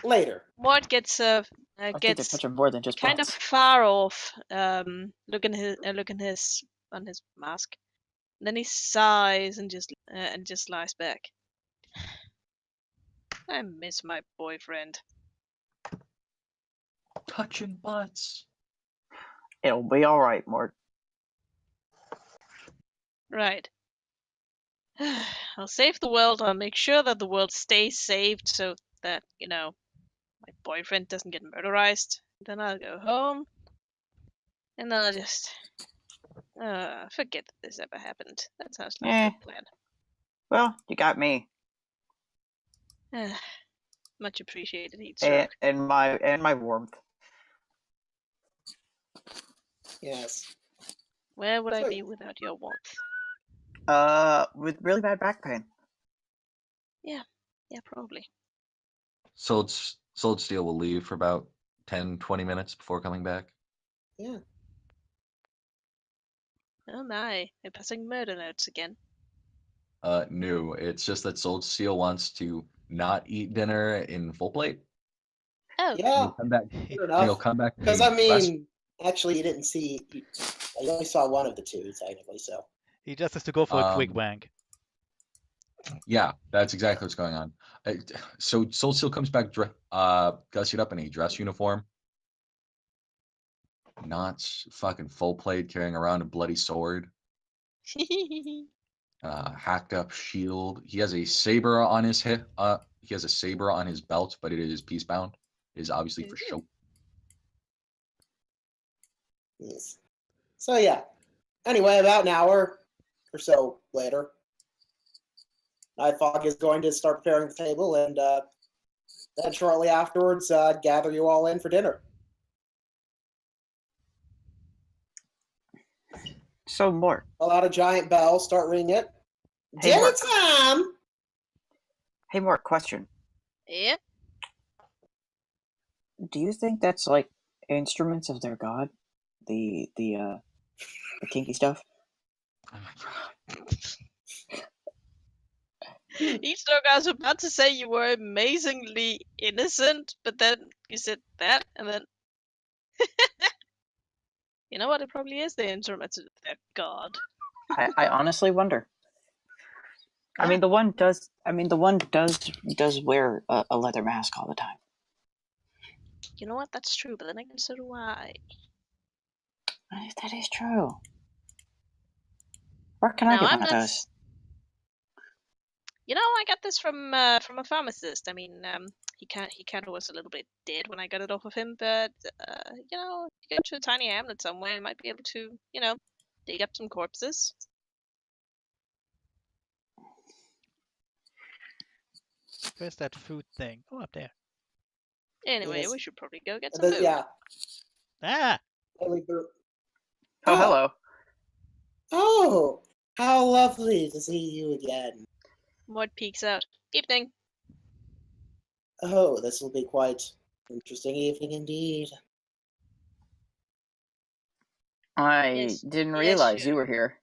Later. Mort gets I think they're gets touching more than just kind of butts. far off, looking on his mask. And then he sighs and just lies back. I miss my boyfriend. Touching butts. It'll be all right, Mort. Right. I'll save the world. I'll make sure that the world stays saved so that, my boyfriend doesn't get murderized. Then I'll go home. And then I'll just forget that this ever happened. That sounds like a good plan. Well, you got me. Much appreciated, Heatstroke. And my warmth. Yes. Where would I So- be without your warmth? With really bad back pain. Yeah, probably. Sold Steel will leave for about 10, 20 minutes before coming back. Yeah. Oh my, we're passing murder notes again. No, it's just that Sold Steel wants to not eat dinner in full plate. Oh, Yeah. He'll come back. Fair He'll enough. come back. Because a I rest- mean, actually, you didn't see. You only saw one of the 2 technically. So. He just has to go for a quick Um, wank. Yeah, that's exactly what's going on. So Soul Steel comes back, gussied up in a dress uniform. knots, fucking full plate, carrying around a bloody sword, hacked up shield. He has a saber on his hip. He has a saber on his belt, but it is peace bound. It is obviously for show. Yes. So yeah. Anyway, about an hour or so later, Nightfog is going to start preparing the table, and then shortly afterwards, gather you all in for dinner. So, Mort. Pull out a giant bell, start ringing it. Hey, Dinner Mark. time! Hey, Mort, question. Yeah. Do you think that's like instruments of their god? The kinky stuff? Oh my god. Eatsdog, I was about to say you were amazingly innocent, but then you said that, and then you know what? It probably is the instruments of their god. I honestly wonder. I mean, the one does wear a leather mask all the time. You know what? That's true, but then again, so do I. That is true. Where can I Now get I'm one of not. those? You know, I got this from a pharmacist. I mean, he kind of was a little bit dead when I got it off of him, but you know, if you go to a tiny hamlet somewhere, you might be able to, you know, dig up some corpses. Where's that food thing? Oh, up there. Anyway, Yes. we should probably go get some food. Yeah. Ah! Oh, Oh. hello. Oh, how lovely to see you again. Mort peeks out. Evening. Oh, this will be quite interesting evening indeed. I Yes. didn't Yes, realize sure. you were here.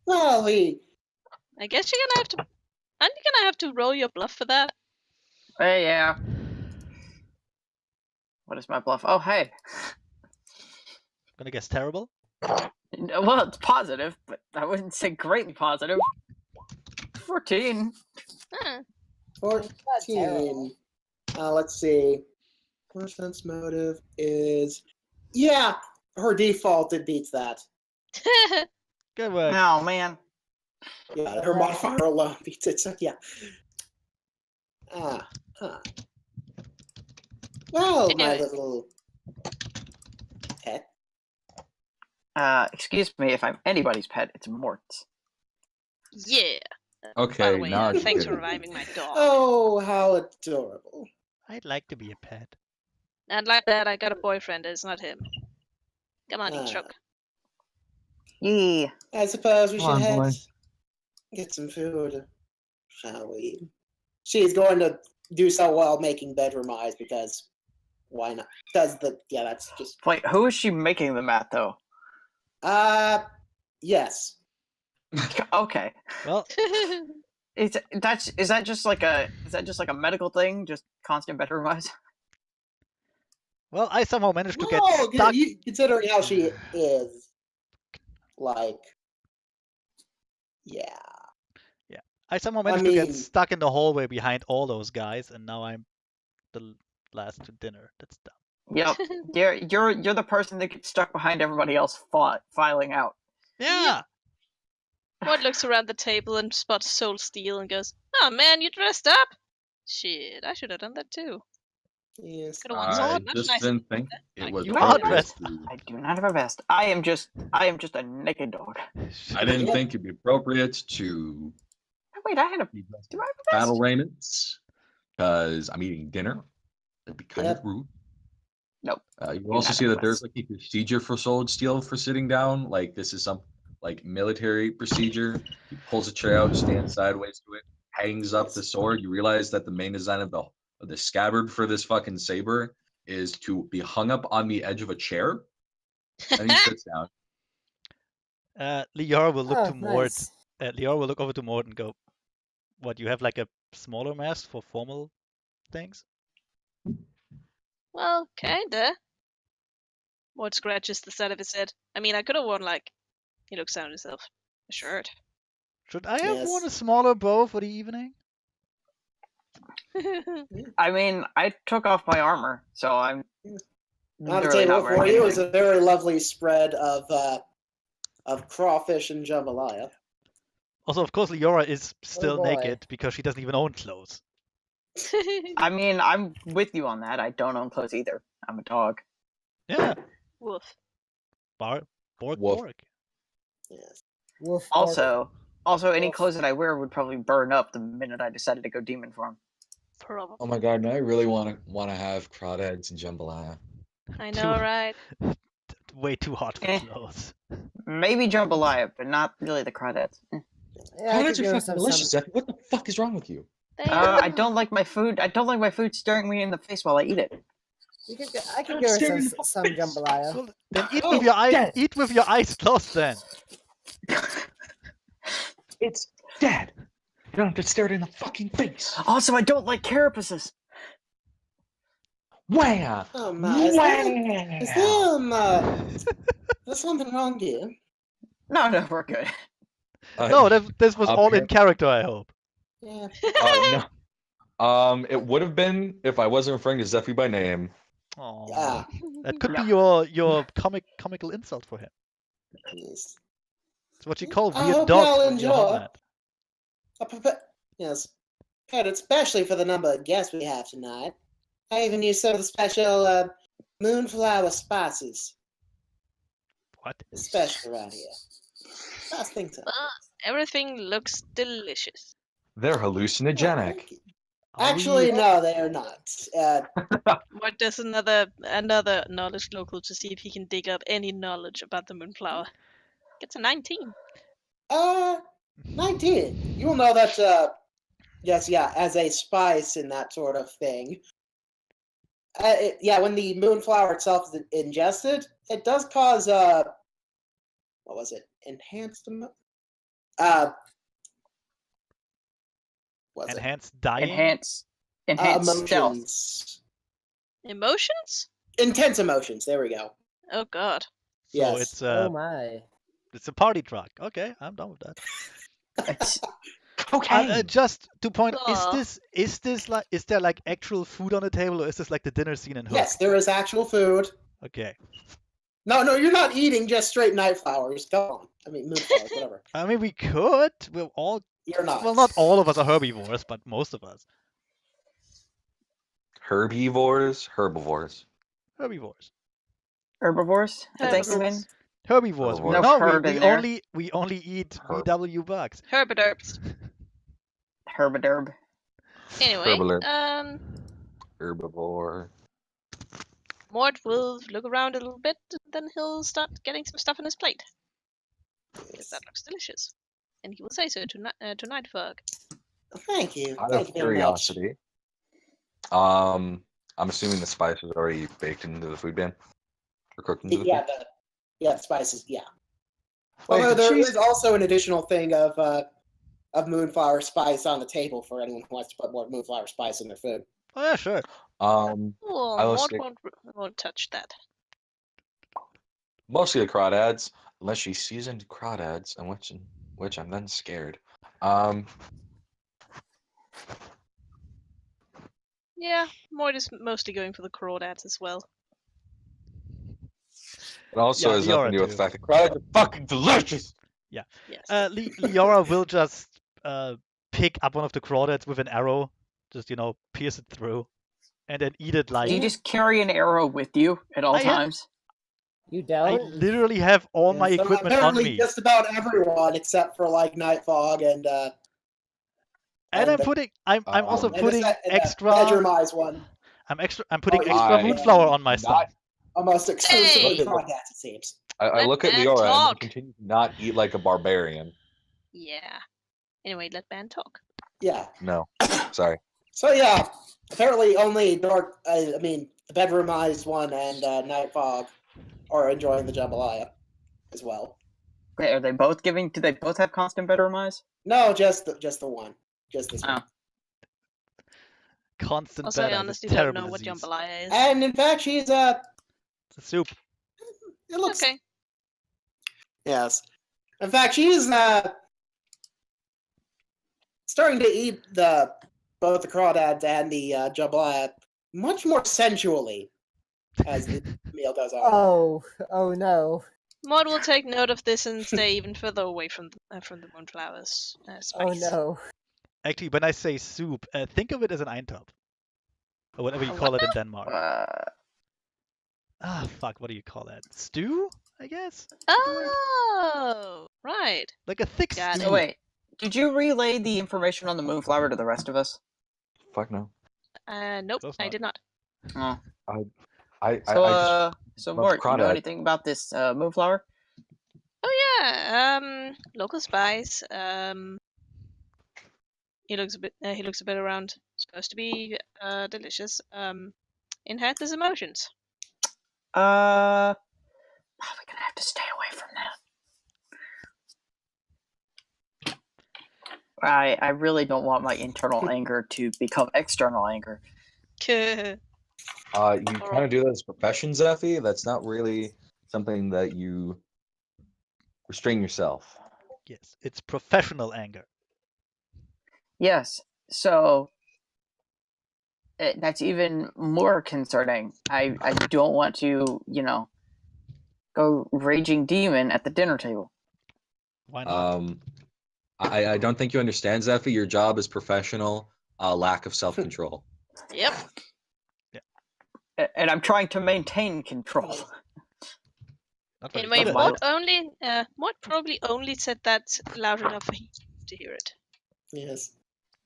Well, I guess you're gonna have to. Aren't you gonna have to roll your bluff for that? Hey, yeah. What is my bluff? Oh, hey. Gonna guess terrible? Well, it's positive, but I wouldn't say greatly positive. 14. Huh. 14. Let's see. First sense motive is. Yeah, her default, it beats that. Good work. Oh, man. Yeah, her modifier alone beats it, so yeah. Huh. Well, my Anyway. little pet. Excuse me, if I'm anybody's pet, it's Mort's. Yeah. By Okay, the way, now I'm thanks for kidding. reviving my dog. Oh, how adorable. I'd like to be a pet. And like that, I got a boyfriend. It's not him. Come on, eat choke. Yeah. I suppose we Come should on, head boy. get some food, shall we? She's going to do so well making bedroom eyes because why not? That's just Wait, who is she making them at, though? yes. Okay. Well, Is that just like a medical thing? Just constant bedroom eyes? well, I somehow managed to get No, stuck. considering how she is, like, yeah. I somehow I managed to get mean- stuck in the hallway behind all those guys, and now I'm the last to dinner. That's dumb. Yep. You're the person that gets stuck behind everybody else filing out. Yeah. Mort looks around the table and spots Soul Steel and goes, "Oh man, you dressed up? Shit, I should have done that too. Yes. Could have worn I something much just nicer. didn't think it Like, was you are appropriate dressed. to. I do not have a vest. I am just a naked dog. I didn't think it'd be appropriate to Wait, I had a. be dressed Do in I have a vest? battle raiments because I'm eating dinner. That'd be kind Yep. of rude. Nope. You Do also not see have a that there's vest. like a procedure for Solid Steel for sitting down. Like this is some like military procedure. He pulls a chair out, stands sideways to it, hangs up the sword. You realize that the main design of the scabbard for this fucking saber is to be hung up on the edge of a chair. And he sits down. Lior will look Oh, to Mort. nice. Lior will look over to Mort and go, "What? You have like a smaller mask for formal things?" Well, kinda. Mort scratches the side of his head. I mean, I could have worn, like, he looks down at himself, a shirt. Should I have worn Yes. a smaller bow for the evening? I mean, I took off my armor, so I'm. On the really table not for very you is good. a very lovely spread of crawfish and jambalaya. Also, of course, Leora is still boy. naked because she doesn't even own clothes. I mean, I'm with you on that. I don't own clothes either. I'm a dog. Yeah. Woof. Bork, Woof. bork. Yes. Woof, Also, any Wolf. clothes that I wear would probably burn up the minute I decided to go demon form. Probably. Oh my god, now I really want to have crawdads and jambalaya. I know, right? Way too hot for Eh. clothes. Maybe jambalaya, but not really the crawdads. Yeah, I could Crawdads are go fucking some. delicious, Zeph. What the fuck is wrong with you? They I don't like my food. I don't like my food staring me in the face while I eat it. I could go Staring with in the some face. jambalaya. Well, then eat Oh, with your eyes. dead. Eat with your eyes closed. Then. It's dead. You don't have to stare it in the fucking face. Also, I don't like carapaces. Wham! Oh Wham! There's something wrong here? No, we're good. No, this was all in apparently- character. I hope. Yeah. No. It would have been if I wasn't referring to Zephy by name. Oh, Yeah. that could Yeah. be your comical insult for him. Yes. It's what you call I weird hope dogs y'all when you're enjoy. homeland. Yes. And especially for the number of guests we have tonight. I even used some of the special moonflower spices, What? especially around here. I think so. Everything looks delicious. They're hallucinogenic. Are Actually, we... no, they are not. What does another knowledge local to see if he can dig up any knowledge about the moonflower? Gets a 19. 19. You will know that, yes, yeah, as a spice and that sort of thing. When the moonflower itself is ingested, it does cause, what was it? Enhanced, Enhanced dying? Enhance stealth. emotions. Emotions? Intense emotions, there we go. Oh god. So Yes. Oh my. it's a party drug. Okay, I'm done with that. It's, Okay. Just to point, Aw. is there like actual food on the table, or is this like the dinner scene in Hook? Yes, there is actual food. Okay. No, you're not eating just straight night flowers. Come on. I mean, moonflowers, whatever. I mean, we could. We're all. You're not. Well, not all of us are herbivores, but most of us. Herbivores. Herbivores. herbivores, I think you mean. Herbivores. Herbivores. No No, herb in there. we only eat Herb. VW bugs. Herbiderps. Herbiderb. Anyway, Herbalert. Herbivore. Mort will look around a little bit, and then he'll start getting some stuff on his plate. Because that looks delicious. And he will say so to Nightfog. Thank you. Out Thank of you very much. curiosity, I'm assuming the spice is already baked into the food bin or cooked into the Yeah, food. the spices, yeah. Wait, Although there cheese- is also an additional thing of moonflower spice on the table for anyone who wants to put more moonflower spice in their food. Oh yeah, sure. Oh, I will Mort stick- won't touch that. Mostly the crawdads, unless she seasoned crawdads, and which I'm then scared. Yeah, Mort is mostly going for the crawdads as well. It also Yeah, has nothing Leora to do with too. the fact that crawdads are fucking delicious. Yes. Leora will just pick up one of the crawdads with an arrow, just pierce it through, and then eat it like. Do you just carry an arrow with you at all I have- times? You I don't? literally have all my So equipment on apparently me, just about everyone except for like Nightfog and and and I'm the- putting. I'm also and the putting and the extra. bedroom eyes one. I'm putting Oh, extra I- moonflower on my not- stuff. Almost exclusively Hey! crawdads, it seems. I Let look at man Leora and I talk. continue to not eat like a barbarian. Yeah. Anyway, let Ben talk. Yeah. No, sorry. So yeah, apparently only the bedroom eyes one and Nightfog are enjoying the jambalaya as well. Wait, are they both giving? Do they both have constant bedroom eyes? No, just the one. Just this Oh. one. Constant Also, I bed is a honestly don't terrible know what disease. jambalaya is. And in fact, she's It's a soup. it looks Okay. yes. In fact, she's starting to eat both the crawdads and the jambalaya much more sensually as the reveal goes on. Oh no. Maud will take note of this and stay even further away from the moonflower's spice. Oh no. Actually, when I say soup, think of it as an Eintopf. Or whatever you call it in Denmark. Fuck, what do you call that? Stew, I guess? Oh, right. Like a thick Got stew. So wait, did you relay the information on the moonflower to the rest of us? Fuck no. Nope, Close I enough. did not. Oh. I So love Mort, you know crawdad. anything about this moonflower? Oh yeah, local spice. He looks a bit around. Supposed to be delicious. Enhances emotions. We're gonna have to stay away from that. I really don't want my internal anger to become external anger. You kind of do that as a profession, Zephy. That's not really something that you restrain yourself. Yes, it's professional anger. Yes, so that's even more concerning. I don't want to, go raging demon at the dinner table. Why not? I don't think you understand, Zephy. Your job is professional, lack of self-control. Yep. And I'm trying to maintain control. Not very Anyway, good at Maud probably only said that loud enough for him to hear it. Yes. I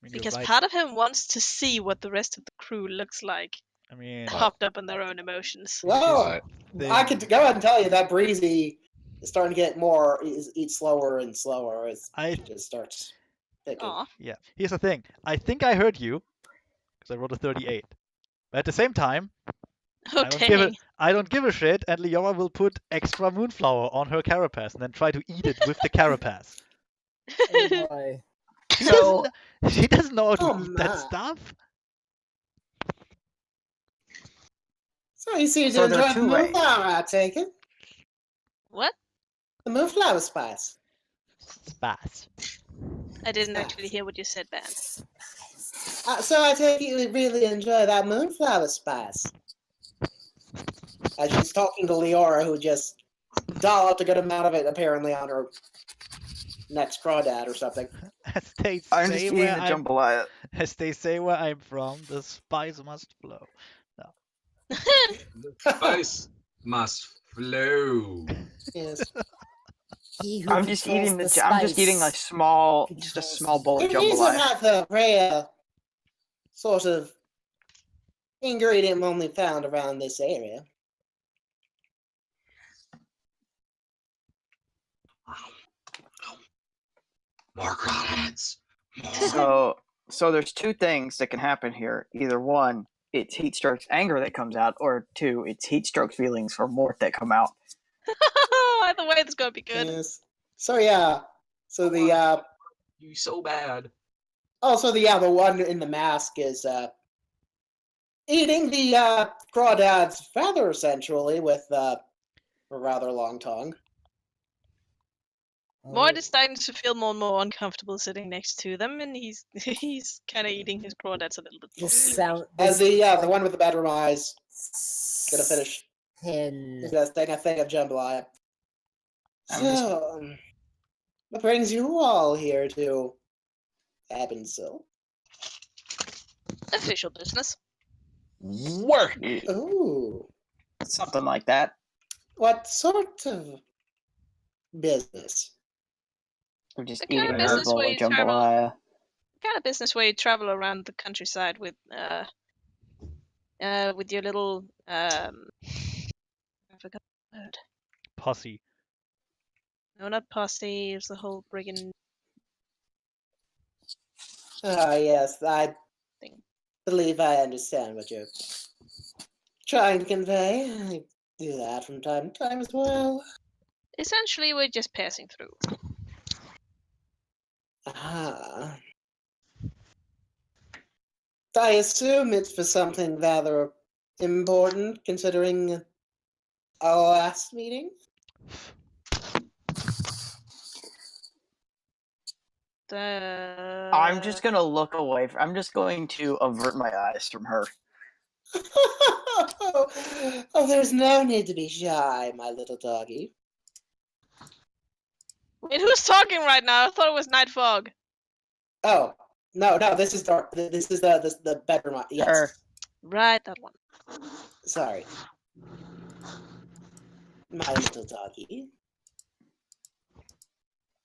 mean, you're Because right. part of him wants to see what the rest of the crew looks like, I mean, hopped up on their own emotions. Well, they- I could go ahead and tell you that Breezy is starting to get more, eat slower and slower as I- she just starts picking. Aw. yeah. Here's the thing. I think I heard you, because I rolled a 38. But at the same time, Oh, dang. I don't give a shit, and Leora will put extra moonflower on her carapace and then try to eat it with the carapace. Oh boy. So She doesn't know how to Oh, eat that my. stuff. So you seem So to there are enjoy the two ways. moonflower, I take it. What? The moonflower spice. Spice. I didn't actually hear what you said, Ben. So I take it you really enjoy that moonflower spice. As she's talking to Leora, who just dolloped a good amount of it, apparently, on her next crawdad or something. As they I'm say just eating where the I'm, jambalaya. as they say where I'm from, the spice must flow. Spice must flow. Yes. He who I'm just controls eating the I'm just eating a spice small controls bowl of It is jambalaya. about the rare sort of ingredient only found around this area. More crawdads. So there's two things that can happen here. Either one, it's heat strokes anger that comes out, or two, it's heat strokes feelings for Mort that come out. Either way, it's gonna be good. Yes. So yeah. So the You so bad. the one in the mask is eating the crawdad's feather essentially with a rather long tongue. Maud is starting to feel more and more uncomfortable sitting next to them, and he's kind of eating his crawdads a little bit more. This sound. As This the one with the bedroom eyes gonna finish Pin. that thing of jambalaya. I'm just- So, what brings you all here to Abensil? Official business. Work. Ooh, Something like that. what sort of business? We're just The kind eating of a business bowl where of you travel- jambalaya. Kind of business where you travel around the countryside with your little I forgot the word. Posse. No, not posse. It's the whole friggin' Ah, yes, I thing. believe I understand what you're trying to convey. I do that from time to time as well. Essentially, we're just passing through. Ah. I assume it's for something rather important, considering our last meeting. I'm just gonna look away. I'm just going to avert my eyes from her. Oh, there's no need to be shy, my little doggy. Wait, who's talking right now? I thought it was Night Fog. Oh, no, this is dark. This is the bedroom. Yes. Sure. Right, that one. Sorry. My little doggy.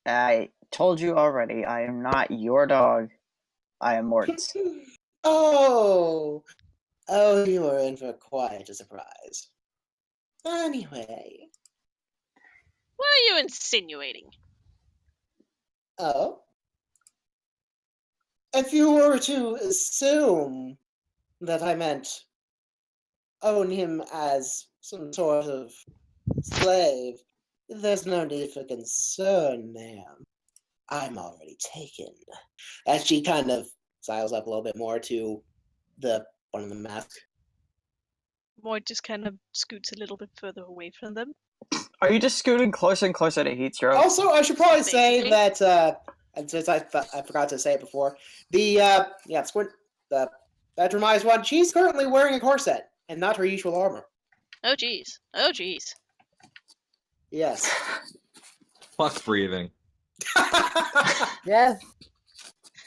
I told you already, I am not your dog. I am Mort's. Oh, you are in for quite a surprise. Anyway, What are you insinuating? oh, if you were to assume that I meant own him as some sort of slave, there's no need for concern, ma'am. I'm already taken. As she kind of styles up a little bit more to the one in the mask. Mort just kind of scoots a little bit further away from them. Are you just scooting closer and closer to heat stroke? Also, I should probably say Basically. that, and since I forgot to say it before, the bedroomized one, she's currently wearing a corset and not her usual armor. Oh jeez. Oh jeez. Yes. Fuck breathing. Yeah.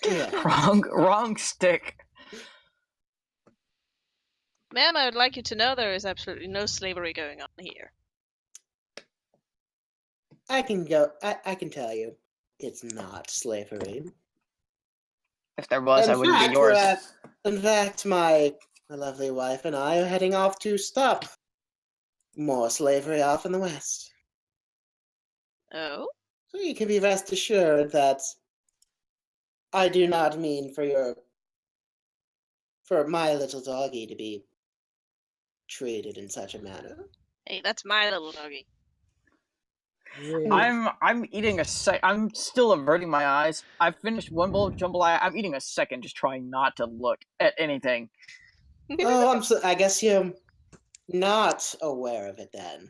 Yeah. Wrong stick. Ma'am, I would like you to know there is absolutely no slavery going on here. I can tell you, it's not slavery. If there was, I In wouldn't fact, be yours. in fact, my lovely wife and I are heading off to stop more slavery off in the West. Oh? So you can be rest assured that I do not mean for my little doggy to be treated in such a manner. Hey, that's my little doggy. I'm eating I'm still averting my eyes. I've finished one bowl of jambalaya. I'm eating a second, just trying not to look at anything. Oh, I guess you're not aware of it then.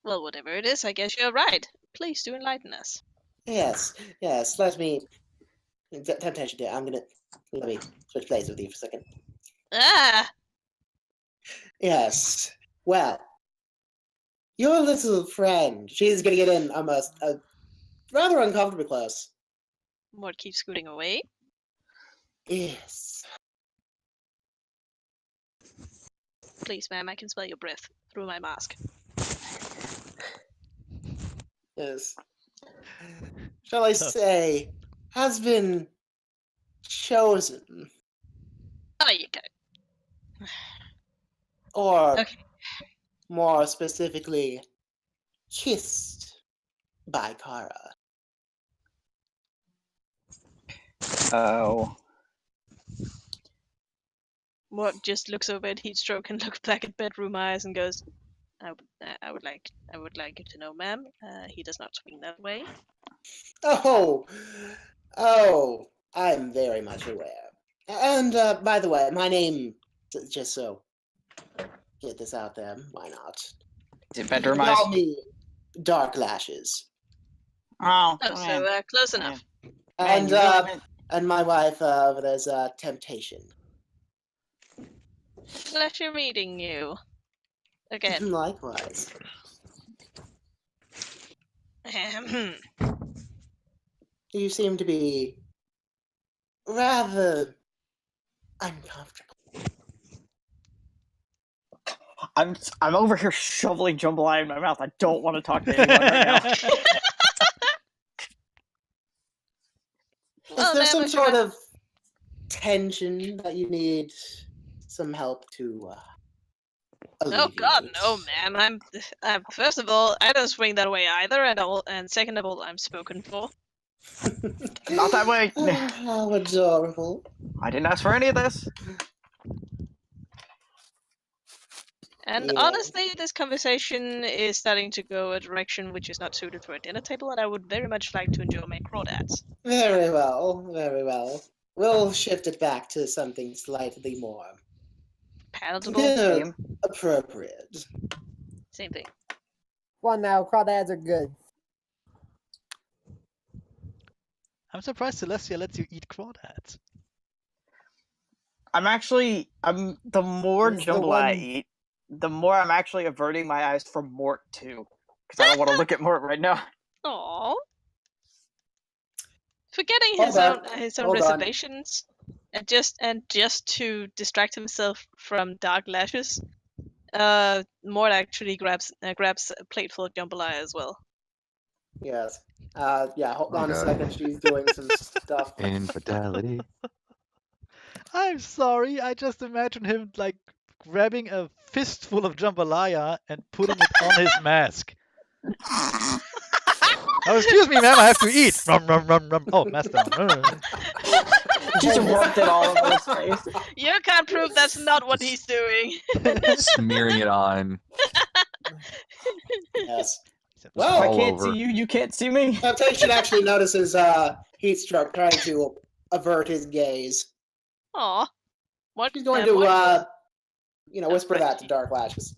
Well, whatever it is, I guess you're right. Please do enlighten us. Yes. Let me. Temptation dear, let me switch places with you for a second. Ah! Yes. Well, your little friend, she's gonna get in almost rather uncomfortably close. Mort keeps scooting away. Yes. Please, ma'am, I can smell your breath through my mask. Yes. Shall I say, has been chosen, Oh, you go. or Okay. more specifically, kissed by Kara. Oh. Mort just looks over at Heatstroke and looks back at Bedroom Eyes and goes, I would like you to know, ma'am, he does not swing that way. Oh, I'm very much aware. And by the way, my name, just so get this out there, why not? Is it You bedroom can eyes? call me Dark Lashes. Oh, Oh, man. so close enough. Man, And you don't even... and my wife, there's Temptation. Pleasure meeting you. Again. Likewise. You seem to be rather uncomfortable. I'm over here shoveling jambalaya in my mouth. I don't want to talk to anyone right now. Is Well, there ma'am, some if sort you're- of tension that you need some help to Oh God, alleviate? no, ma'am. I'm first of all, I don't swing that way either, and second of all, I'm spoken for. Not that way. How adorable. I didn't ask for any of this. And Yeah. honestly, this conversation is starting to go a direction which is not suited for a dinner table, and I would very much like to enjoy my crawdads. Very well, very well. We'll shift it back to something slightly more Palatable, dinner appropriate. same thing. Come on now, crawdads are good. I'm surprised Celestia lets you eat crawdads. the more He's the jambalaya I one- eat, the more I'm actually averting my eyes from Mort too, because I don't want to look at Mort right now. Aww. Forgetting Hold his on, own hold on. reservations, and just to distract himself from dark lashes, Mort actually grabs a plateful of jambalaya as well. Yes. Yeah, hold Oh, on a God. second. She's doing some stuff. Infidelity. I'm sorry, I just imagine him like grabbing a fistful of jambalaya and putting it on his mask. Oh, excuse me, ma'am, I have to eat. Rum, rum, rum, rum. Oh, mask down. Just rubbed it all over his face. You can't prove that's not what he's doing. Smearing it on. Yes. If Well, I all can't over. see you, you can't see me. Temptation actually notices Heatstroke trying to avert his gaze. Aw. What? She's going Mort? to, whisper that to Dark Lashes.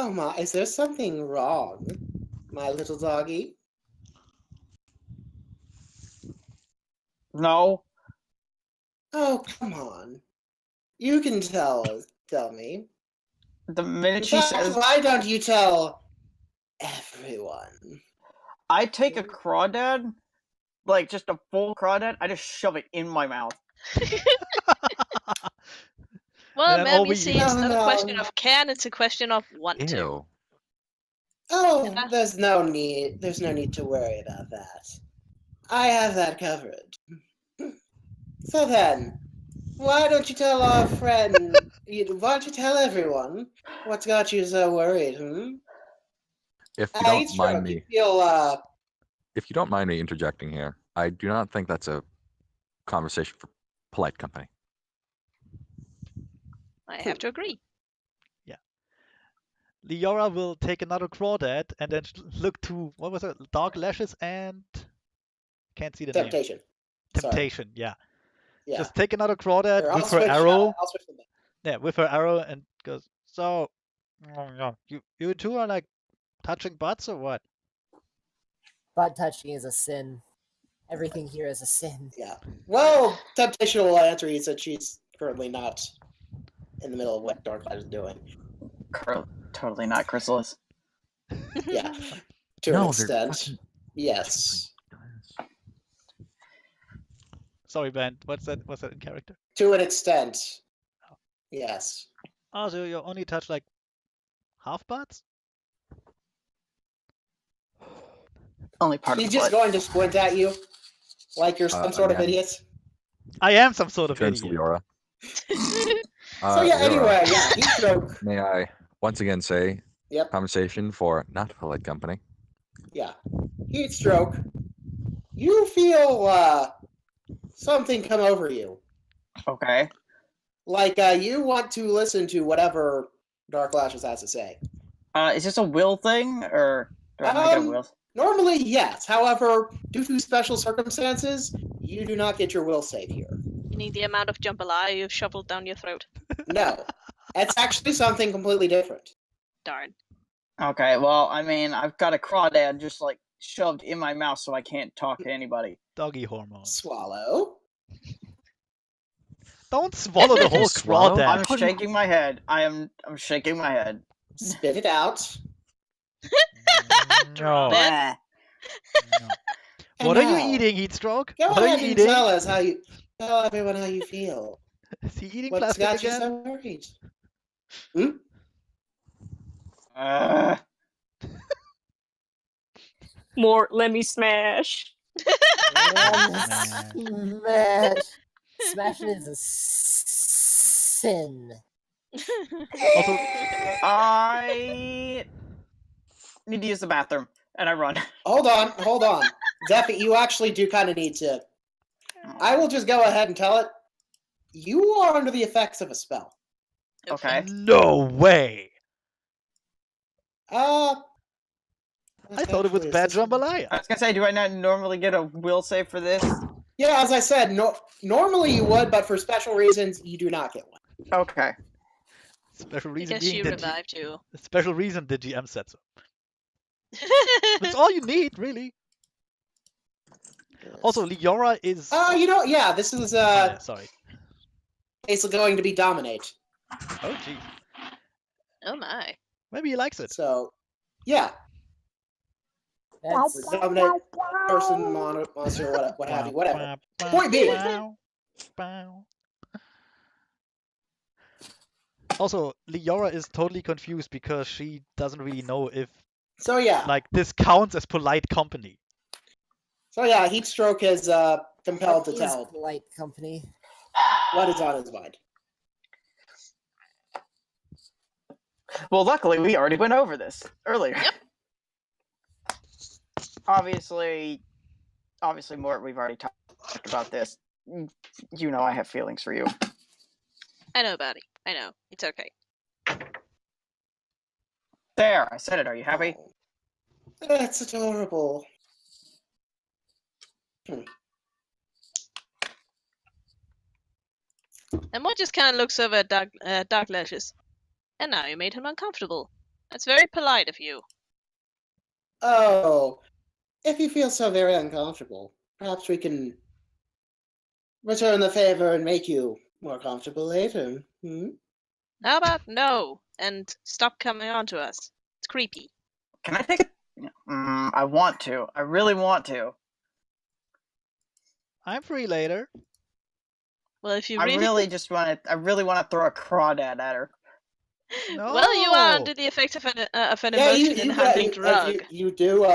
Oh my, is there something wrong, my little doggy? No. Oh, come on. You can tell me. The minute In she fact, says, why don't you tell everyone? I take a crawdad, like just a full crawdad, I just shove it in my mouth. Well, then ma'am, all you we see, eat- it's not a No, question no. of can, it's a question of want to. Ew. Oh, Yeah. there's no need to worry about that. I have that covered. So then, why don't you tell our friend, why don't you tell everyone what's got you so worried, If you don't Heatstroke, mind me, you feel, if you don't mind me interjecting here, I do not think that's a conversation for polite company. I have to agree. Liora will take another crawdad and then look to, what was it? Dark Lashes and... Can't see the name. temptation. Sorry. Temptation, yeah. Yeah. Just take another crawdad Here, I'll with her switch, arrow. I'll switch them back. Yeah, with her arrow and goes, so, you two are like touching butts or what? Butt touching is a sin. Everything here is a sin. Yeah. Well, Temptation will answer. He said she's currently not in the middle of what Dark Light is doing. Totally not Chrysalis. Yeah. To an No, they're extent. fucking- Yes. Sorry, Ben, what's that in character? To an extent. Yes. Oh, so you only touch like half butts? Only part He's of the just butt. going to squint at you like you're some sort of again. idiot. I am some sort of Turns to idiot. Leora. So yeah, Leora, anyway, yeah, Heatstroke. may I once again say, Yep. conversation for not polite company. Yeah. Heatstroke. You feel something come over you. Okay. Like you want to listen to whatever Dark Lashes has to say. Is this a will thing, or do I not get a will? Normally, yes. However, due to special circumstances, you do not get your will save here. Meaning the amount of jambalaya you've shoveled down your throat. No. It's actually something completely different. Darn. Okay, well, I mean, I've got a crawdad just like shoved in my mouth so I can't talk to anybody. Doggy hormones. Swallow. Don't swallow the whole Swallow? crawdad. I'm shaking my head. I'm shaking my head. Spit it out. No. Bleh. No. And What are now, you eating, Heatstroke? Go What are ahead you and eating? tell us how you tell everyone how you feel. Is he eating What's plastic got you again? so worried? More, let me smash. Smash. Smashing is a sin. Also, I need to use the bathroom, and I run. Hold on. Zephy, you actually do kind of need to. I will just go ahead and tell it. You are under the effects of a spell. Okay. no way. I that's thought it was actually bad assistant. jambalaya. I was gonna say, do I not normally get a will save for this? Yeah, as I said, normally you would, but for special reasons, you do not get one. Okay. Special I reason guess being she that revived you. the special reason the GM said so. That's all you need, really. Also, Liora is. Yeah, this is yeah, sorry. basically going to be dominate. Oh, gee. Oh my. Maybe he likes it. So, yeah, That's dominate person, monster, what have you, whatever. Point being. Also, Liora is totally confused because she doesn't really know if So yeah, like this counts as polite company. Heatstroke is compelled to is tell polite company. what is on his mind. Well, luckily we already went over this earlier. Yep. Obviously, Mort, we've already talked about this. You know I have feelings for you. I know, buddy. I know. It's okay. There, I said it. Are you happy? Oh, that's adorable. And Mort just kind of looks over at Dark Lashes. And now you made him uncomfortable. That's very polite of you. Oh, if you feel so very uncomfortable, perhaps we can return the favor and make you more comfortable later. Hmm? How about no? And stop coming on to us. It's creepy. Can I take it? I want to. I really want to. I'm free later. Well, if you I really... really just want to. I really want to throw a crawdad at her. Well, you are No! under the effect of an Yeah, emotion and handling drug. if you do,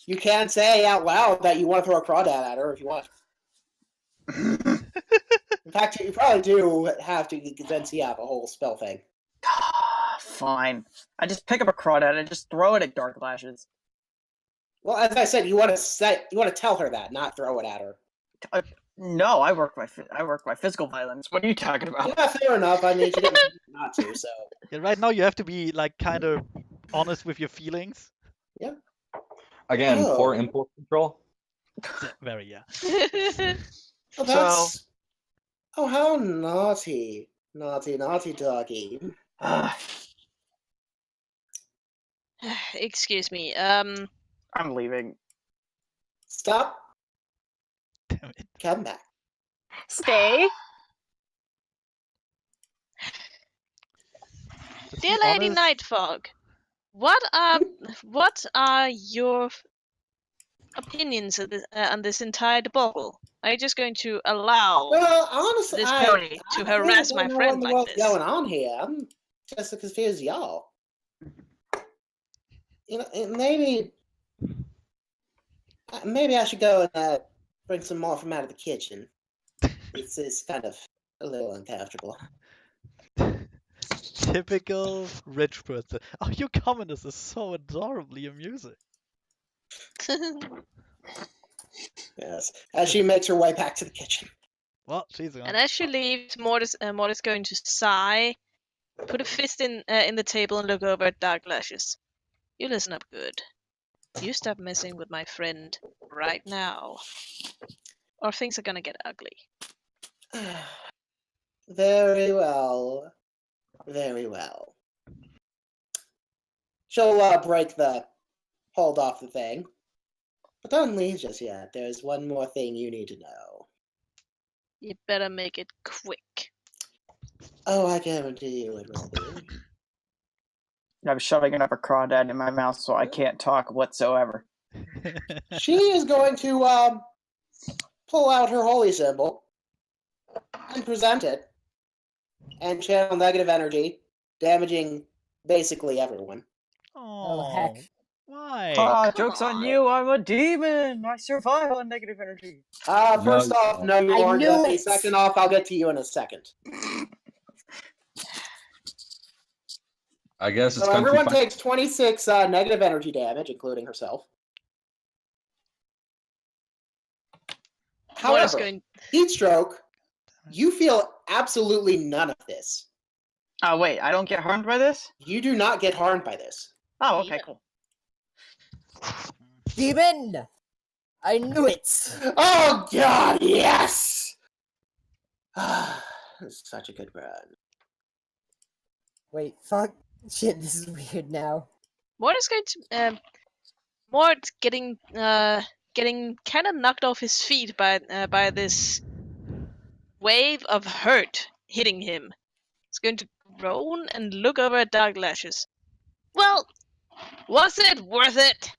you can say out loud that you want to throw a crawdad at her if you want. In fact, you probably do have to, since you have a whole spell thing. Fine. I just pick up a crawdad and just throw it at Dark Lashes. Well, as I said, you want to tell her that, not throw it at her. No, I work by physical violence. What are you talking about? Yeah, fair enough. I mean, she didn't not to, so. Yeah, right now you have to be like kind of honest with your feelings. Again, Oh. poor impulse control. Yeah, very, yeah. Oh, that's. Oh, how naughty. Naughty doggy. Excuse me. I'm leaving. Stop. Damn it. Come back. Stay. Just Dear be Lady honest. Nightfog, what are your opinions of on this entire debacle? Are you just going to allow Well, honestly, this I pony to harass really my don't know friend what in the like world's this? going on here. I'm just as confused as y'all. You know, maybe I should go and bring some more from out of the kitchen. It's kind of a little uncomfortable. Typical rich person. Oh, your commoners is so adorably amusing. Yes, as she makes her way back to the kitchen. Well, she's gone. And as she leaves, Mort is going to sigh, put a fist in the table, and look over at Dark Lashes. You listen up good. You stop messing with my friend right now, or things are gonna get ugly. Very well. Very well. She'll break the hold off the thing. But don't leave just yet. There's one more thing you need to know. You better make it quick. Oh, I guarantee you it will be. I'm shoving another crawdad in my mouth so I can't talk whatsoever. She is going to pull out her holy symbol and present it and channel negative energy, damaging basically everyone. Oh, heck. why? Joke's on you, I'm a demon! I survive on negative energy. First No, off, no, you I aren't. knew it. Second off, I'll get to you in a second. I guess it's So Kung Fu everyone Fighter. takes 26 negative energy damage, including herself. Mort is However, going. heat stroke, you feel absolutely none of this. Oh, wait, I don't get harmed by this? You do not get harmed by this. Oh, okay, Yeah. cool. Demon! I knew it! Oh god, yes! This is such a good run. Wait, fuck. Shit, this is weird now. Mort is going to. Mort getting getting kind of knocked off his feet by this wave of hurt hitting him. He's going to groan and look over at Dark Lashes. Well, was it worth it?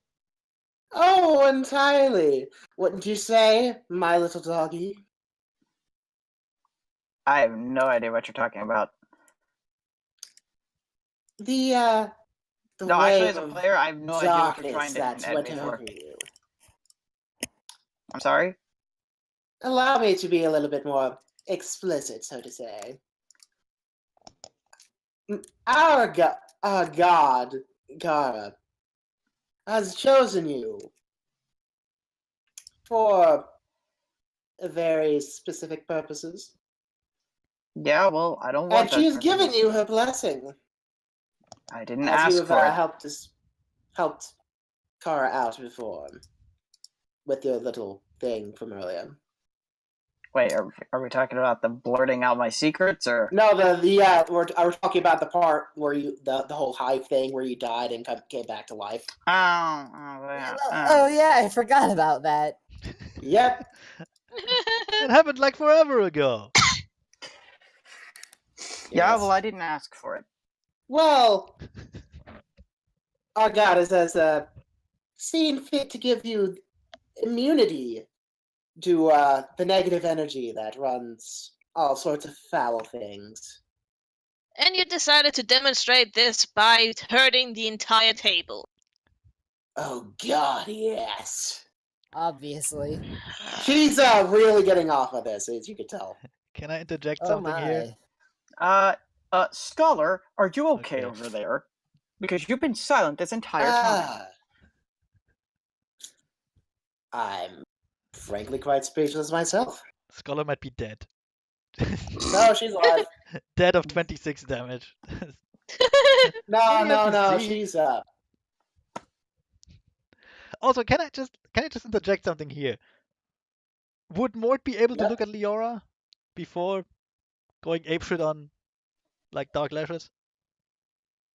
Oh, entirely. Wouldn't you say, my little doggy? I have no idea what you're talking about. The No, wave actually, as a of player, I have no idea what you're darkness trying to that embed went me for. over you. I'm sorry? Allow me to be a little bit more explicit, so to say. Our god, Gara, has chosen you for very specific purposes. Yeah, well, I don't want And she has those given purposes. you her blessing. I didn't As you ask have for it. helped Kara out before with your little thing from earlier. Wait, are we talking about the blurting out my secrets, or? No, we're talking about the part where you the whole hive thing where you died and came back to life. Oh, yeah. Oh yeah, I forgot about that. Yep. It happened like forever ago. Yeah, Yes. well, I didn't ask for it. Well, our goddess has seen fit to give you immunity to the negative energy that runs all sorts of foul things. And you decided to demonstrate this by hurting the entire table. Oh God, yes. Obviously. She's really getting off of this, as you could tell. Can I interject Oh something here? my. Scholar, are you okay Okay. over there? Because you've been silent this entire time. I'm frankly quite speechless myself. Scholar might be dead. No, she's alive. Dead of 26 damage. No, Any no, NPC? she's Also, can I just interject something here? Would Mort be able to Yep. look at Leora before going apeshit on like Dark Lashes?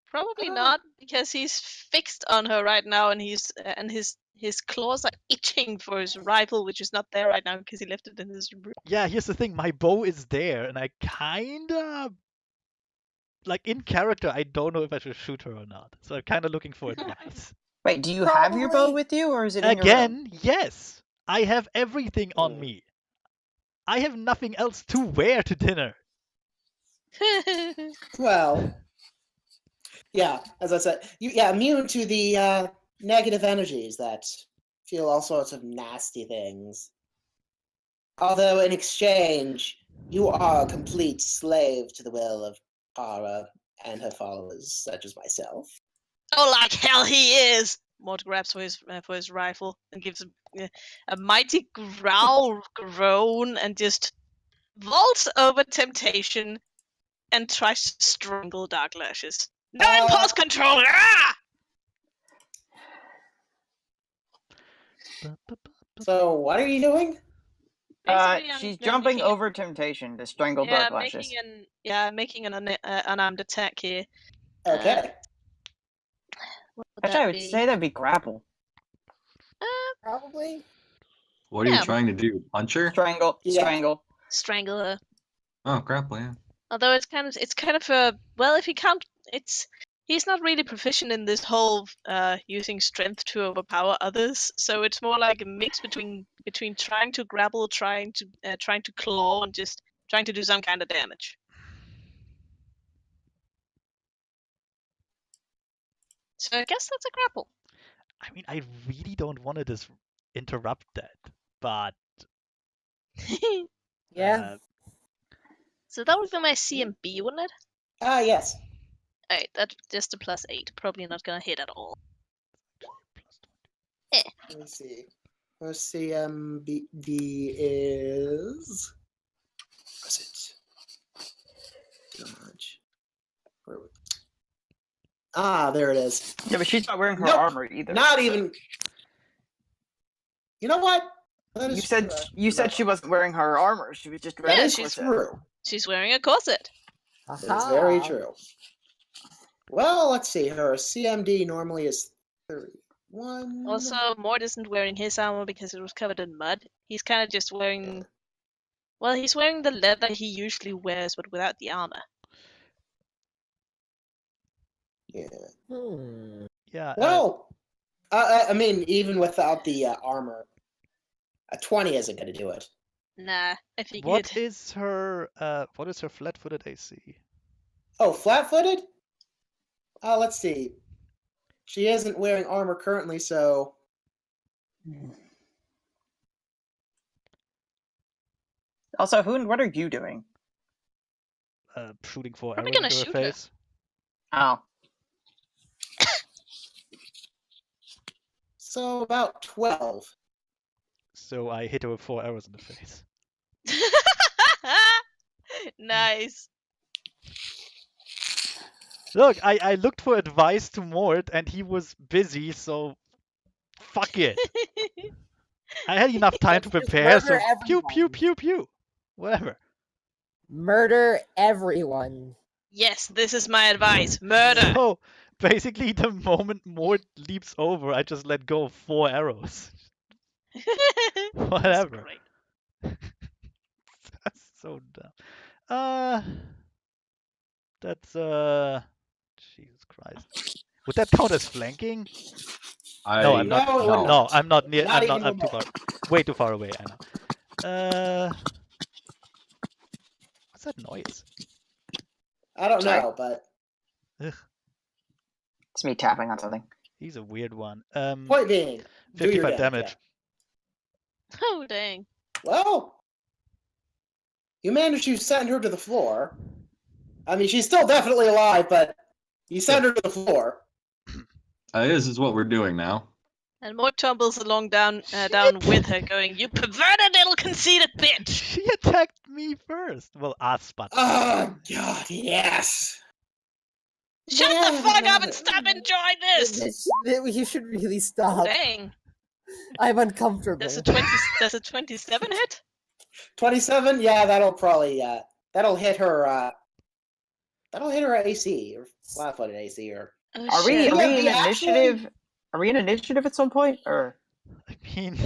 Probably not, because he's fixed on her right now, and his claws are itching for his rifle, which is not there right now because he left it in his room. Yeah, here's the thing. My bow is there, and I kinda like in character. I don't know if I should shoot her or not. So I'm kind of looking for advice. Wait, do you have your bow Probably- with you, or is it in your room? Again, yes. I have everything on me. I have nothing else to wear to dinner. well. Yeah, as I said, immune to the negative energies that feel all sorts of nasty things. Although in exchange, you are a complete slave to the will of Kara and her followers, such as myself. Oh, like hell he is! Mort grabs for his rifle and gives a mighty groan and just vaults over Temptation and tries to strangle Dark Lashes. No impulse control! Ah! So what are you doing? Basically, I'm She's then jumping making over Temptation to strangle yeah, Dark Lashes. making an unarmed attack here. Okay. What would Actually, I that would be? say that'd be grapple. Probably. What are Yeah. you trying to do? Punch her? Strangle. Yeah. Strangle. Strangle her. Oh, grapple, yeah. Although it's kind of a well, if he can't, he's not really proficient in this whole using strength to overpower others. So it's more like a mix between trying to grapple, trying to claw, and just trying to do some kind of damage. So I guess that's a grapple. I mean, I really don't want to interrupt that, but Yeah. So that would be my CMB, wouldn't it? Yes. Alright, that's just a +8. Probably not gonna hit at all. Let me see. Our CMB is. What's it? Dodge. There it is. Yeah, but she's not wearing her Nope, armor either. Not so- even. You know what? That You is said true. you said she wasn't wearing her armor. She was just wearing That a is she's true. She's wearing a corset. That is very Aha. true. Well, let's see. Her CMD normally is 30. 1. Also, Mort isn't wearing his armor because it was covered in mud. He's kind of just wearing. Well, he's wearing the leather he usually wears, but without the armor. Yeah. Yeah. Well, I mean, even without the armor, a 20 isn't going to do it. Nah, I figured. What is her flat-footed AC? Oh, flat-footed? Let's see. She isn't wearing armor currently, so. Also, what are you doing? Shooting 4 Probably arrows gonna into her shoot her. face. Oh, So about 12. So I hit her with 4 arrows in the face. Nice. Look, I looked for advice to Mort and he was busy, so fuck it. I had enough time to prepare, so murder pew pew everyone. pew pew. Whatever. Murder everyone. Yes, this is my advice. Murder. So basically the moment Mort leaps over, I just let go of 4 arrows. Whatever. Great. That's so dumb. That's Jesus Christ. Would that count as flanking? No, I'm not. No, it would No, not. I'm not near. Not I'm even not. I'm too far. Way too far away. I know. What's that noise? I don't Sorry. know, but it's me tapping on something. He's a weird one. point being, do your 55 damage. damage. Oh dang. Well, you managed to send her to the floor. I mean, she's still definitely alive, but you send her to the floor. This is what we're doing now. And Mort tumbles along down with her, going, "You perverted little conceited bitch!" She attacked me first. Well, us, but. Oh God, yes. Shut Yeah, the fuck I up love and it. stop enjoying this! You should really stop. Dang. I'm uncomfortable. Does a 27 hit? 27. Yeah, that'll probably that'll hit her. That'll hit her AC or flat-footed AC or. Oh, Are we shit. in Yeah, initiative? Are we in initiative at some point, or? I mean.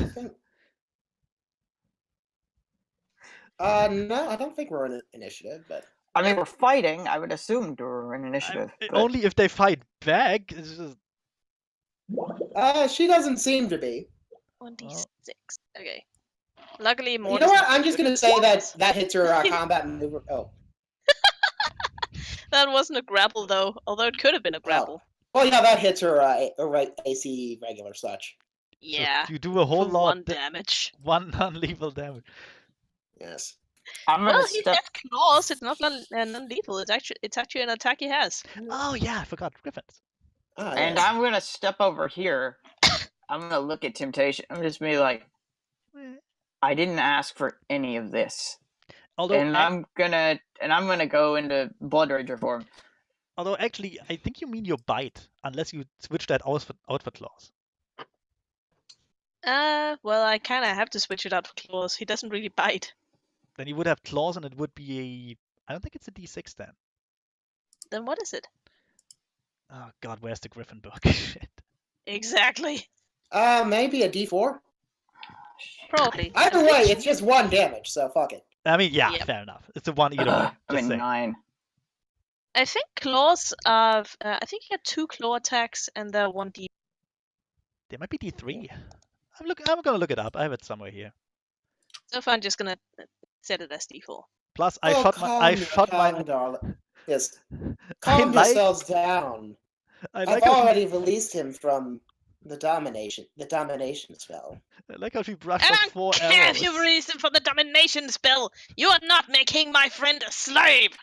No, I don't think we're in initiative, but. I mean, we're fighting. I would assume we're in initiative. But... Only if they fight back. It's just. She doesn't seem to be. 1d6. Okay. Luckily, You Mort. know what? I'm just gonna say that hits her combat maneuver. Oh. That wasn't a grapple though, although it could have been a grapple. Well, yeah, that hits her AC regular such. Yeah. So you do a whole for lot. 1 damage. 1 non-lethal damage. Yes. Well, he has claws. It's not non-lethal. It's actually an attack he has. Oh yeah, I forgot Griffins. And I'm gonna step over here. I'm gonna look at Temptation. I'm just be like, I didn't ask for any of this. Although, I'm gonna go into Blood Rager form. Although actually, I think you mean your bite, unless you switch that out for claws. Well, I kind of have to switch it out for claws. He doesn't really bite. Then you would have claws, and it would be I don't think it's a D6 then. Then what is it? Oh God, where's the Griffin book? Shit. Exactly. Maybe a D4. Probably. Either way, it's just 1 damage, so fuck it. I mean, yeah, fair enough. It's a 1 either way. I mean, 9. I think claws are. I think you get 2 claw attacks, and they're 1d. They might be D3. I'm gonna look it up. I have it somewhere here. So if I'm just gonna set it as D4. Plus, I shot my. Darling. Yes. Calm yourselves down. I've already released him from the domination spell. I like how she brushed I off don't 4 care arrows. if you released him from the domination spell. You are not making my friend a slave.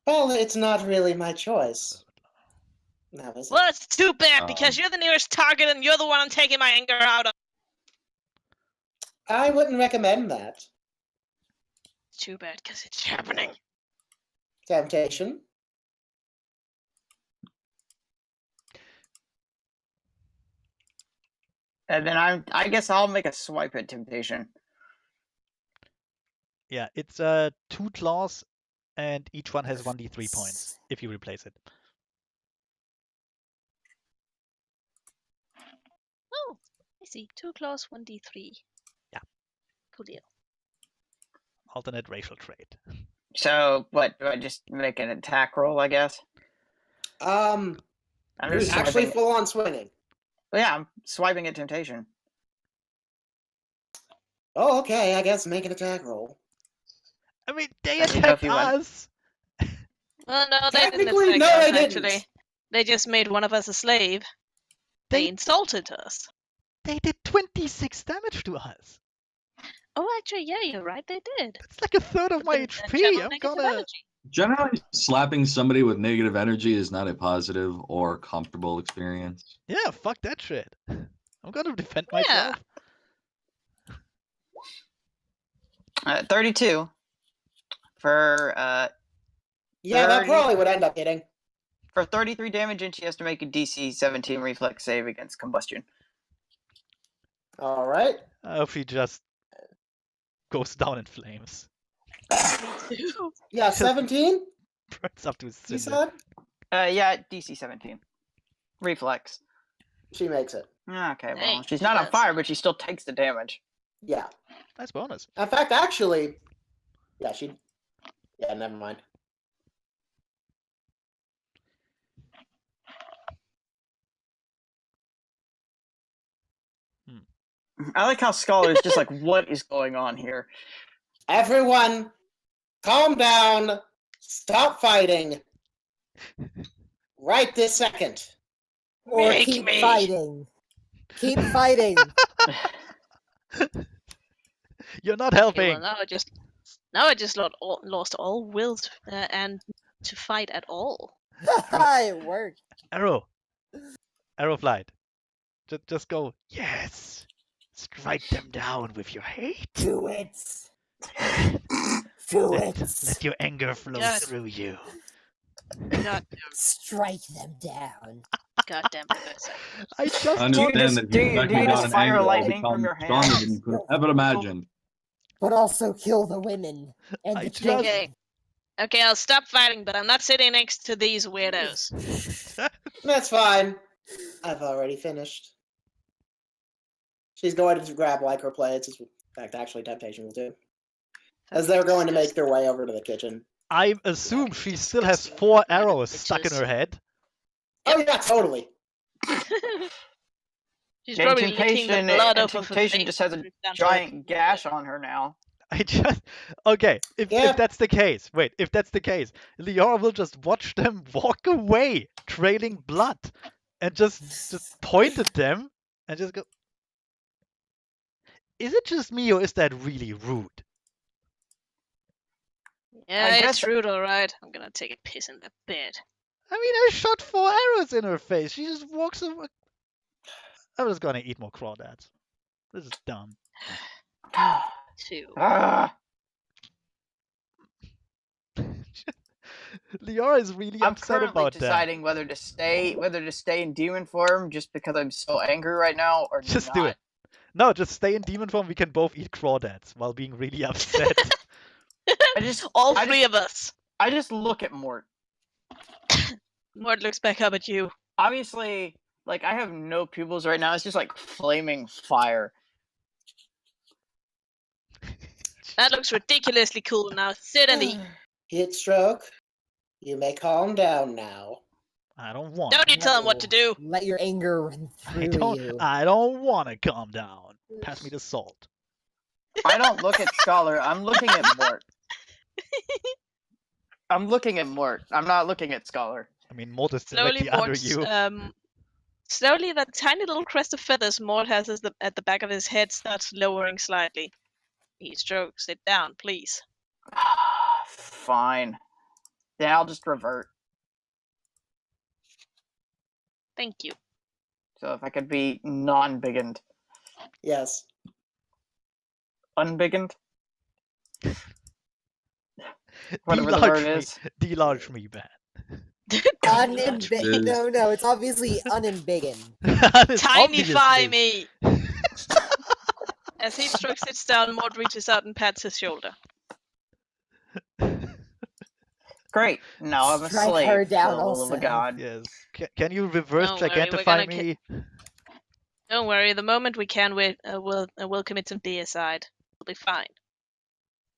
Well, it's not really my choice. Now, is it? Well, it's too bad because you're the nearest target and you're the one I'm taking my anger out of. I wouldn't recommend that. Too bad because it's happening. Temptation. And then I guess I'll make a swipe at Temptation. Yeah, it's 2 claws, and each one has 1d3 points if you replace it. Easy. 2 claws, 1d3. Yeah. Cool deal. Alternate racial trait. So, what? Do I just make an attack roll, I guess? I'm just Actually swiping. full on swinging. Well, yeah, I'm swiping at temptation. Oh, okay. I guess make an attack roll. I mean, they I didn't know if attacked you went- us. Well, no, they didn't Technically, attack no, us, they didn't. actually. They just made one of us a slave. They insulted us. They did 26 damage to us. Oh, actually, yeah, you're right, they did. That's like a third of But my then HP. channel I'm negative gonna. energy. Generally, slapping somebody with negative energy is not a positive or comfortable experience. Yeah, fuck that shit. I'm gonna defend Yeah. myself. 32 for Yeah, that 30. probably would end up hitting. For 33 damage, and she has to make a DC 17 reflex save against combustion. All right. I hope she just goes down in flames. Yeah, 17. Burns up to a You cinder. said Yeah, DC 17. Reflex. she makes it. Okay, well, Nice, she's not on yes. fire, but she still takes the damage. Yeah. Nice bonus. In fact, actually, yeah, she. Yeah, never mind. I like how Scholar is just like, what is going on here? Everyone, calm down. Stop fighting. Right this second. Or Make keep me. fighting. Keep fighting. You're not Okay, helping. well, now I just lost all will and to fight at all. It worked. Arrow. Arrow flight. Just go. Yes. Strike them down with your hate. Do it. Do it. Let your anger flow Yes. through you. God, Strike them down. goddamn it. I just Understand that do if you you strike me just down in fire anger, I'll lightning from become your stronger hands? than you could have ever imagined. But also kill the women and I the just- children. Okay, I'll stop fighting, but I'm not sitting next to these weirdos. That's fine. I've already finished. She's going to grab like her plates. In fact, actually, Temptation will do. As they're going to make their way over to the kitchen. I assume she still has 4 arrows stuck in Bitches. her head. Oh yeah, totally. She's And probably licking the Temptation, blood and off of her Temptation face just has a down to her giant gash on her now. I just okay. If Yeah. that's the case, wait. If that's the case, Liara will just watch them walk away, trailing blood, and just point at them and just go. Is it just me, or is that really rude? Yeah, guess- it's rude, alright. I'm gonna take a piss in the bed. I mean, I shot 4 arrows in her face. She just walks away. I'm just gonna eat more crawdads. This is dumb. 2. Ah, Liara is really I'm upset currently about that. deciding whether to stay in demon form just because I'm so angry right now, or Just not. do it. No, just stay in demon form. We can both eat crawdads while being really upset. I just All I three of us. I just look at Mort. Mort looks back up at you. Obviously, like I have no pupils right now. It's just like flaming fire. That looks ridiculously cool. Now sit and eat. Heat stroke. You may calm down now. I don't want. Don't you tell him what to do. Let your anger run through you. I don't want to calm down. Pass me the salt. I don't look at Scholar. I'm looking at Mort. I'm looking at Mort. I'm not looking at Scholar. I mean, Mort is Slowly, directly under Mort's, you. slowly, that tiny little crest of feathers Mort has at the back of his head starts lowering slightly. Heat stroke, sit down, please. Fine. Then I'll just revert. Thank you. So if I could be non-biggened. Yes. Unbiggened? Whatever the word is. Delarge me, man. Unembiggened. No, it's obviously unembiggened. Tinify me! As Heat Stroke sits down, Mort reaches out and pats his shoulder. Great. No, I'm a Strike slave. her down for the will of also. a god. Yes. Can you reverse Don't worry, we're gigantify gonna me? Don't worry. The moment we can, we'll commit some deicide. We'll be fine.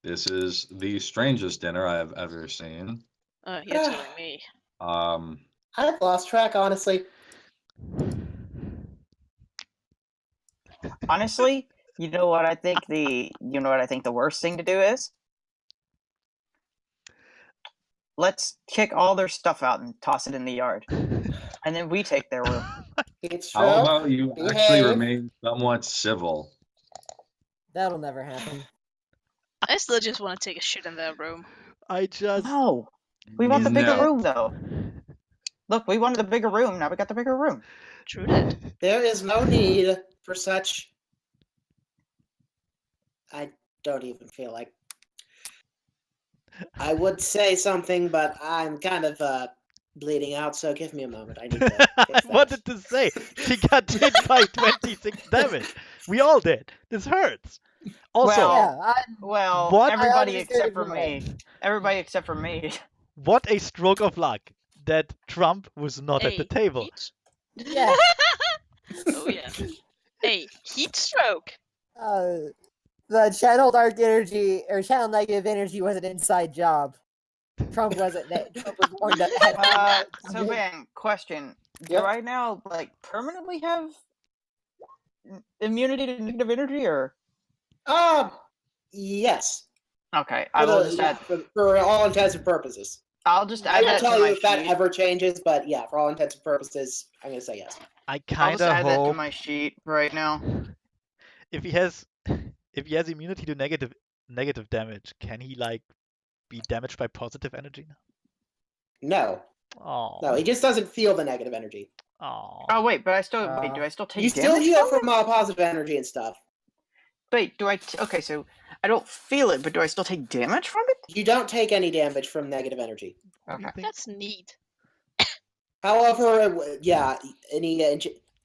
This is the strangest dinner I have ever seen. You're telling me. I've lost track, honestly. Honestly, you know what I think the worst thing to do is? Let's kick all their stuff out and toss it in the yard. And then we take their room. It's How true. about you actually Behave. remain somewhat civil? That'll never happen. I still just want to take a shit in their room. I just. No. We want the bigger No. room though. Look, we wanted the bigger room, now we got the bigger room. True that. There is no need for such. I don't even feel like. I would say something, but I'm kind of bleeding out, so give me a moment. I need to. I wanted to say she got hit by 26 damage. We all did. This hurts. Also, Well, what? everybody I except for understand me. Everybody except for me. What a stroke of luck that Trump was not at the table. Yeah. Oh yeah. Hey, heat stroke. The channel dark energy or channel negative energy was an inside job. Trump wasn't. Trump was warned that. So Ben, question: Do Yep. I now permanently have immunity to negative energy, or? Yes. Okay, I will just add. For all intents and purposes. I'll just I add can't that to tell you my if that sheet. ever changes, but yeah, for all intents and purposes, I'm gonna say yes. I I'll kind just of add that to hope my sheet right now. if he has immunity to negative damage, can he be damaged by positive energy now? No. Oh. No, he just doesn't feel the negative energy. Oh wait, but do I still take You damage? still heal from positive energy and stuff. Wait, okay, so I don't feel it, but do I still take damage from it? You don't take any damage from negative energy. Okay. That's neat. However,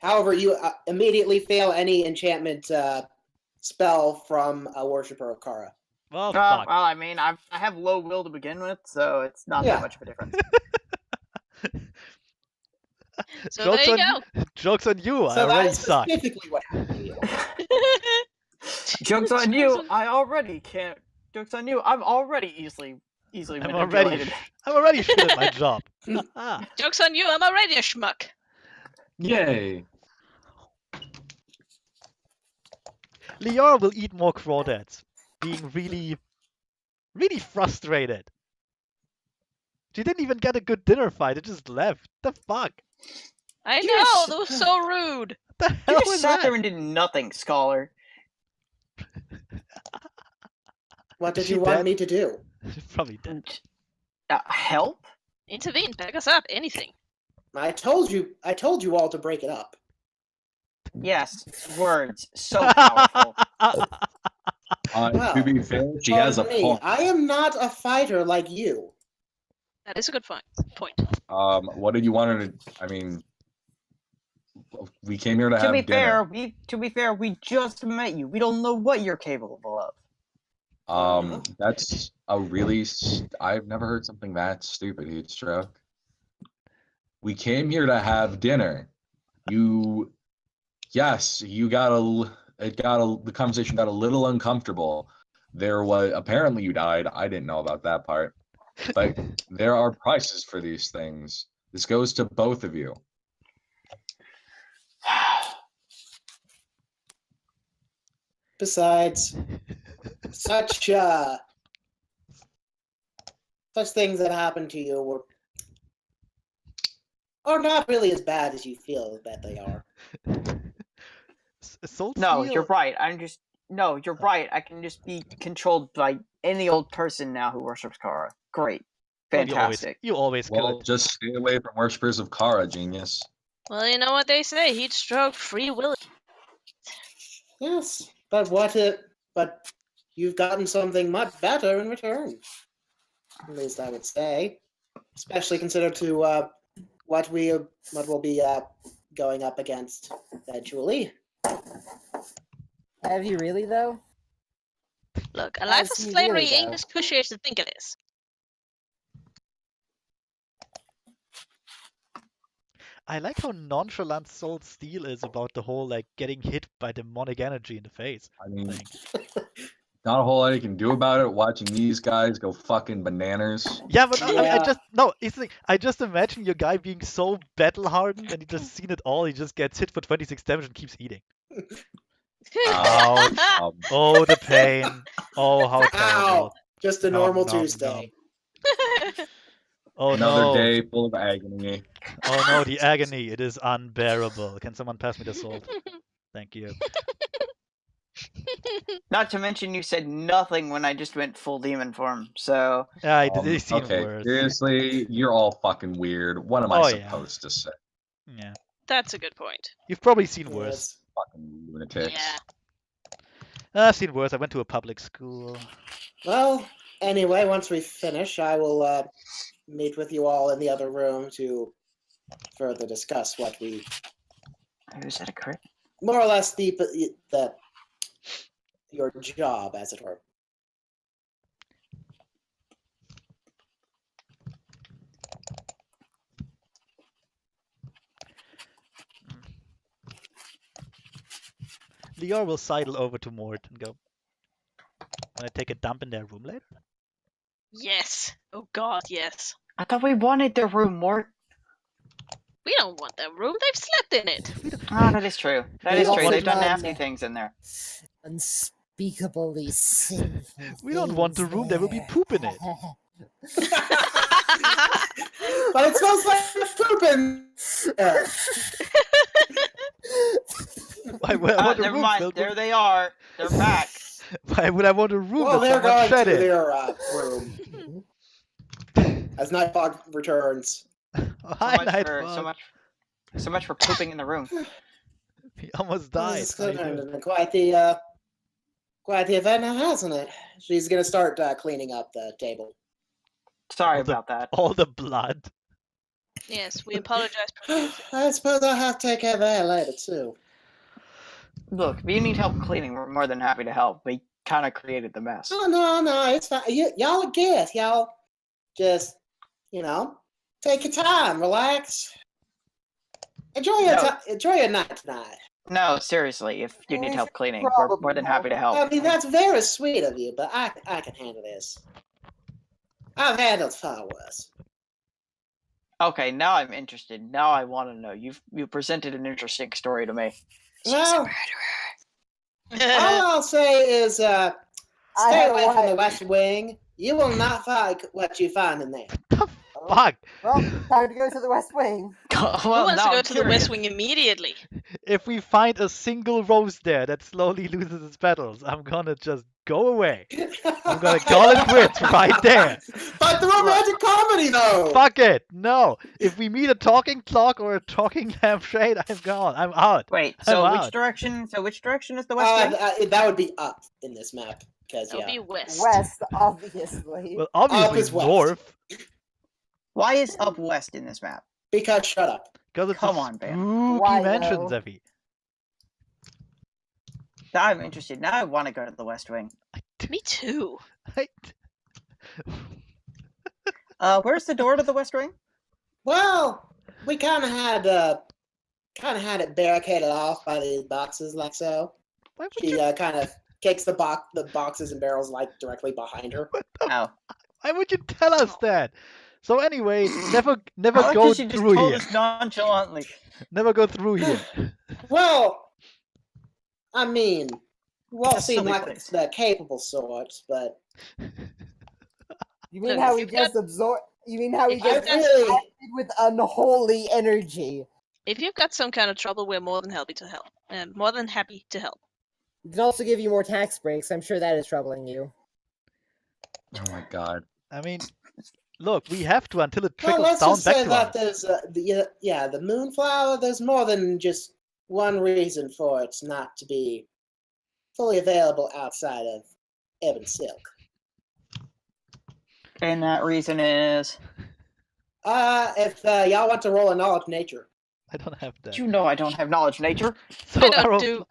however, you immediately fail any enchantment spell from a worshiper of Kara. Well, well, fuck. I mean, I have low will to begin with, so it's not that much of a difference. So Jokes there you on go. Jokes on you. I So already that's suck. specifically what happened to you. Joke's on you. I already can't. Joke's on you. I'm already easily I'm manipulated. already shit at my job. Joke's on you. I'm already a schmuck. Yay. Lior will eat more crawdads, being really, really frustrated. She didn't even get a good dinner fight. It just left. The fuck? I You know. just- That was so rude. What the You hell just was sat that? there and did nothing, Scholar. What did She you want dead? me to do? She probably did. Help? Intervene. Back us up. Anything. I told you all to break it up. Yes, words. So powerful. To be fair, she has a pardon me, point. I am not a fighter like you. That is a good point. What did you want her to? I mean, we came here to have dinner. To be fair, we just met you. We don't know what you're capable of. That's a really. I've never heard something that stupid, heat stroke. We came here to have dinner. Yes, the conversation got a little uncomfortable. There was apparently you died. I didn't know about that part. But there are prices for these things. This goes to both of you. Besides, such things that happen to you are not really as bad as you feel that they are. No, you're right. You're right. I can just be controlled by any old person now who worships Kara. Great. Fantastic. You always Well, could. just stay away from worshippers of Kara, genius. Well, you know what they say. Heat stroke, free will. Yes, but but you've gotten something much better in return. At least I would say, especially considered to what we'll be going up against eventually. Have you really though? Look, a life of Has he slavery really, ain't though? as cushy as you think it is. I like how nonchalant Soul Steel is about the whole like getting hit by demonic energy in the face I mean, thing. not a whole lot you can do about it. Watching these guys go fucking bananas. Yeah, but I mean, Yeah. it's like I just imagine your guy being so battle hardened and he just seen it all. He just gets hit for 26 damage and keeps eating. Ouch. Oh, the pain. Oh, how terrible. Ow! Just a Nom, normal nom, Tuesday. Oh Another no. day full of agony. Oh no, the agony. It is unbearable. Can someone pass me the salt? Thank you. Not to mention, you said nothing when I just went full demon form. So Yeah, he's seen Okay, worse. seriously, you're all fucking weird. What am I Oh, yeah. supposed to say? Yeah. That's a good point. You've probably seen worse. Yes. Fucking lunatics. Yeah. I've seen worse. I went to a public school. Well, anyway, once we finish, I will meet with you all in the other room to further discuss what we is that a crit? more or less the your job, as it were. Lior will sidle over to Mort and go, "Wanna take a dump in their room later?" Yes. Oh God, yes. I thought we wanted the room, Mort. We don't want that room. They've slept in it. Oh, that is true. That We is don't true. want They've done none. nasty things in there. Unspeakably sinful. We don't want the room. There will be poop in it. But it smells like pooping. Why would I want a Never room mind. filled There with... they are. They're back. Why would I want a room Well, that they're someone going to shed in? their room as Nightfog returns. Oh, hi, So much for pooping in the room. He almost died. This How has you doing? been quite the event, hasn't it? She's gonna start cleaning up the table. Sorry All the- about that. All the blood. Yes, we apologize profusely. I suppose I'll have to take care of that later too. Look, if you need help cleaning, we're more than happy to help. We kind of created the mess. Oh no, it's fine. Y'all are good. Y'all just, take your time, relax. Enjoy your night tonight. No, seriously, if you need We help should cleaning, we're more than happy to help. I mean, that's very sweet of you, but I can handle this. I've handled far worse. Okay, now I'm interested. Now I want to know. You presented an interesting story to me. Well, all I'll say is, stay away from the West Wing. You will not find what you find in there. Fuck! Well, time to go to the West Wing. Who wants to go to the West Wing immediately? If we find a single rose there that slowly loses its petals, I'm gonna just go away. I'm gonna call it quits right there. But the romantic comedy, though. Fuck it! No! If we meet a talking clock or a talking lampshade, I'm gone. I'm out. Wait, I'm so which out. direction? So which direction is the West Wing? That would be up in this map because That'll be west. West, obviously. Well, Up obviously is west. north. Why is up west in this map? because shut up. Because it's Come a on, Bam. spooky Why, mansion, though? Zeffy. Now I'm interested. Now I want to go to the West Wing. Me too. Where's the door to the West Wing? Well, we kind of had it barricaded off by these boxes like so. Why would She you? kind of kicks the boxes and barrels like directly behind her. What the Oh. Why would you tell us that? So anyway, never How go much she just through told here. us nonchalantly. Never go through here. Well, I mean, you all That's seem silly like place. the capable sorts, but You mean Look, how if he you've got- just absorbed? You mean how he if you've just got- really, acted with unholy energy? If you've got some kind of trouble, we're more than happy to help. More than happy to help. We can also give you more tax breaks. I'm sure that is troubling you. Oh my god. I mean, look, we have to until it well, trickles let's down just back say to that us. there's the moonflower. There's more than just one reason for it not to be fully available outside of Ebon Silk. And that reason is... If y'all want to roll a knowledge nature. I don't have that. You know I don't have knowledge nature. So I don't Arrow- do.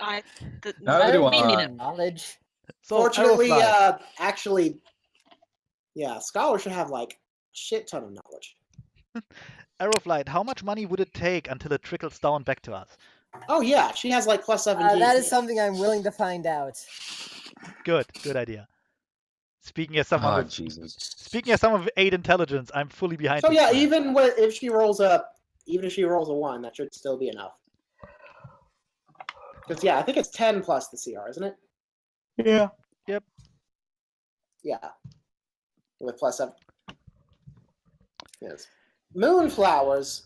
Neither do me I. neither. Knowledge. So Fortunately, Arrowfly, actually, scholars should have like a shit ton of knowledge. Aeroflight, how much money would it take until it trickles down back to us? Oh yeah, she has like plus 17. That is something I'm willing to find out. Good idea. Speaking as someone Oh, with Jesus. speaking as someone with 8 intelligence, I'm fully behind. So this yeah, plan. even if she rolls a 1, that should still be enough. Because yeah, I think it's 10 plus the CR, isn't it? Yeah. Yep. Yeah. With plus 7. Yes. Moonflowers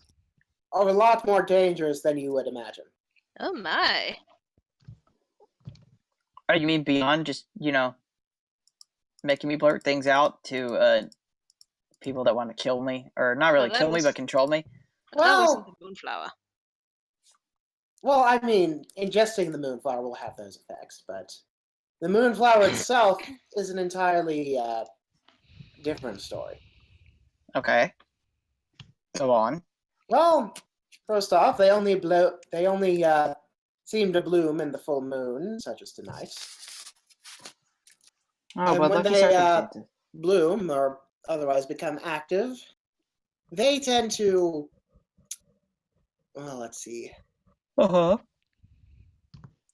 are a lot more dangerous than you would imagine. Oh my. Oh, you mean beyond just, making me blurt things out to people that want to kill me? Or not really that kill me, was- but control me? That wasn't Well, the moonflower. well, I mean, ingesting the moonflower will have those effects, but the moonflower itself is an entirely different story. Okay. Go on. Well, first off, they only seem to bloom in the full moon, such as tonight. Oh, And but when lucky they circumstances. bloom or otherwise become active, they tend to. Well, let's see. Uh-huh.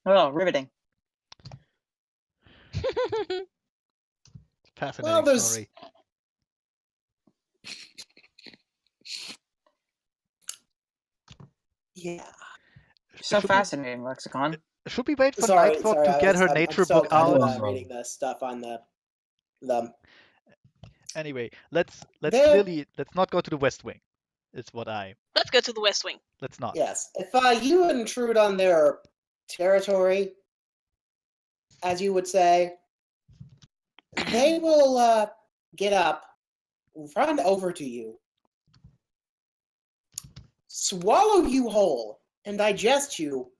Oh, riveting. Fascinating Well, there's story. yeah. So Should fascinating, Lexicon. Should we wait for Sorry, Nightfog to get her I'm nature still book kind out? of reading the stuff on the. Anyway, let's There- let's not go to the West Wing. It's what I Let's go to the West Wing. let's not. Yes, if you intrude on their territory, as you would say, they will get up, run over to you, swallow you whole, and digest you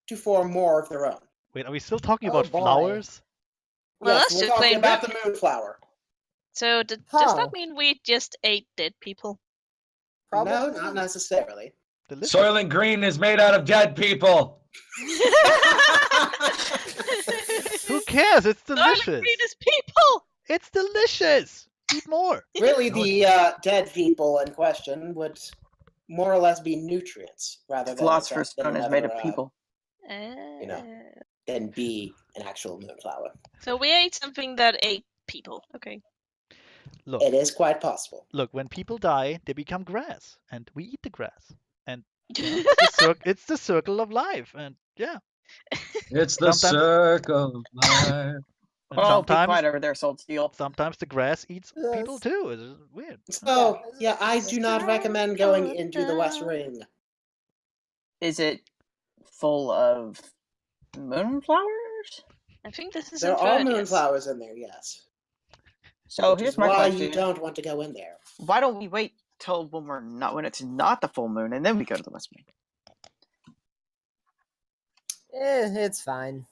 to form more of their own. Wait, are we still talking Oh, about boy. flowers? Well, Yes, that's we're just talking plain about rude. the moonflower. So does Huh. that mean we just ate dead people? No, Probably. not necessarily. Delicious. Soylent Green is made out of dead people. Who cares? It's Soylent delicious. Green is people! It's delicious. Eat more. Really, No, the dead people in question would more or less be nutrients rather than Philosopher's than Stone is made of another, people. than be an actual moonflower. So we ate something that ate people. Okay. Look, It is quite possible. look. When people die, they become grass, and we eat the grass. And it's the circle of life. And yeah, It's the Sometimes- circle of life. and Oh, be sometimes quiet over there, Sold Steel. sometimes the grass eats Yes. people too. It's weird. So, yeah, I do not recommend going into the West Ring. Is it full of moonflowers? I think this is There are inferred, yes. moonflowers in there, yes. So Which here's is my why question. you don't want to go in there. Why don't we wait till when it's not the full moon and then we go to the West Wing? It's fine.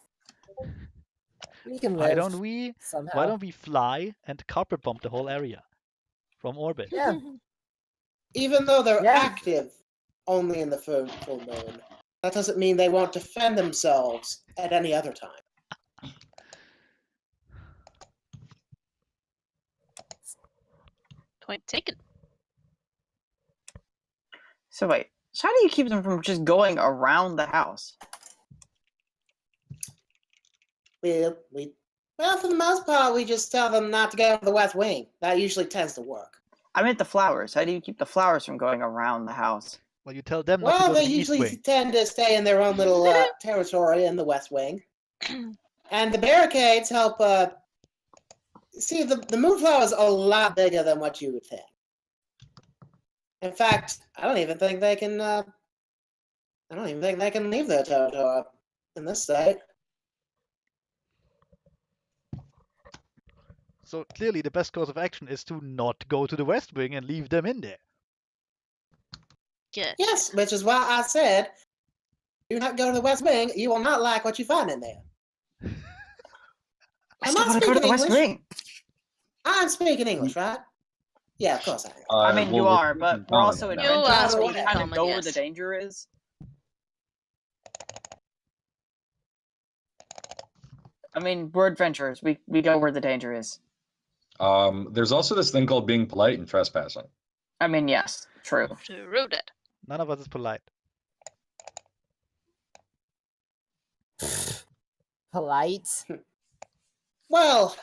We can live Why don't we? somehow. Why don't we fly and carpet bomb the whole area from orbit? Yeah. Even though they're Yeah. active only in the full moon, that doesn't mean they won't defend themselves at any other time. Point taken. So wait, so how do you keep them from just going around the house? Well, for the most part, we just tell them not to go to the West Wing. That usually tends to work. I meant the flowers. How do you keep the flowers from going around the house? Well, you tell them not to Well, go they to the East usually Wing. tend to stay in their own little territory in the West Wing. And the barricades help. See, the moonflower is a lot bigger than what you would think. In fact, I don't even think they can. I don't even think they can leave their territory in this state. So clearly, the best course of action is to not go to the West Wing and leave them in there. Good. Yes, which is why I said, do not go to the West Wing. You will not like what you find in there. I Am still I want to go to the speaking West English? Wing. I'm speaking English, right? Yeah, of course I am. I mean, you well, are, but we're also You adventurers, are so we speaking kind of common, go where yes. the danger is. I mean, we're adventurers. We go where the danger is. There's also this thing called being polite and trespassing. I mean, yes, true. True that. None of us is polite. Polite. Well,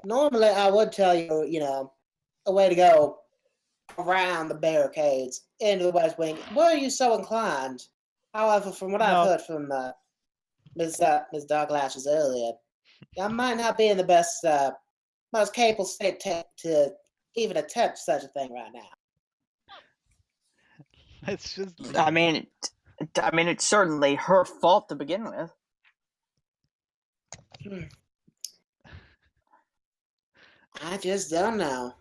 normally I would tell you, a way to go around the barricades into the West Wing. Were you so inclined? However, from what I've No. heard from Ms. Darklashes earlier, I might not be in the best, most capable state to even attempt such a thing right now. Let's just leave. I mean, it's certainly her fault to begin with. I just don't know.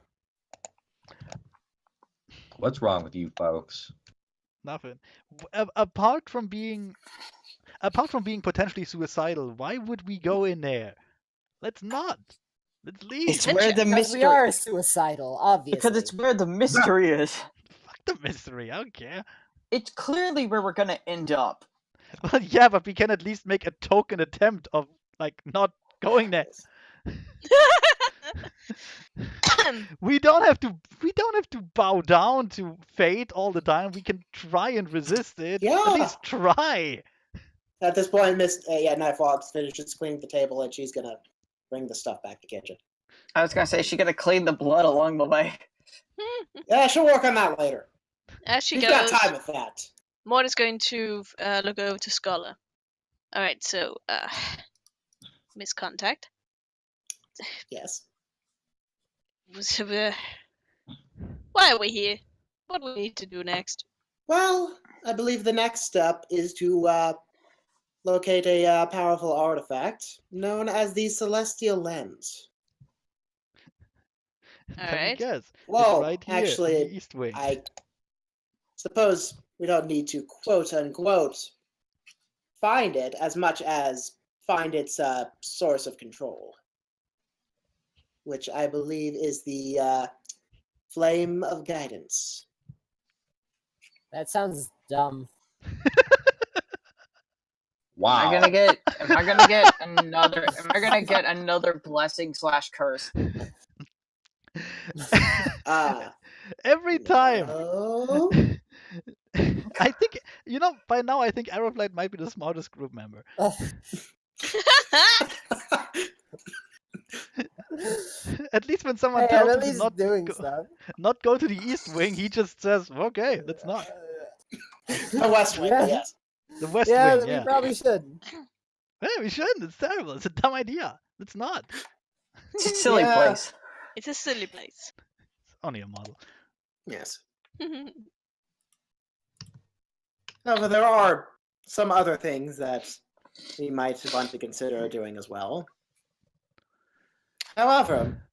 What's wrong with you folks? Nothing. Apart from being potentially suicidal, why would we go in there? Let's not. Let's leave. It's where the Because mystery. we are suicidal, obviously. Because it's where the mystery is. Fuck the mystery. I don't care. It's clearly where we're gonna end up. Well, yeah, but we can at least make a token attempt of like not going there. We don't have to bow down to fate all the time. We can try and resist it. Yeah. At least try. At this point, Nightfall's finishes cleaning the table, and she's gonna bring the stuff back to the kitchen. I was gonna say she gotta clean the blood along the way. Yeah, she'll work on that later. As she She's goes, got time with that. Maud is going to look over to Scholar. Alright, so, Miss Contact. Yes. Why are we here? What do we need to do next? Well, I believe the next step is to locate a powerful artifact known as the Celestial Lens. Let me Alright. guess. Well, It's right here in actually, the East Wing. I suppose we don't need to quote unquote find it as much as find its source of control, which I believe is the Flame of Guidance. That sounds dumb. Wow. Am I gonna get another blessing / curse? Every time. No. I think by now I think Aeroblight might be the smartest group member. At least when someone Hey, tells I'm him at to least doing stuff. not go to the East Wing, he just says, "Okay, let's not." The West Wing, Yeah. yes. The West Yeah, Wing, we yeah. probably should. Yeah, we shouldn't. It's terrible. It's a dumb idea. Let's not. It's a silly Yeah. place. It's a silly place. It's only a model. Yes. However, there are some other things that we might want to consider doing as well. However,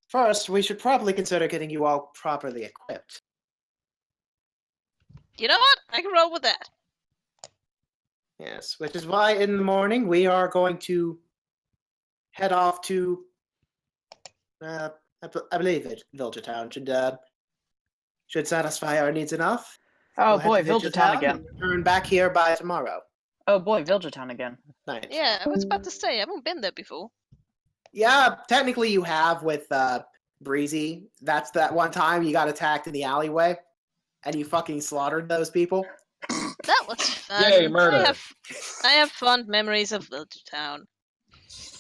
first, we should probably consider getting you all properly equipped. You know what? I can roll with that. Yes, which is why in the morning we are going to head off to, I believe it, Villager Town. Should satisfy our needs enough. Oh We'll head boy, to Villager Town again. and return back here by tomorrow Oh boy, Villager Town again. night. Yeah, I was about to say, I haven't been there before. Yeah, technically you have with Breezy. That's that one time you got attacked in the alleyway, and you fucking slaughtered those people. That was fun. Yay, murder. I have fond memories of Villager Town.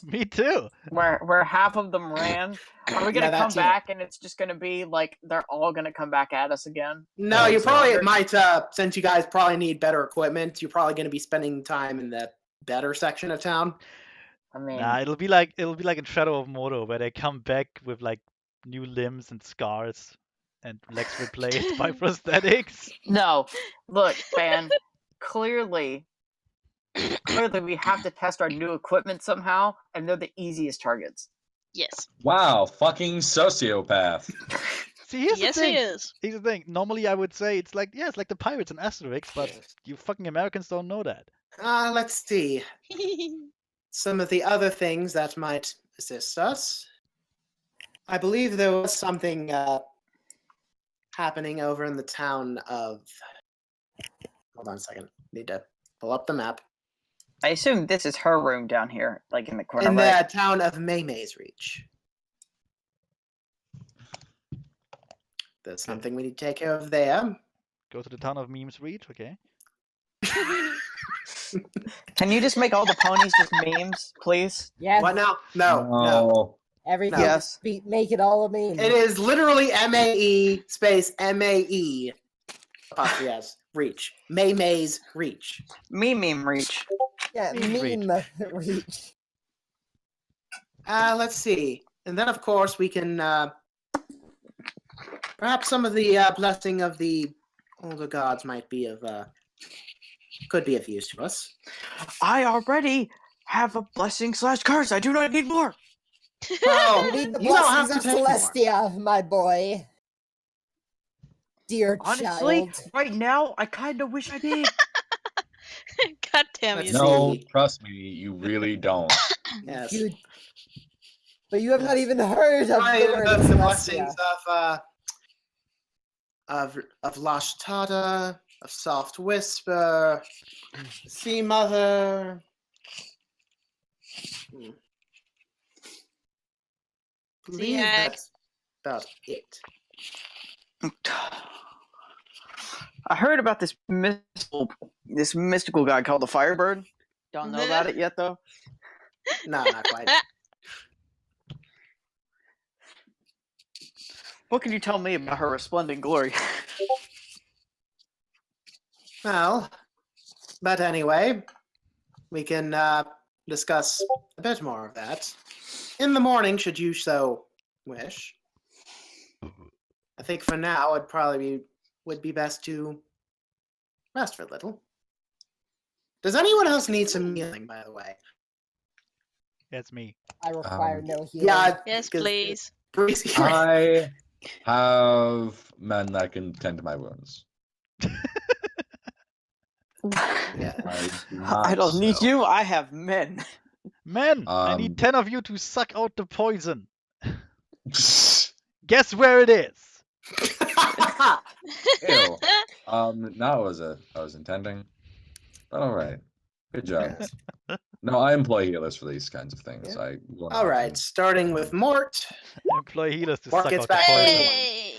Me too. Where half of them ran. Are we gonna Yeah, that come too. back and it's just gonna be like they're all gonna come back at us again? No, Oh, you so- probably might, since you guys probably need better equipment, you're probably going to be spending time in the better section of town. I mean, Nah, it'll be like in Shadow of Mordor, where they come back with like new limbs and scars and legs replaced by prosthetics. no. Look, man. Clearly we have to test our new equipment somehow, and they're the easiest targets. Yes. Wow, fucking sociopath. See, here's Yes, the he thing. is. Here's the thing. Normally, I would say it's like the pirates and Asterix, but you fucking Americans don't know that. Let's see. Some of the other things that might assist us. I believe there was something happening over in the town of... Hold on a second. Need to pull up the map. I assume this is her room down here, like in the corner, In right? the town of Maymay's Reach. There's something we need to take care of there. Go to the town of Memes Reach, okay? Can you just make all the ponies just memes, please? Yes. What now? No. Everything. Yes. Make it all a meme. It is literally MAE space MAE. Apostrophe S. Reach. May's reach. Meme reach. Yeah, Meme meme reach. Let's see. And then, of course, we can perhaps some of the blessing of the older gods might be of could be of use to us. I already have a blessing / curse. I do not need more. Well, You need the you don't have blessings to of take more. Celestia, my boy. Dear Honestly, child. right now, I kind of wish I did. God damn you. Let's No, see. trust me, you really don't. Yes. You, but you have not Yes. even heard of Right, the word the Celestia. blessings of Lashtata, of Soft Whisper, Sea Mother. Believe Hag. that's about it. I heard about this mystical guy called the Firebird. Don't know about it yet, though. No, not quite. What can you tell me about her resplendent glory? Well, but anyway, we can discuss a bit more of that in the morning, should you so wish. I think for now, it probably would be best to rest for a little. Does anyone else need some healing, by the way? That's me. I require no healing. Yeah. Yes, 'cause please. Breezy- I have men that can tend to my wounds. yeah. I don't need so. you. I have men. Men, I need 10 of you to suck out the poison. Ew. Guess where it is? Not what I was intending. But all right. Good job. Yes. No, I employ healers for these kinds of things. Yeah. I will All not right, starting with Mort. Employ healers to Mark suck gets out the back poison. 31. Hey!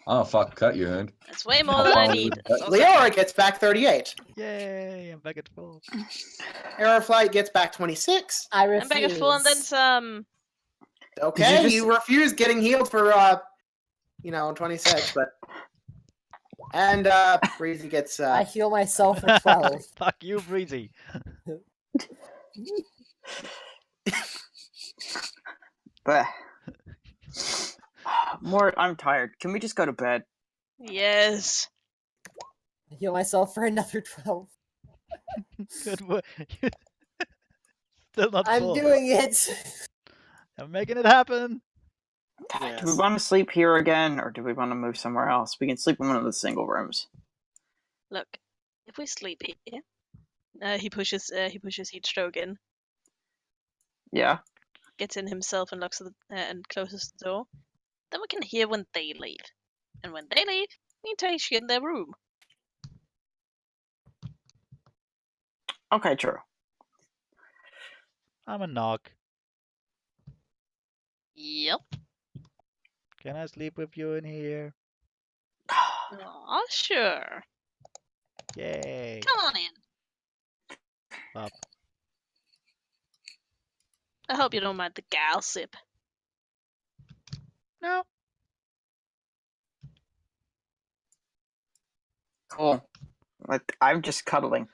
Oh fuck! Cut you, hound. That's way more than I How need. far was That's it? awesome. Leora gets back 38. Yay, I'm back at full. Aeroflight gets back 26. I I'm refuse. back at full and then some. Okay, just- you refuse getting healed for 26, but and Breezy gets I heal myself for 12. Fuck you, Breezy. But Mort, I'm tired. Can we just go to bed? Yes. I heal myself for another 12. Good work. Still not I'm full. doing it. I'm making it happen. Do we yes. want to sleep here again, or do we want to move somewhere else? We can sleep in one of the single rooms. Look, if we sleep here, he pushes Heatstroke in, Yeah. gets in himself and locks and closes the door. Then we can hear when they leave, and when they leave, we can take shit in their room. Okay, true. I'm a knock. Yep. Can I sleep with you in here? Aw, sure. Yay. Come on in. Up. I hope you don't mind the gossip. No. Cool. I'm just cuddling.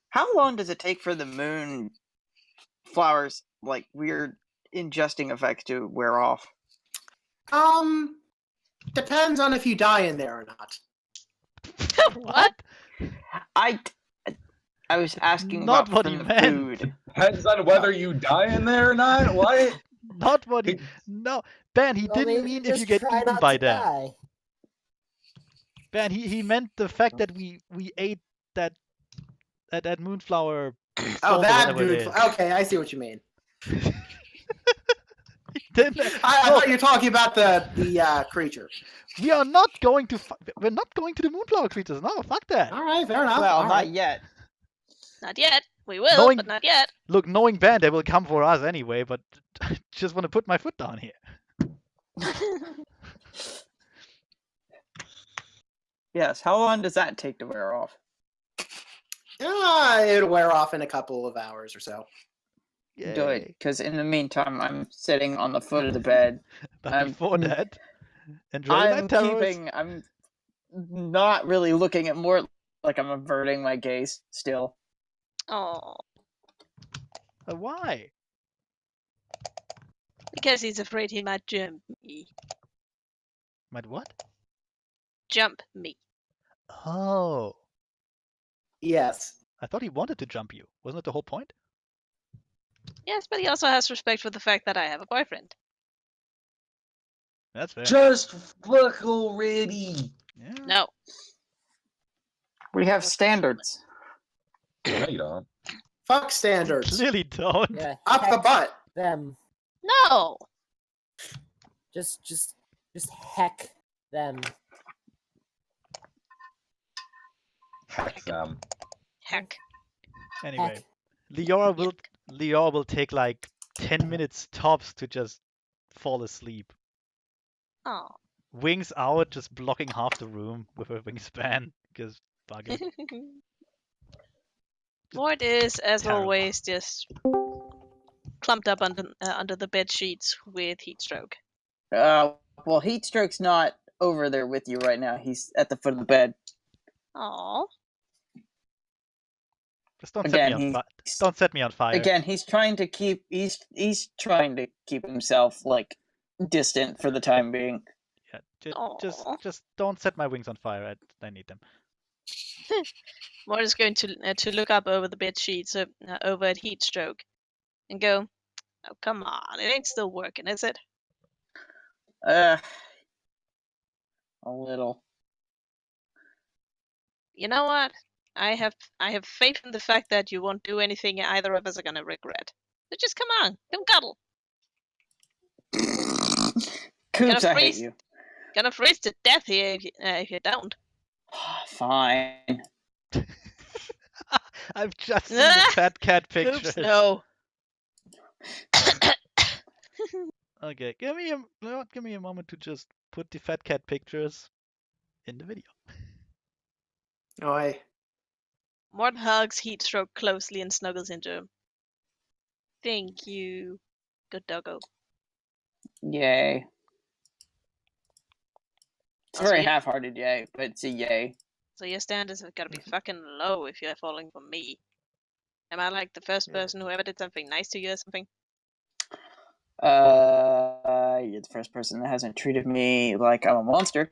How long does it take for the moon flowers, like, weird ingesting effect to wear off? Depends on if you die in there or not. What? I was asking Not about what from he the meant. food. Depends on whether you die in there or not. What? Not what he. No. Ben, he Well, didn't maybe mean if just you get try eaten not by to them. die. Ben, he meant the fact that we ate that moonflower. Oh, stone or that whatever it dude. is. Okay, I see what you mean. Didn't- I No, thought you were talking about the creature. we are not going to. We're not going to the moonflower creatures. No, fuck that. All right, fair enough. Well, All not right. yet. Not yet. We will, Knowing- but not yet. Look, knowing Ben, they will come for us anyway. But I just want to put my foot down here. Yes. How long does that take to wear off? It'll wear off in a couple of hours or so. Good, Yay. because in the meantime, I'm sitting on the foot of the bed. But I'm- before that, enjoy the night terrors. I'm not really looking at Mort, like I'm averting my gaze still. Oh, Why? because he's afraid he might jump me. Might what? Jump me. Oh. Yes. I thought he wanted to jump you. Wasn't that the whole point? Yes, but he also has respect for the fact that I have a boyfriend. That's fair. Just fuck already. Yeah. No. We have standards. No, you don't. Fuck standards. Clearly don't. Yeah. Up the heck butt. them. No. Just heck them. Heck them. Heck. Anyway, Heck. Lior will take like 10 minutes tops to just fall asleep. Oh. Wings out, just blocking half the room with her wingspan. Because fuck it. Mort is, as Terrible. always, just clumped up under the bed sheets with heat stroke. Well, Heatstroke's not over there with you right now. He's at the foot of the bed. Aww. Just don't set me on fire. Don't set me on fire. Again, he's trying to keep he's trying to keep himself like distant for the time being. Yeah, just Aw. don't set my wings on fire. I need them. Mort is going to look up over the bed sheets over at heat stroke and go, "Oh, come on, it ain't still working, is it?" A little. You know what? I have faith in the fact that you won't do anything either of us are gonna regret. So just come on, come cuddle. Coops, I hate freeze. you. Gonna freeze to death here if you don't. Fine. I've just seen the fat cat Oops, pictures. no. Okay, give me a moment to just put the fat cat pictures in the video. Oi. Mort hugs heat stroke closely and snuggles into him. Thank you. Good doggo. Yay. It's Also, very you- half-hearted yay, but it's a yay. So your standards have got to be fucking low if you're falling for me. Am I like the first person who ever did something nice to you or something? You're the first person that hasn't treated me like I'm a monster.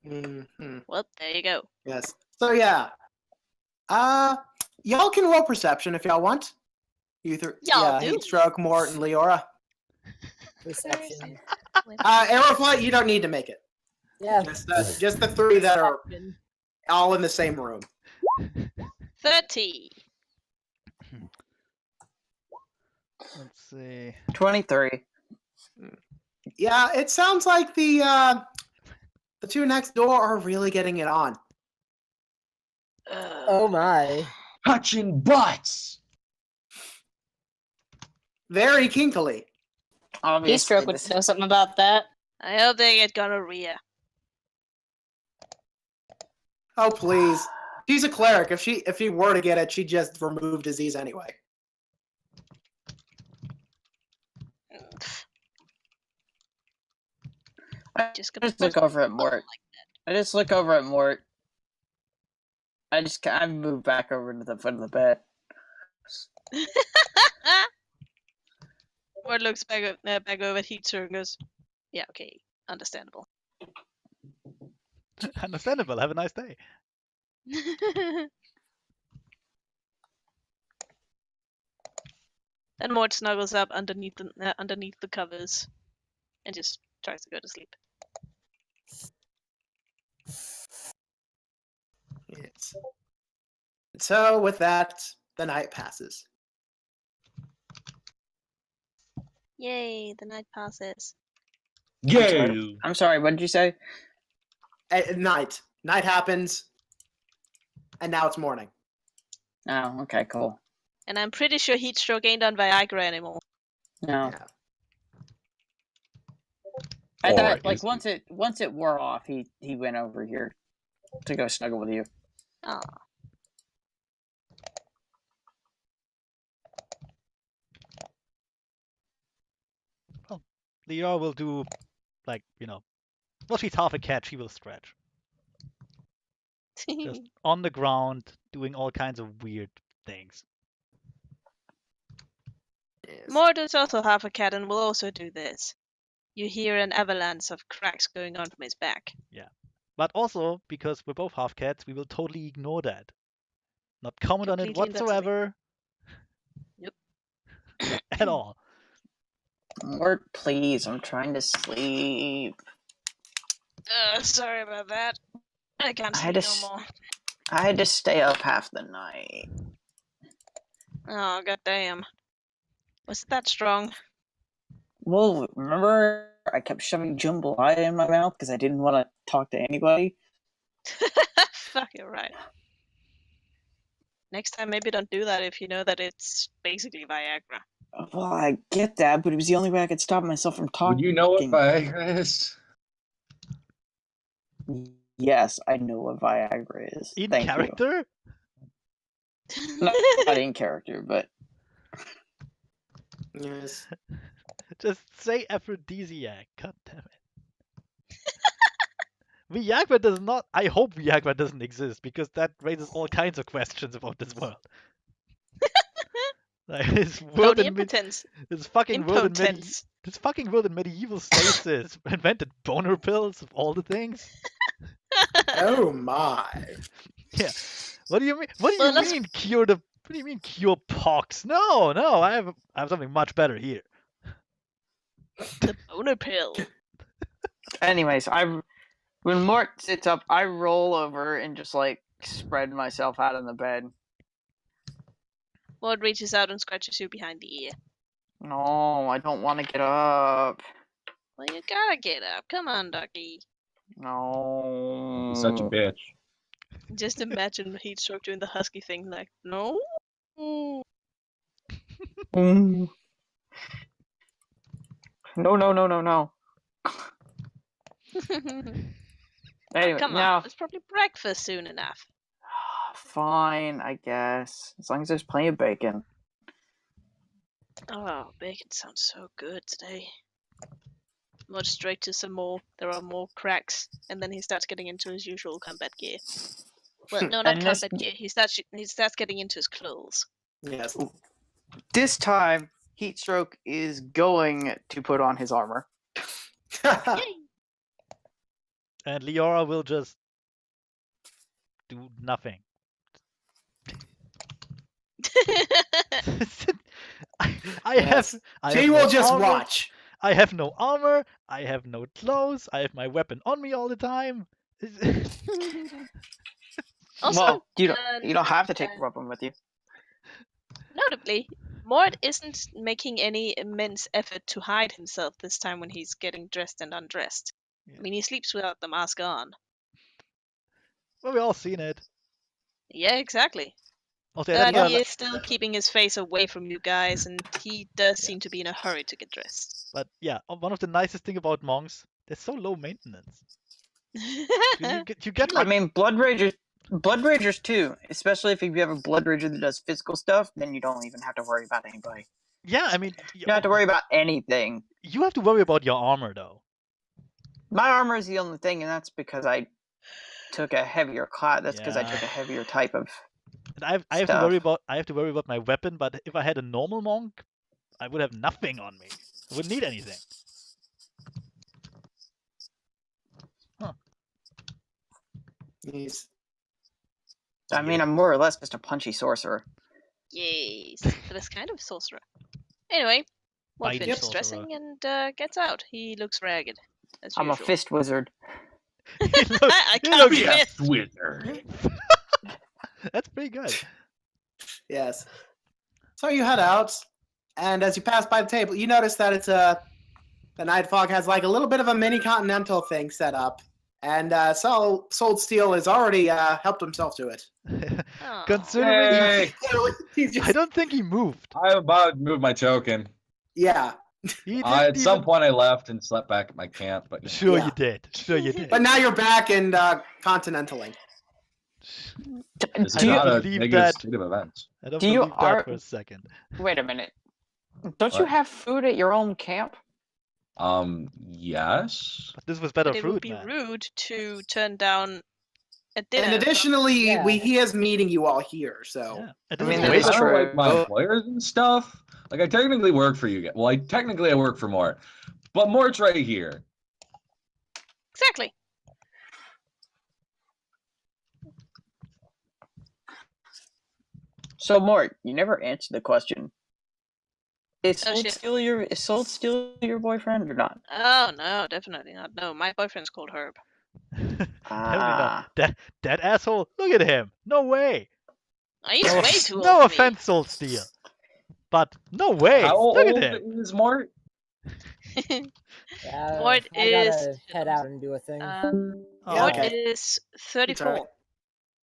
Mm-hmm. Well, there you go. Yes. So yeah. Y'all can roll perception if y'all want. Y'all do. Heatstroke, Mort, and Leora. Perception. Aeroflight, you don't need to make it. Yeah. Just the three that are Perception. all in the same room. 30. Let's see. 23. Yeah, it sounds like the two next door are really getting it on. Oh my. Touching butts. Very kinkily. Obviously, Heatstroke would this- know something about that. I hope they get gonorrhea. Oh please. She's a cleric. If she were to get it, she'd just remove disease anyway. I Just just look over at Mort. I just look over at Mort. I move back over to the foot of the bed. Mort looks back over at Heatstroke and goes, "Yeah, okay, understandable." Understandable. Have a nice day. Then Mort snuggles up underneath the covers and just tries to go to sleep. Yes. So with that, the night passes. Yay, the night passes. Yay. I'm sorry, what did you say? At night. Night happens, and now it's morning. Oh, okay, cool. And I'm pretty sure Heatstroke ain't on Viagra anymore. No. Yeah. I Or thought like is once it wore off, he went over here to go snuggle with you. Oh. Leora will do, like, well, she's half a cat, she will stretch. Just on the ground, doing all kinds of weird things. Mort is also half a cat and will also do this. You hear an avalanche of cracks going on from his back. But also, because we're both half cats, we will totally ignore that. Not comment on it Completely whatsoever. Yep. At all. Mort, please, I'm trying to sleep. Sorry about that. I can't I had sleep to no more. I had to stay up half the night. Oh, goddamn. Was it that strong? Well, remember I kept shoving jambalaya in my mouth because I didn't want to talk to anybody? Fuck, you're right. Next time, maybe don't do that if you know that it's basically Viagra. Well, I get that, but it was the only way I could stop myself from talking. Would you know what Viagra is? Yes, I know what Viagra is. In Thank character? you. Not in character, but Yes. Just say aphrodisiac. God damn it. Viagra does not. I hope Viagra doesn't exist because that raises all kinds of questions about this world. Like this world Pony in impotence. this fucking world in Impotence. this fucking world in medieval stasis invented boner pills of all the things. Oh my. Yeah. What do you mean? What do Well, you let's- mean cure the? What do you mean cure pox? No, I have something much better here. The boner pill. anyways, when Mort sits up, I roll over and just like spread myself out on the bed. Mort reaches out and scratches you behind the ear. No, I don't want to get up. Well, you gotta get up. Come on, Ducky. No. He's such a bitch. Just imagine Heatstroke doing the husky thing, like, no. Mm. No. Anyway, Come now on, it's probably breakfast soon enough. fine, I guess. As long as there's plenty of bacon. Oh, bacon sounds so good today. Mort straight to some more. There are more cracks, and then he starts getting into his usual combat gear. Well, no, not And this- combat gear. He starts getting into his clothes. Yes. This time, Heatstroke is going to put on his armor. Yay! And Leora will just do nothing. I Yes. have She no will just armor. watch. I have no armor. I have no clothes. I have my weapon on me all the time. Also, well, you don't have to take a weapon with you. notably, Mort isn't making any immense effort to hide himself this time when he's getting dressed and undressed. Yeah. I mean, he sleeps without the mask on. Well, we all seen it. Yeah, exactly. Also, But that's he is still keeping his face away from you guys, and he does seem to be in a hurry to get dressed. but yeah, one of the nicest thing about monks, they're so low maintenance. You get I like mean, Blood Ragers too. Especially if you have a Blood Rager that does physical stuff, then you don't even have to worry about anybody. yeah, I mean You don't have to worry about anything. you have to worry about your armor though. My armor is the only thing, and that's because I took a heavier class. That's because I Yeah. took a heavier type of. And I have to Stuff. worry about my weapon, but if I had a normal monk, I would have nothing on me. I wouldn't need anything. He's I mean, I'm more or less just a punchy sorcerer. Yes, but it's kind of sorcerer. Anyway, Mort Biting finishes sorcerer. dressing and gets out. He looks ragged, as I'm a usual. fist wizard. He looks- I he can't looks- be Yes, fist. wizard. That's pretty good. yes. So you head out, and as you pass by the table, you notice that it's the Night Fog has like a little bit of a mini continental thing set up, and Sold Steel has already helped himself to it. Aw. Considering Hey, He's just, I don't think he moved. I'm about to move my token. yeah, He didn't At some even- point, I left and slept back at my camp, but Sure Yeah. you did. Sure you did. But now you're back in Continentaling. this I is don't not a believe negative that. state of events. I don't Do you believe that for a second. Wait a minute. Don't you What? have food at your own camp? Yes. But this was better But it would fruit, be man. rude to turn down a dinner. And additionally, Yeah. he is meeting you all here, so Yeah. And I this mean, is that way is I better. don't true. like my employers and stuff. Like I technically work for you guys. Well, I work for Mort, but Mort's right here. Exactly. So, Mort, you never answered the question. Is Oh, Sold shit. still your boyfriend or not? Oh no, definitely not. No, my boyfriend's called Herb. Definitely Ah. not. That asshole. Look at him. No way. Oh, he's way too old No for offense, Soul Steel. But no way. How Look old at him. is Mort? me. Yeah, Mort I gotta is head out and do a thing. Oh, Mort okay. is it's 34. alright.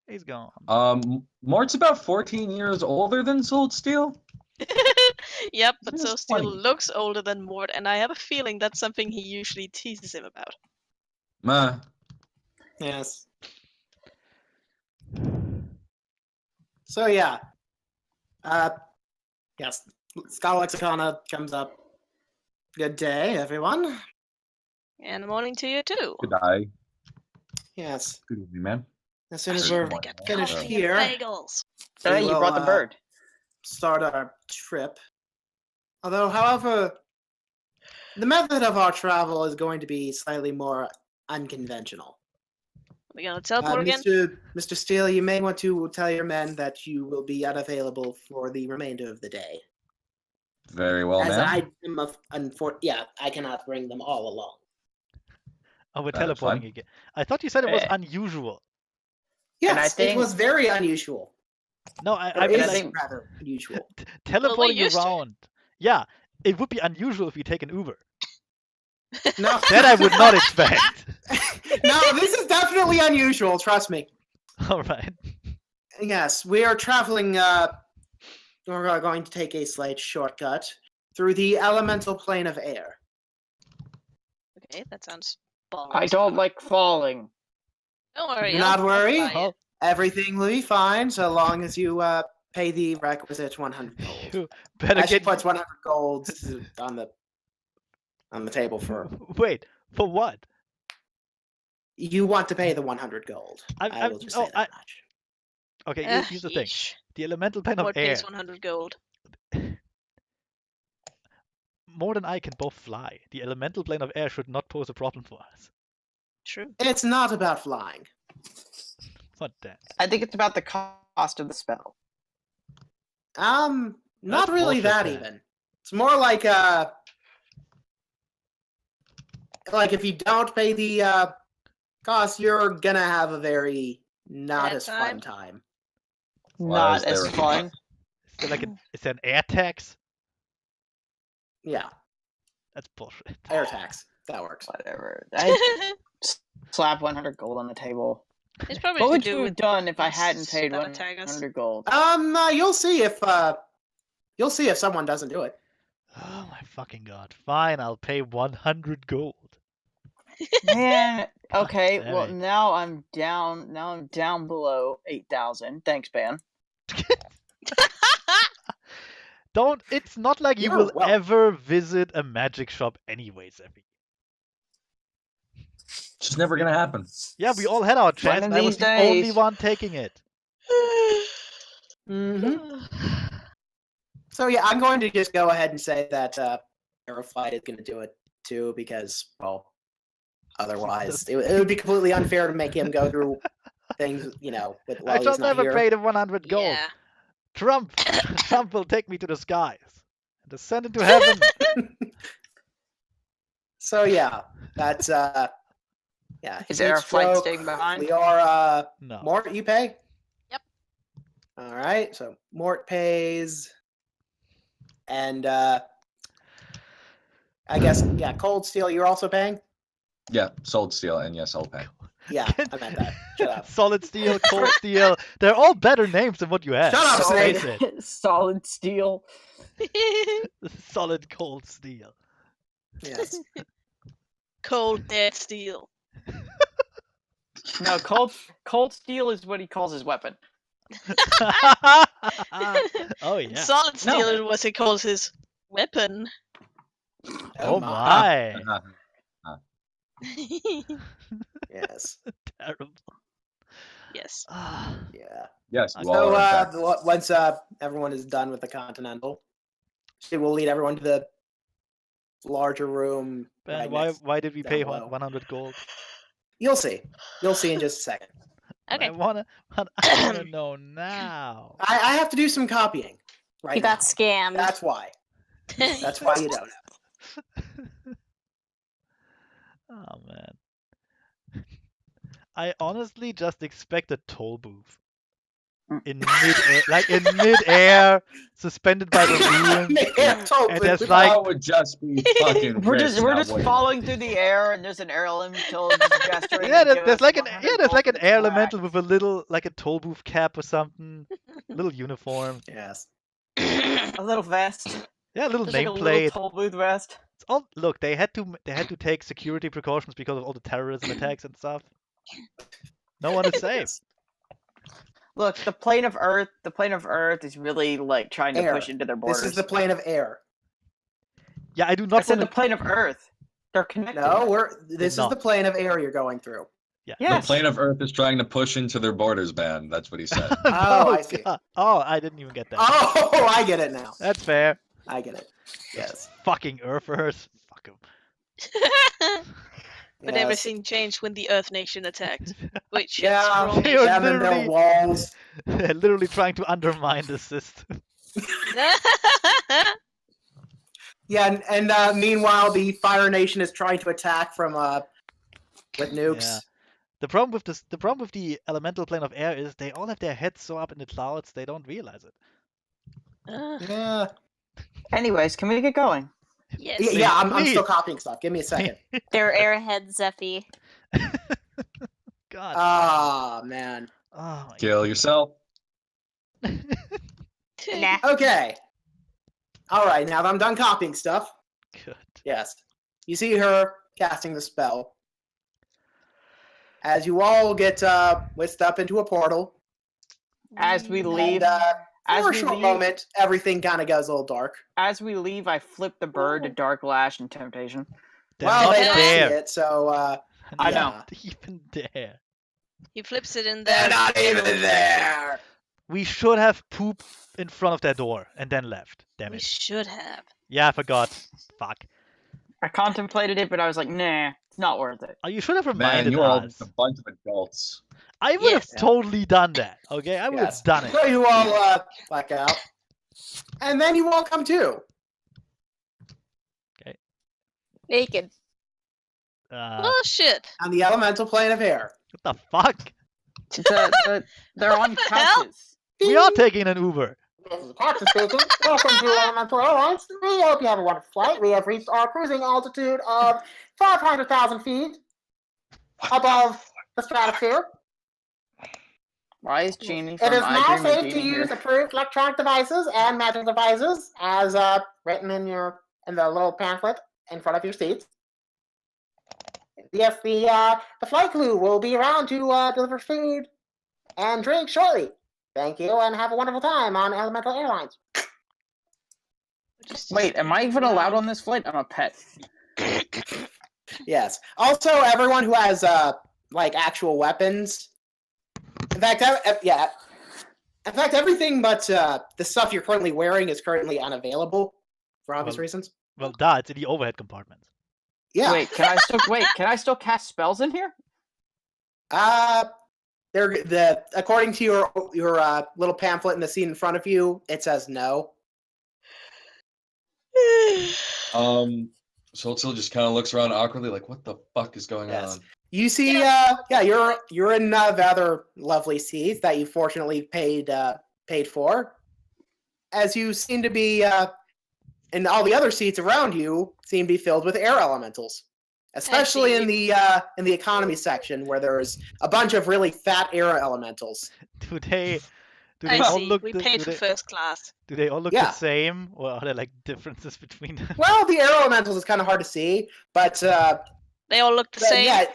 He's gone. Mort's about 14 years older than Sold Steel. Yep, but He's so still 20. looks older than Mort, and I have a feeling that's something he usually teases him about. Meh. yes. So yeah. Yes. Scholexicana comes up. Good day, everyone. And morning to you too. Good eye. Yes. Good evening, man. As soon as Actually, we're I got finished coffee here, and bagels. Hey, we you brought the will, bird. start our trip. Although, however, the method of our travel is going to be slightly more unconventional. We gonna teleport again? Mr. Steele, you may want to tell your men that you will be unavailable for the remainder of the day. Very well, As man. I am I cannot bring them all along. Oh, we're That is teleporting fine. again. I thought you said it was Eh. unusual. And I Yes, think- it was very unusual. No, I Or mean is like think- rather unusual. teleporting used to it. around. Yeah, it would be unusual if you take an Uber. No, That I would not expect. no, this is definitely unusual. Trust me. All right. Yes, we are traveling. We're going to take a slight shortcut through the elemental plane of air. Okay, that sounds boring. I don't like falling. Don't worry. Do not I'll worry. fly you. Everything will be fine so long as you pay the requisite 100 gold. You better As she get. puts 100 gold on the table for. Wait, for what? You want to pay the 100 gold. I will just say that much. Okay, Eh, here's the thing. yeesh. The elemental plane of Mort air. pays 100 gold. More than I can both fly. The elemental plane of air should not pose a problem for us. True. It's not about flying. It's not that. I think it's about the cost of the spell. Not That's really bullshit, that man. even. It's more like if you don't pay the cost, you're gonna have a very not Bad as fun time. Why Not is there as a fun. Is there like is there an air tax? Yeah, That's bullshit. air tax. That works. Whatever. I slap 100 gold on the table. It's probably What to would do you have with done if I these hadn't paid spell attackers. 100 gold? You'll see if someone doesn't do it. Oh my fucking god. Fine, I'll pay 100 gold. Man, okay. damn Well, it. now I'm down. Now I'm down below 8,000. Thanks, Ban. Don't. It's not like you You're will welcome. ever visit a magic shop anyways, Effie. It's just never gonna happen. Yeah, we all had our chance, of and I was these the only days. one taking it. Mm-hmm. So yeah, I'm going to just go ahead and say that Aeroflight is going to do it too, because otherwise it would be completely unfair to make him go through things, while I he's shall not never here. pay the 100 gold. Yeah. Trump will take me to the skies and ascend into heaven. So yeah, that's Is heat Aeroflight stroke, staying behind? Liara, No. Mort, you pay? Yep. All right, so Mort pays, and I guess Cold Steel, you're also paying. Yeah, Sold Steel, and yes, I'll pay. Yeah, I meant that. Shut up. Solid steel, cold steel. They're all better names than what you had. Shut up, let's Snake. face it. Solid steel. Solid cold steel. Yes. Cold dead steel. No, cold steel is what he calls his weapon. Oh yeah. Solid steel No. is what he calls his weapon. Oh my. Yes. Terrible. Yes. Yeah. Yes, you So, all So are. in fact. once everyone is done with the Continental, she will lead everyone to the larger room. Ben, right why did we down pay below. 100 gold? You'll see. You'll see in just a second. Okay. I wanna know now. I have to do some copying. Right. You got scammed. That's why. That's why you don't know. Oh man. I honestly just expect a toll booth. In mid-air, like in mid-air, suspended by the moon. And there's like That would just be fucking We're rich, just now, just wouldn't it? falling through the air, and there's an air elemental just gesturing. yeah, to give there's us like an 100 there's like gold an for air the swag. elemental with a little like a toll booth cap or something, little uniform. Yes. A little vest. Yeah, a little Just like a little nameplate. toll booth vest. It's all look. They had to take security precautions because of all the terrorism attacks and stuff. No one is safe. Yes. Look, the plane of Earth is really like trying to Air. push into their borders. This is the plane of air. Yeah, I do I not said want the plane of Earth. They're connected. No, this is not. the plane of air you're going through. Yeah. Yes. The plane of Earth is trying to push into their borders, man. That's what he said. Oh, I see. God. Oh, I didn't even get that. Oh, I get it now. That's fair. I get it. Yes. Fucking Earthers. Fuck them. But Yes. everything changed when the Earth Nation attacked. Which Yeah, is wrong. They are them and their literally- walls. They're literally trying to undermine the system. Yeah, and meanwhile, the Fire Nation is trying to attack from with nukes. Yeah. The problem with the elemental plane of air is they all have their heads so up in the clouds they don't realize it. Yeah. Anyways, can we get going? Yes. Yeah, I'm please. still copying stuff. Give me a second. They're airhead Zeffy. God. Ah, man. Oh my Kill yourself. Nah. Okay. All right, now that I'm done copying stuff, Good. yes, you see her casting the spell. As you all get whisked up into a portal, As we leave, and as for a we short leave, moment, everything kind of goes a little dark. as we leave, I flip the bird to Dark Lash and Temptation. They're Well, not they don't see there. it, so I yeah. know. Not even there. He flips it in They're there. not even there. We should have pooped in front of their door and then left. Damn We it. should have. Yeah, I forgot. Fuck. I contemplated it, but I was like, nah, it's not worth it. Oh, you should have Man, reminded you are all us. just a bunch of adults. I would have Yes. totally done that. Okay, I would Yes. have done it. So you all black out, and then you all come to. Naked. Oh shit. On the elemental plane of air. What the fuck? They're on What the hell? couches. We are taking an Uber. This is the captain speaking. Welcome to Elemental Airlines. We hope you have a wonderful flight. We have reached our cruising altitude of 500,000 feet above the stratosphere. Why is Genie It from is I now Dream of safe to Jeannie use here? approved electronic devices and magic devices, as written in the little pamphlet in front of your seats. Yes, the flight crew will be around to deliver food and drink shortly. Thank you, and have a wonderful time on Elemental Airlines. Wait, am I even allowed on this flight? I'm a pet. Yes. Also, everyone who has like actual weapons. In fact, yeah. In fact, everything but the stuff you're currently wearing is currently unavailable for obvious Well- reasons. Well, duh, it's in the overhead compartment. Yeah. Wait, can I still cast spells in here? According to your little pamphlet in the seat in front of you, it says no. Soltil just kind of looks around awkwardly, like, what the fuck is going Yes. on? You see, you're in rather lovely seats that you fortunately paid for, as you seem to be, and all the other seats around you seem to be filled with air elementals, especially in the economy section where there's a bunch of really fat air elementals. Do they Do they I all see. look We the, paid do for they, first class. do they all look Yeah. the same, or are there like differences between them? Well, the air elementals is kind of hard to see, but They all look the same.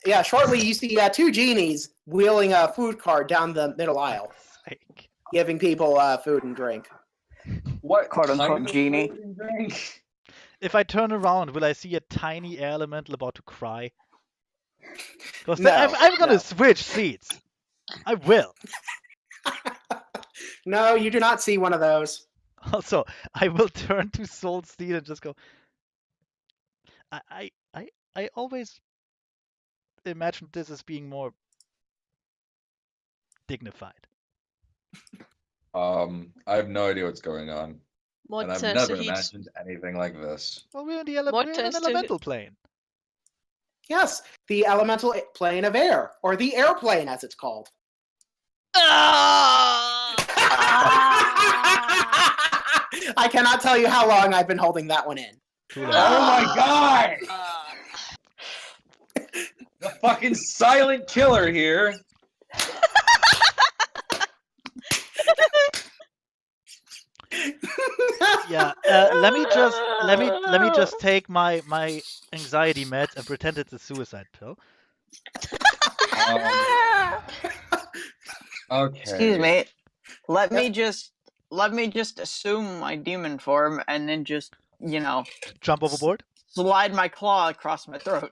yeah. Shortly, you see two genies wheeling a food cart down the middle aisle, Sake. giving people food and drink. What Quote, kind unquote, of genie. food and drink? If I turn around, will I see a tiny air elemental about to cry? Because No, I'm gonna no. switch seats. I will. No, you do not see one of those. Also, I will turn to Soul Steed and just go. I always imagined this as being more dignified. I have no idea what's going on, Mort and I've turns never to Heat. imagined anything like this. Well, we're in More an turns to- elemental plane. Yes, the elemental plane of air, or the airplane as it's called. I cannot tell you how long I've been holding that one in. Too long. Oh my god! The fucking silent killer here. Yeah. Let me just take my anxiety meds and pretend it's a suicide pill. Okay. Excuse me. Let me just assume my demon form and then just, Jump overboard? slide my claw across my throat.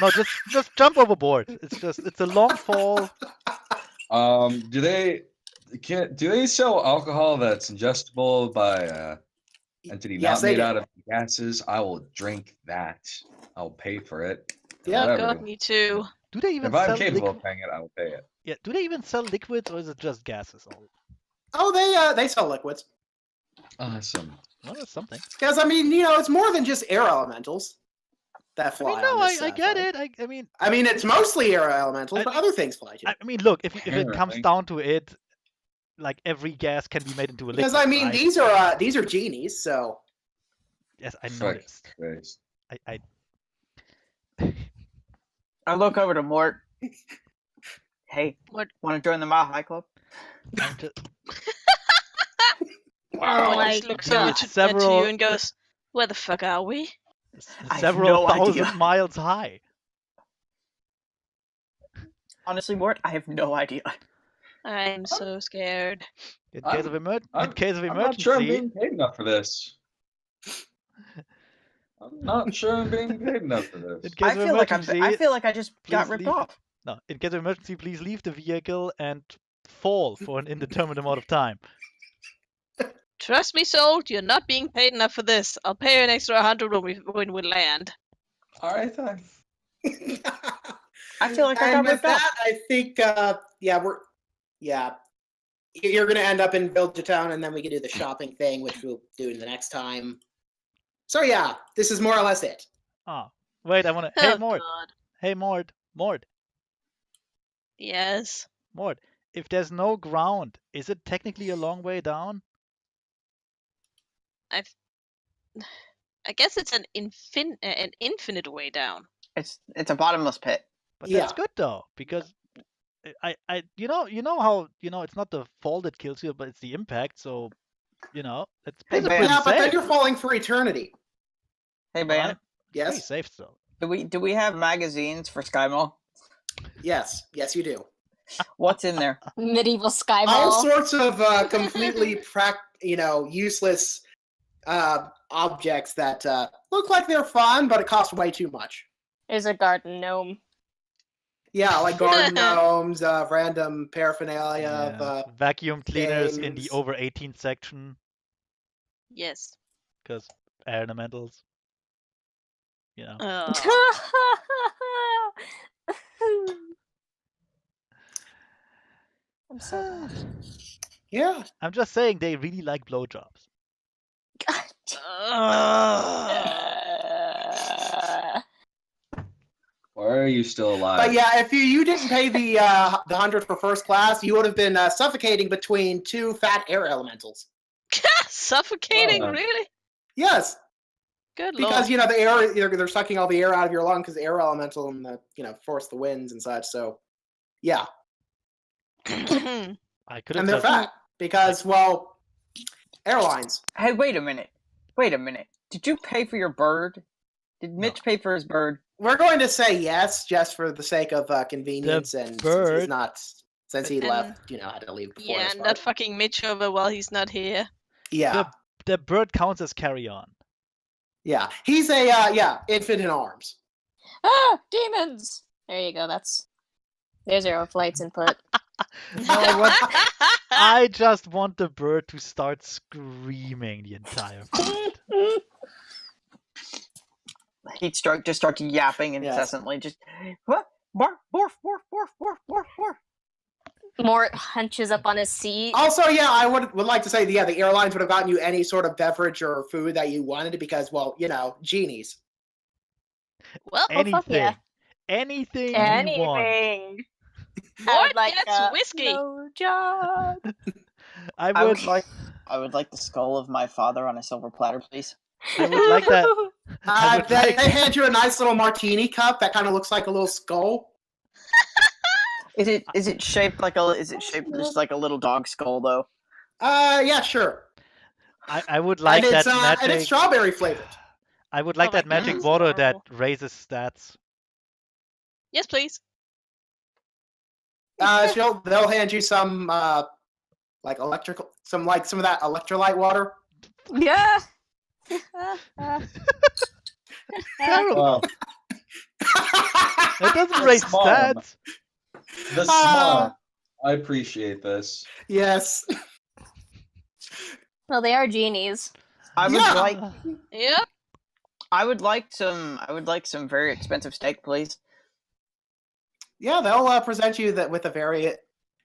No, just jump overboard. It's a long fall. Do they sell alcohol that's ingestible by entity Yes, not they made do. out of gases? I will drink that. I'll pay for it. Yeah. Whatever. God, me too. Do they even If I'm sell capable liquid? of paying it, I will pay it. Yeah. Do they even sell liquids, or is it just gases? Oh, they sell liquids. Awesome. Well, that's something. Because I mean, it's more than just air elementals that I fly. mean, no, on this, I get flight. it. I mean, it's mostly air elementals, but other things fly too. I mean, look, if it comes Apparently. down to it, like every gas can be made into a liquid. Because I mean, right? these are genies, so Yes, I Fuck noticed. Christ. I I look over to Mort. Hey, Mort. want to join the Mile High Club? I'm just Mort my just looks God. over to Several- you and goes, "Where the fuck are we?" I have several no thousand idea. miles high. Honestly, Mort, I have no idea. I'm so scared. In case of I'm emergency, not sure I'm being paid enough for this. I'm not sure I'm being paid enough for this. in case I of feel like emergency, I feel like I just got please ripped leave. off. No, in case of emergency, please leave the vehicle and fall for an indeterminate amount of time. Trust me, Sold, you're not being paid enough for this. I'll pay you an extra 100 when we land. All right then. I feel like I and got with ripped off. that, I think you're gonna end up in Village Town, and then we can do the shopping thing, which we'll do in the next time. So yeah, this is more or less it. Ah, wait, I wanna. Hey, Oh, Mort. God. Hey, Mort. Yes. Mort. If there's no ground, is it technically a long way down? I guess it's an infinite way down. It's a bottomless pit. But that's Yeah. good though, because you know how it's not the fall that kills you, but it's the impact. So it's Hey, pretty Bam. Yeah, but then safe. you're falling for eternity. Hey, Well, Bam, it's pretty Yes, safe still. do we have magazines for SkyMall? yes, you do. What's in there? Medieval All skyball. sorts of completely useless objects that look like they're fun, but it costs way too much. There's a garden gnome. Yeah, like garden gnomes, random paraphernalia of Yeah. Vacuum cleaners in the games. over 18 section, Yes. because air elementals. Oh. I'm so bad. Yeah. I'm just saying they really like blowjobs. Why are you still alive? But yeah, if you didn't pay the 100 for first class, you would have been suffocating between two fat air elementals. Suffocating, Oh. really? Yes, Good because lord. the air they're sucking all the air out of your lung because the air elemental and the force the winds and such. So yeah, I could have And they're just. fat because, well, airlines. Hey, wait a minute. Did you pay for your bird? Did Mitch pay for his bird? We're going to say yes, just for the sake of convenience, and bird- since he left, had to leave before Yeah, this not part. fucking Mitch over while he's not here. Yeah, The bird counts as carry-on. yeah. He's a infant in arms. Ah, demons! There you go. There's Aeroflight's input. I just want the bird to start screaming the entire fight. He'd just start yapping incessantly. Just what? Barf, barf, barf, barf, barf, barf, barf. Mort hunches up on his seat. Also, yeah, I would like to say, the airlines would have gotten you any sort of beverage or food that you wanted because, well, genies. Well, Anything. fuck yeah. Anything you want. Anything. Mort like gets whiskey. No job. I would like the skull of my father on a silver platter, please. I would like that. They hand you a nice little martini cup that kind of looks like a little skull. Is it shaped like just like a little dog skull though? Yeah, sure. I would like that magic. And it's strawberry flavored. I would like that magic that's water that adorable. raises stats. Yes, please. They'll hand you some like some of that electrolyte water. Yeah. Terrible. It doesn't raise Come on. stats. The smile. I appreciate this. Yes. Well, they are genies. I would like. Yep. I would like some very expensive steak, please. Yeah, they'll present you with a very,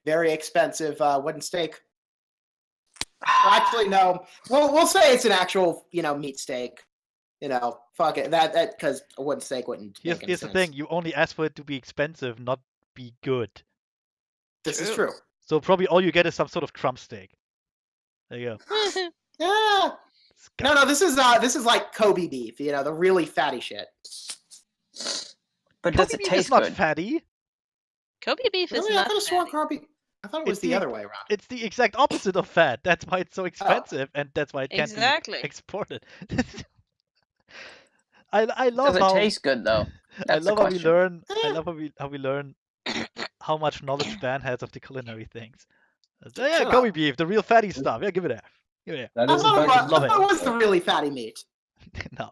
very expensive wooden steak. Actually, no. We'll say it's an actual, meat steak. Fuck it. That because a wooden steak wouldn't. Here's the thing: you only ask for it to be expensive, not be good. This is true. So probably all you get is some sort of crumb steak. There you go. Yeah. No. This is like Kobe beef. The really fatty shit. But Kobe does it beef taste is not good? fatty. Kobe beef is Really, I not could have sworn fatty. Kobe. I thought it was It's the the- other way around. It's the exact opposite of fat. That's why it's so expensive, and that's why it can't Exactly. be exported. I love Does it how taste good though? I That's the love how we question. learn. I love how we learn how much knowledge Ben has of the culinary things. So, yeah, Shut Kobe up. beat, the real fatty stuff. Yeah, give it F. Give it That I is thought effective. love it. it was the really fatty meat. F. No.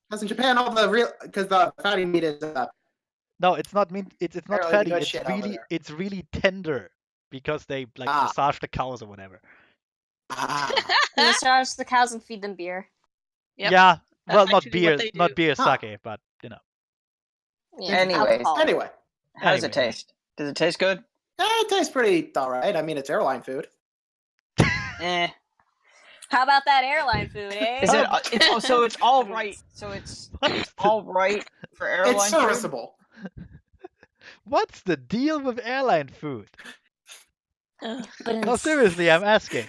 Because in Japan, because the fatty meat is No, it's not mean. It's not Apparently the fatty. good It's shit over really there. it's really tender because they like Ah. massage the cows or whatever. They charge the cows and feed them beer. Yep. Yeah. That's Well, not actually beer, what they not do. beer, Huh. sake, but Yeah, Anyways. alcohol. Anyway, How does it Anyway. taste? Does it taste good? it tastes pretty alright. I mean, it's airline food. Eh. How about that airline food, eh? Is it? So it's all right. So it's all right for airline It's food? serviceable. What's the deal with airline food? Ugh. No, seriously, I'm asking.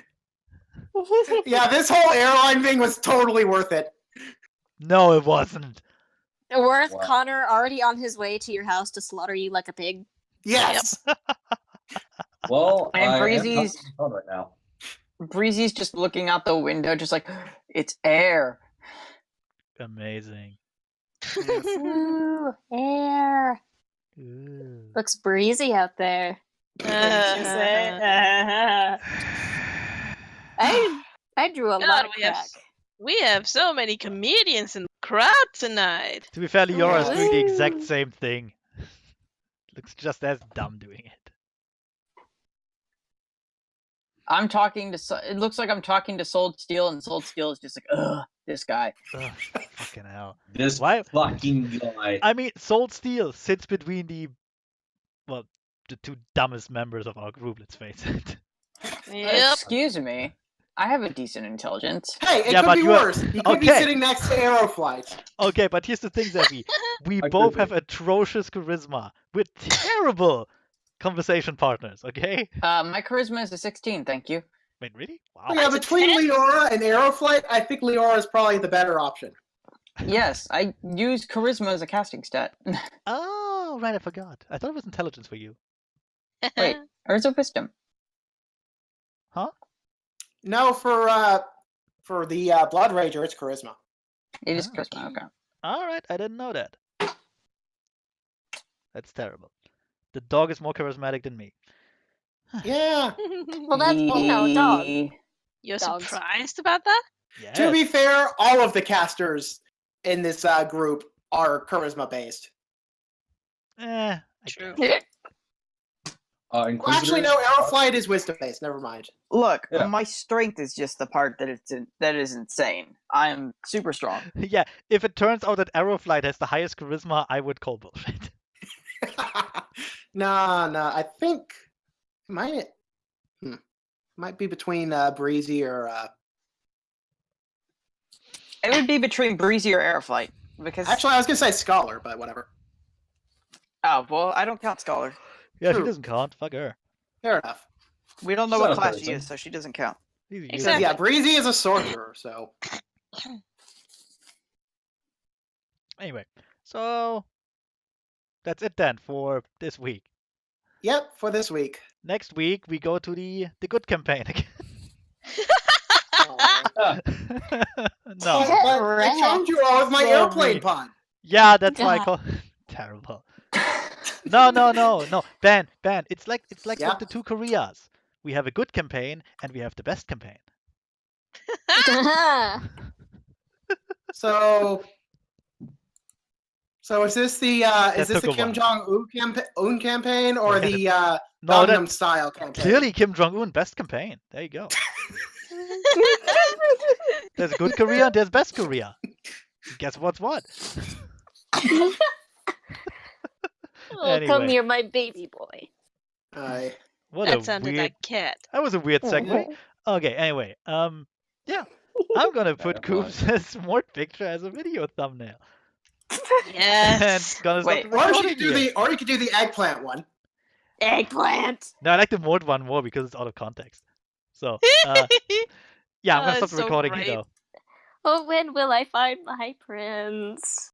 Yeah, this whole airline thing was totally worth it. No, it wasn't. Worth Wow. Connor already on his way to your house to slaughter you like a pig. Yes. Well, And I am Breezy's- talking on right now. Breezy's just looking out the window, just like it's air. Amazing. Ooh, air. Ooh. Looks breezy out there. I drew a lot God, of we have crack. we have so many comedians in the crowd tonight. To be fair, Liora is doing the exact Ooh. same thing. Looks just as dumb doing it. I'm talking to. It looks like I'm talking to Sold Steel, and Sold Steel is just like, ugh, this guy. Ugh, fucking hell. This Why- fucking guy. I mean, Soul Steel sits between the two dumbest members of our group, let's face it. Yep. Excuse me. I have a decent intelligence. Hey, it Yeah, but could be you are- worse. He could be okay. sitting next to Aeroflight. Okay, but here's the thing, Zevi. We I both could have atrocious charisma. We're terrible conversation partners, okay? My charisma is a 16, thank you. Wait, really? Wow. Yeah, That's a between 10. Leora and Aeroflight, I think Leora is probably the better option. Yes, I use charisma as a casting stat. Oh, right, I forgot. I thought it was intelligence for you. Wait, or is it wisdom? No, for the Blood Rager, it's charisma. It is Oh. charisma. Okay. All right, I didn't know that. That's terrible. The dog is more charismatic than me. Yeah. Well, that's dog. You're Dogs. surprised about that? Yes. To be fair, all of the casters in this group are charisma based. I True. guess. Well, Inquisitors. actually, no. Arrowflight is wisdom based. Never mind. Look, Yeah. my strength is just the part that that is insane. I am super strong. Yeah, if it turns out that Arrowflight has the highest charisma, I would call bullshit. No, I think it might be between Breezy or. It would be between Breezy or Airflight because. Actually, I was gonna say Scholar, but whatever. Oh well, I don't count Scholar. Yeah, she True. doesn't count. Fuck her. Fair enough. We don't know She's what not a class she person. is, so she doesn't count. She's a Exactly. Yeah, Breezy is a sorcerer, so. Anyway, so that's it then for this week. Yep, for this week. Next week we go to the good campaign again. But No. I charmed you all with my So airplane mean. pun. Yeah, that's why I God. call terrible. No. Ben, it's like Yeah. the two Koreas. We have a good campaign and we have the best campaign. So is this the took a Kim while. Jong-un campaign or Yeah, the No, Gangnam that's Style campaign? clearly Kim Jong-un best campaign. There you go. There's good Korea and there's best Korea. Guess what's what? Oh, come Anyway. here, my baby boy. What That a sounded weird. like cat. That was a weird segue. Okay, anyway, yeah, I'm gonna put Never mind. Coop's Mort picture as a video thumbnail. Yes. And gonna stop Wait, the Or you recording could do here. the eggplant one. Eggplant. No, I like the Mort one more because it's out of context. So, yeah, I'm gonna Oh, stop it's the so recording great. here though. Oh, when will I find my prince?